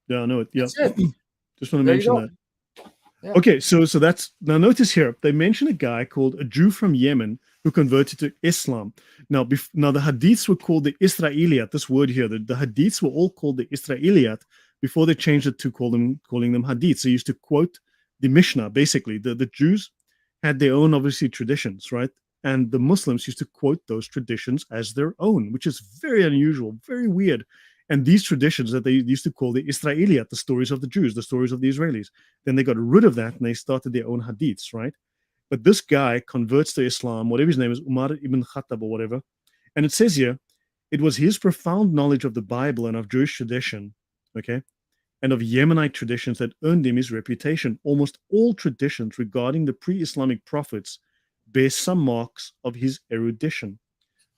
Yeah, I know it. Yeah.
Just want
to mention that. Yeah. Okay, so that's, now notice here, they mention a guy called a Jew from Yemen who converted to Islam. Now, the Hadiths were called the Israeliyat, this word here, the Hadiths were all called the Israeliyat before they changed it to calling them Hadiths. They used to quote the Mishnah, basically. The Jews had their own, obviously, traditions, right? And the Muslims used to quote those traditions as their own, which is very unusual, very weird. And these traditions that they used to call the Israeliyat, the stories of the Jews, the stories of the Israelis, then they got rid of that and they started their own hadiths, right? But this guy converts to Islam, whatever his name is, Umar ibn Khattab or whatever. And it says here, it was his profound knowledge of the Bible and of Jewish tradition, okay, and of Yemenite traditions that earned him his reputation. Almost all traditions regarding the pre-Islamic prophets bear some marks of his erudition.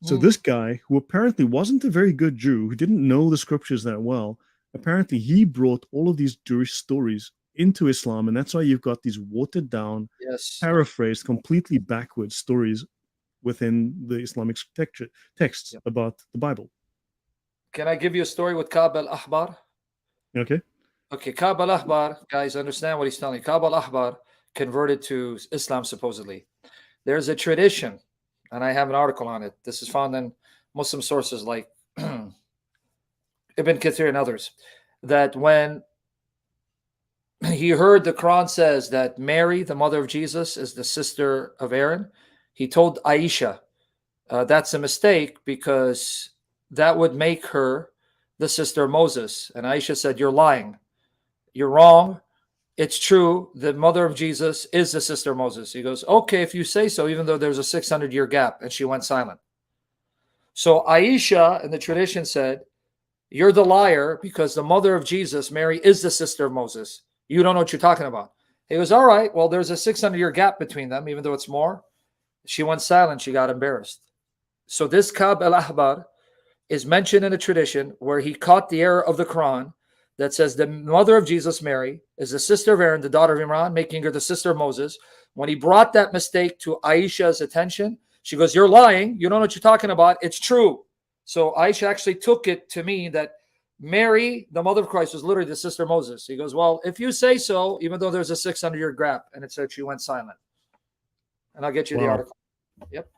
So this guy, who apparently wasn't a very good Jew, who didn't know the scriptures that well, apparently he brought all of these Jewish stories into Islam, and that's why you've got these watered down, paraphrased, completely backwards stories within the Islamic texts about the Bible.
Can I give you a story with Ka'b al-Ahbar?
Okay.
Okay, Ka'b al-Ahbar, guys, understand what he's telling you. Ka'b al-Ahbar converted to Islam, supposedly. There's a tradition, and I have an article on it. This is found in Muslim sources like Ibn Kathir and others, that when he heard the Quran says that Mary, the mother of Jesus, is the sister of Aaron, he told Aisha, that's a mistake because that would make her the sister of Moses. And Aisha said, you're lying. You're wrong. It's true. The mother of Jesus is the sister of Moses. He goes, okay, if you say so, even though there's a 600-year gap. And she went silent. So Aisha in the tradition said, you're the liar because the mother of Jesus, Mary, is the sister of Moses. You don't know what you're talking about. He goes, all right, well, there's a 600-year gap between them, even though it's more. She went silent. She got embarrassed. So this Ka'b al-Ahbar is mentioned in a tradition where he caught the error of the Quran that says the mother of Jesus, Mary, is the sister of Aaron, the daughter of Imran, making her the sister of Moses. When he brought that mistake to Aisha's attention, she goes, you're lying. You don't know what you're talking about. It's true. So Aisha actually took it to mean that Mary, the mother of Christ, was literally the sister of Moses. He goes, well, if you say so, even though there's a 600-year gap, and it said she went silent. And I'll get you the article. Yep.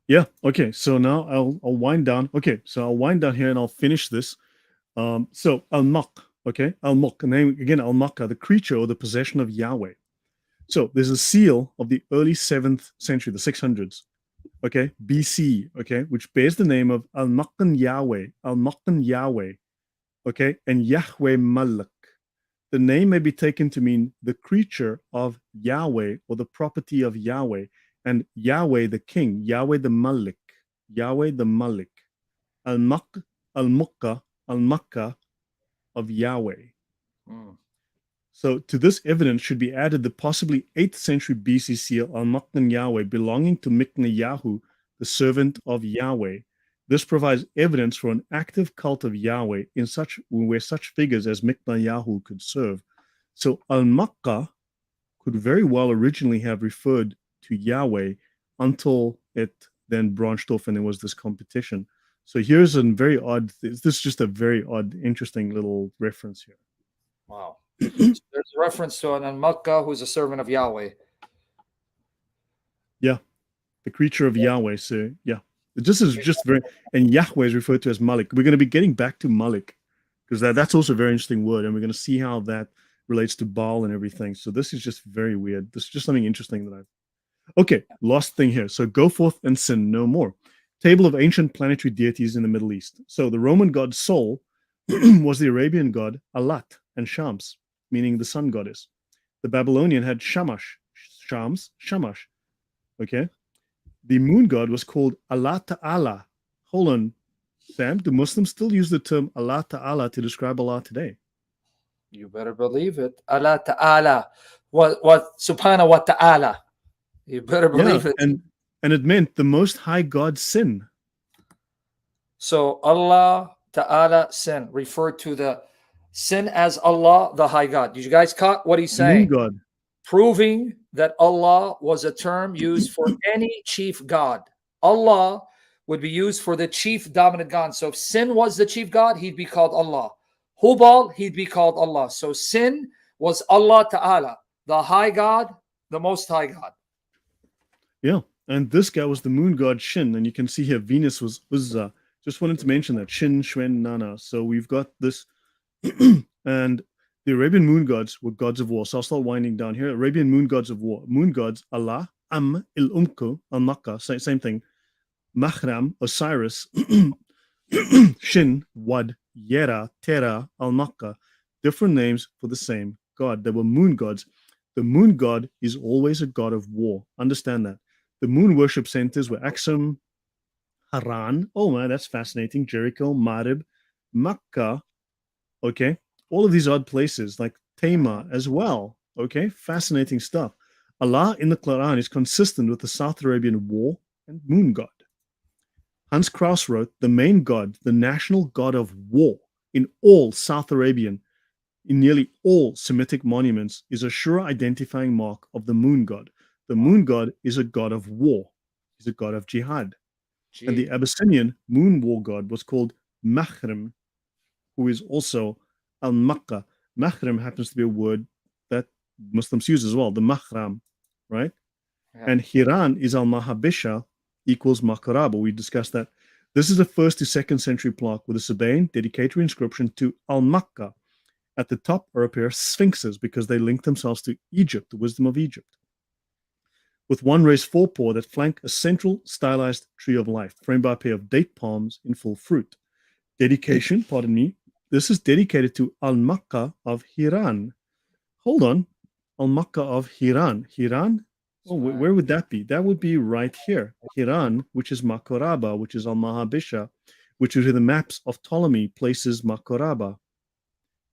Yeah. Okay. So now I'll wind down. Okay. So I'll wind down here and I'll finish this. So Al-Maq, okay? Al-Maq, name again, Al-Makkah, the creature or the possession of Yahweh. So there's a seal of the early 7th century, the 600s, okay, BC, okay, which bears the name of Al-Makkan Yahweh, Al-Makkan Yahweh, okay, and Yahweh Malak. The name may be taken to mean the creature of Yahweh or the property of Yahweh, and Yahweh the king, Yahweh the Malik, Yahweh the Malik, Al-Mak, Al-Mukka, Al-Makkah of Yahweh.
Mm.
So to this evidence should be added the possibly 8th century BC seal Al-Maknan Yahweh belonging to Miknayahu, the servant of Yahweh. This provides evidence for an active cult of Yahweh where such figures as Miknayahu could serve. So Al-Makkah could very well originally have referred to Yahweh until it then branched off and there was this competition. So here's a very odd, this is just a very odd, interesting little reference here.
Wow. So there's a reference to an Makkah who's a servant of Yahweh.
Yeah, the creature of Yahweh. So yeah, this is just very, and Yahweh is referred to as Malik. We're going to be getting back to Malik because that's also a very interesting word, and we're going to see how that relates to Baal and everything. So this is just very weird. This is just something interesting that I've. Okay, last thing here. So go forth and sin no more. Table of ancient planetary deities in the Middle East. So the Roman god Sol was the Arabian god Alat and Shams, meaning the sun goddess. The Babylonian had Shamash, Shams, Shamash. Okay. The moon god was called Allah Ta'ala. Hold on, Sam. Do Muslims still use the term Allah Ta'ala to describe Allah today?
You better believe it. Allah Ta'ala. What Subhanahu wa Ta'ala. You better believe it.
And it meant the most high God sin.
So Allah Ta'ala sin referred to the sin as Allah, the high God. Did you guys caught what he's saying?
Moon god.
Proving that Allah was a term used for any chief god. Allah would be used for the chief dominant god. So if sin was the chief god, he'd be called Allah. Hubal, he'd be called Allah. So sin was Allah Ta'ala, the high god, the most high God.
Yeah, and this guy was the moon god Shin, and you can see here Venus was Uzza. Just wanted to mention that Shin, Shwen, Nana. So we've got this, and the Arabian moon gods were gods of war. So I'll start winding down here. Arabian moon gods of war. Moon gods, Allah, Il-Umku, Al-Makkah, same thing. Mahram, Osiris, Shin, Wad, Yera, Terra, Al-Makkah. Different names for the same god. They were moon gods. The moon god is always a god of war. Understand that. The moon worship centers were Aksum, Haran. Oh man, that's fascinating. Jericho, Marib, Makkah. Okay. All of these odd places like Tema as well. Okay. Fascinating stuff. Allah in the Quran is consistent with the South Arabian war and moon god. Hans Kraus wrote, the main god, the national god of war in all South Arabian, in nearly all Semitic monuments, is a sure identifying mark of the moon god. The moon god is a god of war. He's a god of jihad.
Gee.
And the Abyssinian moon war god was called Mahrim, who is also Al-Makkah. Mahrim happens to be a word that Muslims use as well, the Mahram, right? Yeah. And Hiran is Al-Mahabisha equals Makaraba. We discussed that. This is a 1st to 2nd century plaque with a Sabaean dedicatory inscription to Al-Makkah. At the top are a pair of sphinxes because they link themselves to Egypt, the wisdom of Egypt, with one raised forepaw that flank a central stylized tree of life, framed by a pair of date palms in full fruit. Dedication, pardon me, this is dedicated to Al-Makkah of Hiran. Hold on, Al-Makkah of Hiran. Hiran? Oh, where would that be? That would be right here. Hiran, which is Makoraba, which is Al-Mahabisha, which is where the maps of Ptolemy places Makoraba,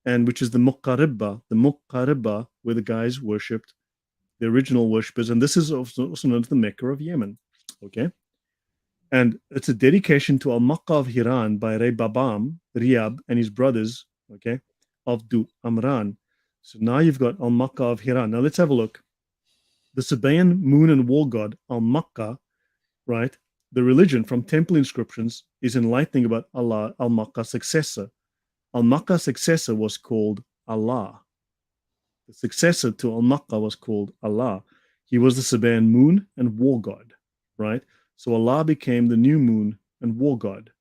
and which is the Muqaribba, where the guys worshipped, the original worshippers, and this is also known as the Mecca of Yemen, okay? And it's a dedication to Al-Makkah of Hiran by Rey Babam, Riyab, and his brothers, okay, of Du Amran. So now you've got Al-Makkah of Hiran. Now let's have a look. The Sabaean moon and war god, Al-Makkah, right? The religion from temple inscriptions is enlightening about Allah, Al-Makkah's successor. Al-Makkah's successor was called Allah. The successor to Al-Makkah was called Allah. He was the Sabaean moon and war god, right? So Allah became the new moon and war god,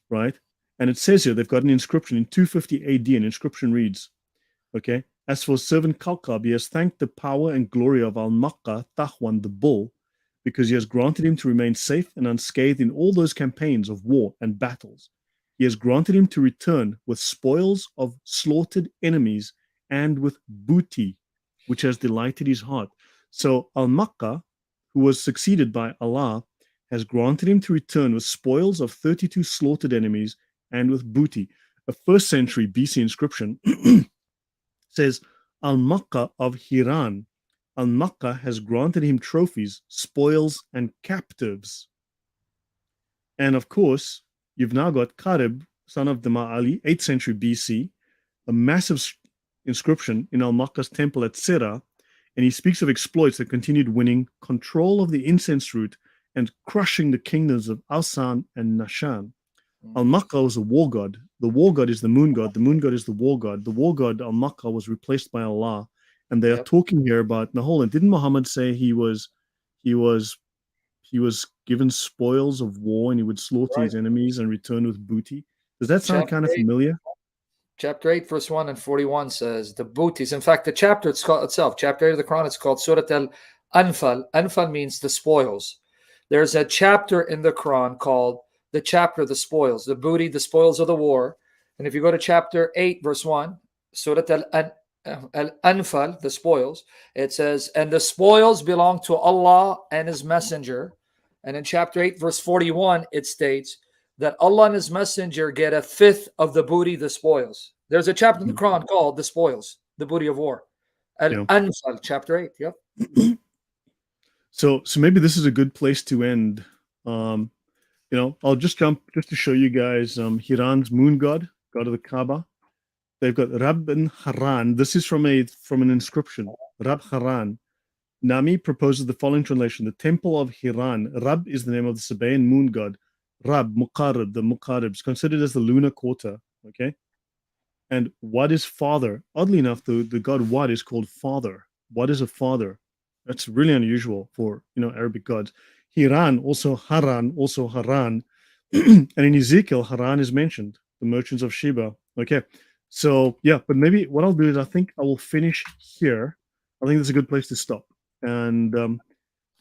right? And it says here, they've got an inscription in 250 AD, an inscription reads, okay, as for servant Kalkab, he has thanked the power and glory of Al-Makkah, Tahwan, the bull, because he has granted him to remain safe and unscathed in all those campaigns of war and battles. He has granted him to return with spoils of slaughtered enemies and with booty, which has delighted his heart. So Al-Makkah, who was succeeded by Allah, has granted him to return with spoils of 32 slaughtered enemies and with booty. A first century BC inscription says, Al-Makkah of Hiran. Al-Makkah has granted him trophies, spoils, and captives. And of course, you've now got Qarib, son of Dama Ali, 8th century BC, a massive inscription in Al-Makkah's temple at Sirah, and he speaks of exploits that continued winning control of the incense route and crushing the kingdoms of Alsan and Nashan. Al-Makkah was a war god. The war god is the moon god. The moon god is the war god. The war god, Al-Makkah, was replaced by Allah. And they are talking here about, now hold on, didn't Muhammad say he was given spoils of war and he would slaughter his enemies and return with booty? Does that sound kind of familiar?
Chapter 8, verse 1 and 41 says the booties. In fact, the chapter itself, chapter 8 of the Quran, it's called Surat al-Anfal. Anfal means the spoils. There's a chapter in the Quran called the chapter of the spoils, the booty, the spoils of the war. And if you go to chapter 8, verse 1, Surat al-Anfal, the spoils, it says, and the spoils belong to Allah and His Messenger. And in chapter 8, verse 41, it states that Allah and His Messenger get a fifth of the booty, the spoils. There's a chapter in the Quran called the spoils, the booty of war. Al-Anfal, chapter 8, yep.
So maybe this is a good place to end. I'll just jump just to show you guys Hiran's moon god, god of the Kaaba. They've got Rab and Haran. This is from an inscription. Rab Haran. Nami proposes the following translation: the temple of Hiran. Rab is the name of the Sabaean moon god. Rab, Muqarrib, the Muqarrib, is considered as the lunar quarter. Okay. And Wad is father. Oddly enough, the god Wad is called father. Wad is a father. That's really unusual for Arabic gods. Hiran, also Haran, also Haran. And in Ezekiel, Haran is mentioned, the merchants of Sheba. Okay. So yeah, but maybe what I'll do is I think I will finish here. I think that's a good place to stop. And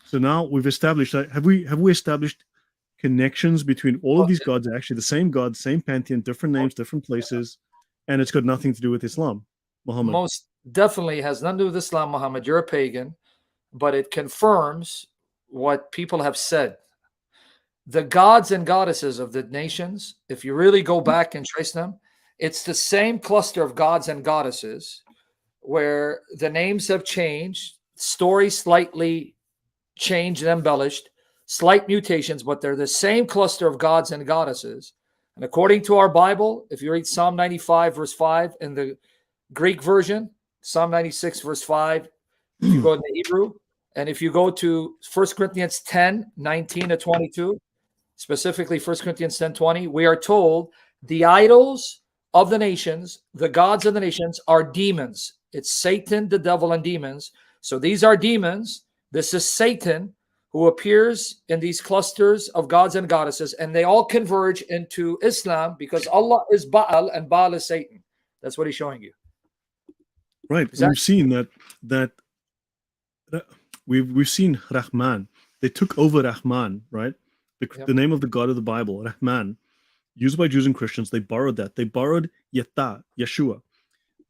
so now we've established, have we established connections between all of these gods are actually the same god, same pantheon, different names, different places, and it's got nothing to do with Islam, Muhammad?
Most definitely has nothing to do with Islam, Muhammad. You're a pagan, but it confirms what people have said. The gods and goddesses of the nations, if you really go back and trace them, it's the same cluster of gods and goddesses where the names have changed, stories slightly changed and embellished, slight mutations, but they're the same cluster of gods and goddesses. And according to our Bible, if you read Psalm 95, verse 5 in the Greek version, Psalm 96, verse 5, if you go in the Hebrew, and if you go to 1 Corinthians 10, 19 to 22, specifically 1 Corinthians 10, 20, we are told the idols of the nations, the gods of the nations, are demons. It's Satan, the devil, and demons. So these are demons. This is Satan who appears in these clusters of gods and goddesses, and they all converge into Islam because Allah is Baal and Baal is Satan. That's what he's showing you.
Right. We've seen that we've seen Rahman. They took over Rahman, right? The name of the God of the Bible, Rahman, used by Jews and Christians. They borrowed that. They borrowed Yatta, Yeshua.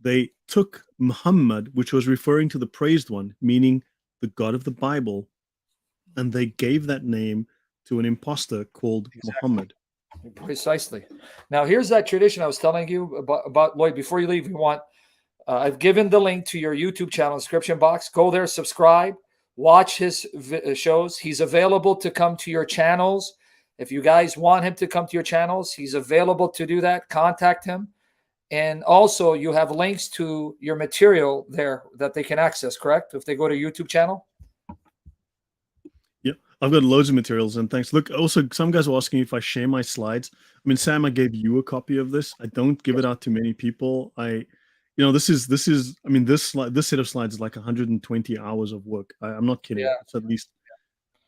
They took Muhammad, which was referring to the praised one, meaning the God of the Bible, and they gave that name to an imposter called Muhammad.
Precisely. Now, here's that tradition I was telling you about Lloyd. Before you leave, I've given the link to your YouTube channel description box. Go there, subscribe, watch his shows. He's available to come to your channels. If you guys want him to come to your channels, he's available to do that. Contact him. And also, you have links to your material there that they can access, correct? If they go to YouTube channel?
Yeah, I've got loads of materials, and thanks. Look, also, some guys are asking if I share my slides. I mean, Sam, I gave you a copy of this. I don't give it out to many people. This set of slides is like 120 hours of work. I'm not kidding. Yeah. It's at least,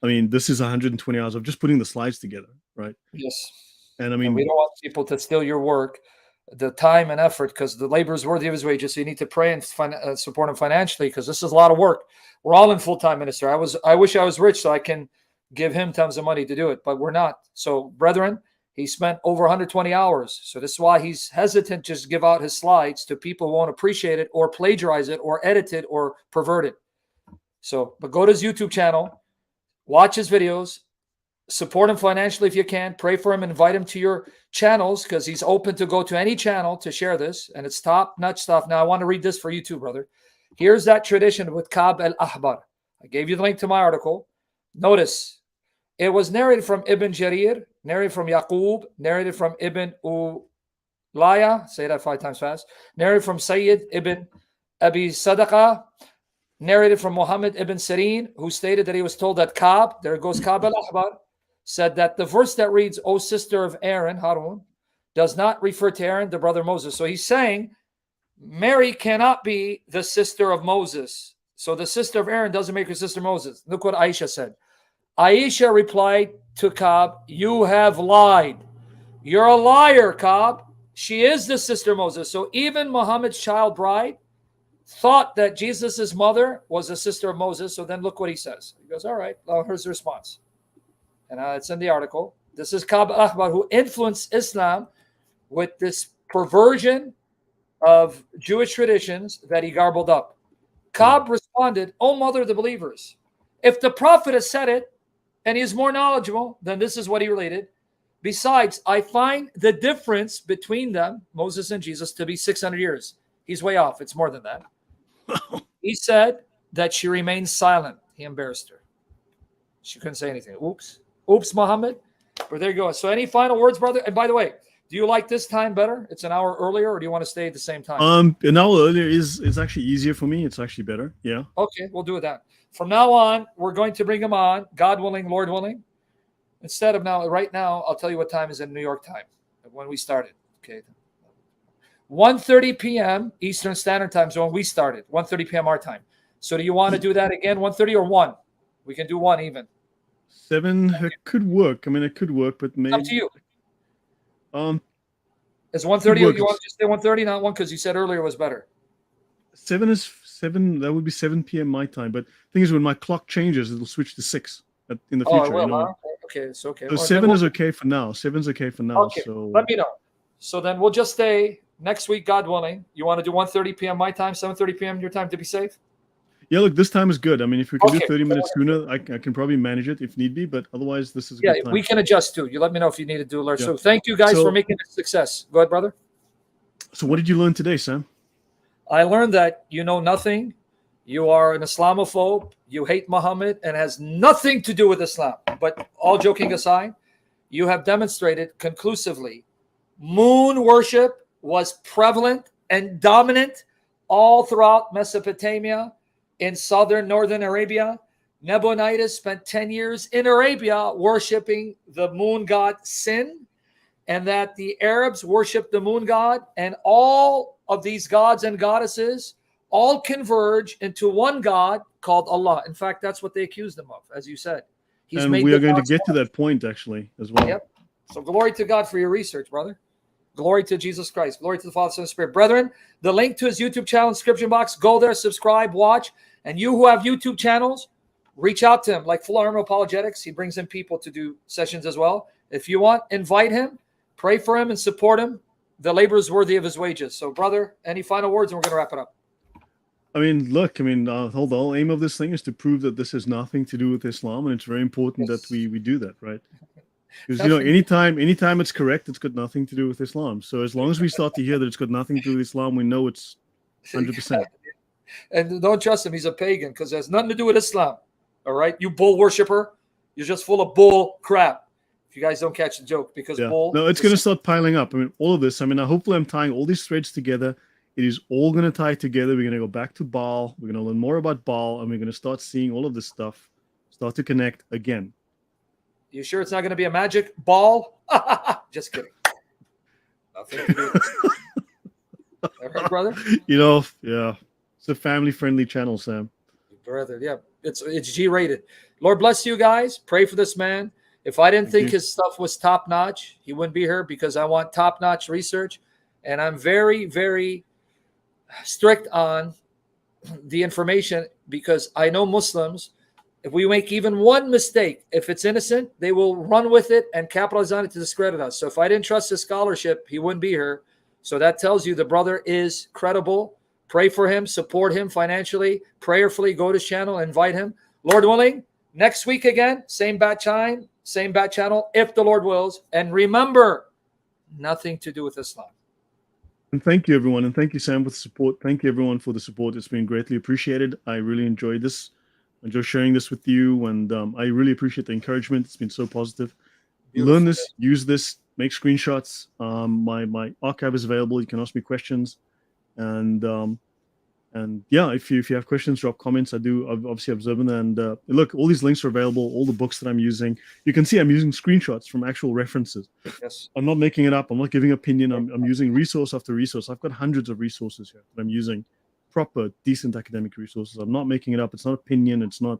this is 120 hours of just putting the slides together, right?
Yes.
And
we don't want people to steal your work. the time and effort, because the labor is worthy of his wages. So you need to pray and support him financially, because this is a lot of work. We're all in full-time ministry. I wish I was rich so I can give him tons of money to do it, but we're not. So, brethren, he spent over 120 hours. So this is why he's hesitant to just give out his slides to people who won't appreciate it or plagiarize it or edit it or pervert it. So, but go to his YouTube channel, watch his videos, support him financially if you can, pray for him, invite him to your channels, because he's open to go to any channel to share this, and it's top-notch stuff. Now, I want to read this for you too, brother. Here's that tradition with Ka'b al-Ahbar. I gave you the link to my article. Notice, it was narrated from Ibn Jarir, narrated from Yaqub, narrated from Ibn Ulaya, say that 5 times fast, narrated from Sayyid Ibn Abi Sadaqah, narrated from Muhammad ibn Sirin, who stated that he was told that Ka'b, there goes Ka'b al-Ahbar, said that the verse that reads, "O sister of Aaron," Harun, does not refer to Aaron, the brother of Moses. So he's saying Mary cannot be the sister of Moses. So the sister of Aaron doesn't make her sister Moses. Look what Aisha said. Aisha replied to Ka'b, "You have lied. You're a liar, Ka'b. She is the sister of Moses." So even Muhammad's child bride thought that Jesus' mother was a sister of Moses. So then look what he says. He goes, all right, well, here's the response. And it's in the article. This is Ka'b al-Ahbar, who influenced Islam with this perversion of Jewish traditions that he garbled up. Ka'b responded, "O mother of the believers, if the prophet has said it and he is more knowledgeable, then this is what he related. Besides, I find the difference between them, Moses and Jesus, to be 600 years. He's way off. It's more than that. He said that she remained silent. He embarrassed her. She couldn't say anything. Oops. Oops, Muhammad. But there you go. So any final words, brother? And by the way, do you like this time better? It's an hour earlier, or do you want to stay at the same time?
An hour earlier is actually easier for me. It's actually better. Yeah.
Okay, we'll do that. From now on, we're going to bring him on, God willing, Lord willing. Instead of now, right now, I'll tell you what time is in New York time when we started. Okay. 1:30 p.m. Eastern Standard Time is when we started. 1:30 p.m. our time. So do you want to do that again? 1:30 or 1? We can do 1 even.
7 it could work. I mean, it could work, but maybe
up to you. Is 1:30? You want to just say 1:30, not 1, because you said earlier was better.
7 is 7. That would be 7 p.m. my time. But the thing is, when my clock changes, it'll switch to 6 in the future.
Oh, well, huh? Okay, it's okay.
So 7 is okay for now. 7's okay for now.
Okay,
so
let me know. So then we'll just stay next week, God willing. You want to do 1:30 p.m. my time, 7:30 p.m. your time to be safe?
Yeah, look, this time is good. I mean, if we can do 30 minutes sooner, I can probably manage it if need be. But otherwise, this is a good time.
We can adjust too. You let me know if you need to do alert. Yeah. So thank you guys for making it a success. Go ahead, brother.
So what did you learn today, Sam?
I learned that you know nothing. You are an Islamophobe. You hate Muhammad and it has nothing to do with Islam. But all joking aside, you have demonstrated conclusively moon worship was prevalent and dominant all throughout Mesopotamia, in northern Arabia. Nabonidus spent 10 years in Arabia worshiping the moon god Sin, and that the Arabs worship the moon god, and all of these gods and goddesses all converge into one God called Allah. In fact, that's what they accused them of, as you said.
And we are going to get to that point, actually, as well.
Yep. So glory to God for your research, brother. Glory to Jesus Christ. Glory to the Father, Son, and Spirit. Brethren, the link to his YouTube channel in the description box. Go there, subscribe, watch. And you who have YouTube channels, reach out to him. Like Full Armor Apologetics, he brings in people to do sessions as well. If you want, invite him, pray for him, and support him. The labor is worthy of his wages. So, brother, any final words, and we're going to wrap it up.
I mean, look, the whole aim of this thing is to prove that this has nothing to do with Islam, and it's very important that we do that, right? Because, anytime it's correct, it's got nothing to do with Islam. So as long as we start to hear that it's got nothing to do with Islam, we know it's 100%.
And don't trust him. He's a pagan because it has nothing to do with Islam. All right? You bull worshiper. You're just full of bull crap. If you guys don't catch the joke, because bull.
No, it's going to start piling up. I mean, all of this. Hopefully I'm tying all these threads together. It is all going to tie together. We're going to go back to Baal. We're going to learn more about Baal, and we're going to start seeing all of this stuff start to connect again.
You sure it's not going to be a magic ball? Just kidding. Nothing to do with it. Right, brother?
Yeah. It's a family-friendly channel, Sam.
Brother, yeah. It's G-rated. Lord bless you guys. Pray for this man. If I didn't think his stuff was top-notch, he wouldn't be here, because I want top-notch research. And I'm very, very strict on the information because I know Muslims, if we make even one mistake, if it's innocent, they will run with it and capitalize on it to discredit us. So if I didn't trust his scholarship, he wouldn't be here. So that tells you the brother is credible. Pray for him, support him financially, prayerfully, go to his channel, invite him. Lord willing, next week again, same bat time, same bat channel, if the Lord wills. And remember, nothing to do with Islam.
And thank you, everyone. And thank you, Sam, for the support. Thank you, everyone, for the support. It's been greatly appreciated. I really enjoyed this. I enjoy sharing this with you. And I really appreciate the encouragement. It's been so positive.
Beautiful.
Learn this, use this, make screenshots. My archive is available. You can ask me questions. And yeah, if you have questions, drop comments. I'm obviously observing. And look, all these links are available, all the books that I'm using. You can see I'm using screenshots from actual references.
Yes.
I'm not making it up. I'm not giving opinion. I'm using resource after resource. I've got hundreds of resources here that I'm using, proper, decent academic resources. I'm not making it up. It's not opinion. It's not,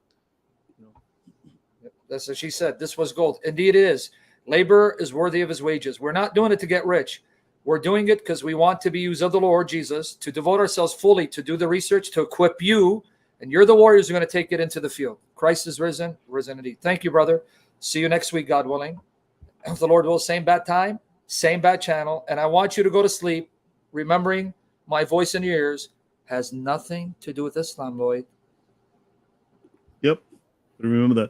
That's what she said. This was gold. Indeed it is. Labor is worthy of his wages. We're not doing it to get rich. We're doing it because we want to be used of the Lord Jesus, to devote ourselves fully, to do the research, to equip you. And you're the warriors who are going to take it into the field. Christ is risen, risen indeed. Thank you, brother. See you next week, God willing. If the Lord will, same bat time, same bat channel. And I want you to go to sleep remembering my voice in your ears has nothing to do with Islam, Lloyd.
Yep. Remember that.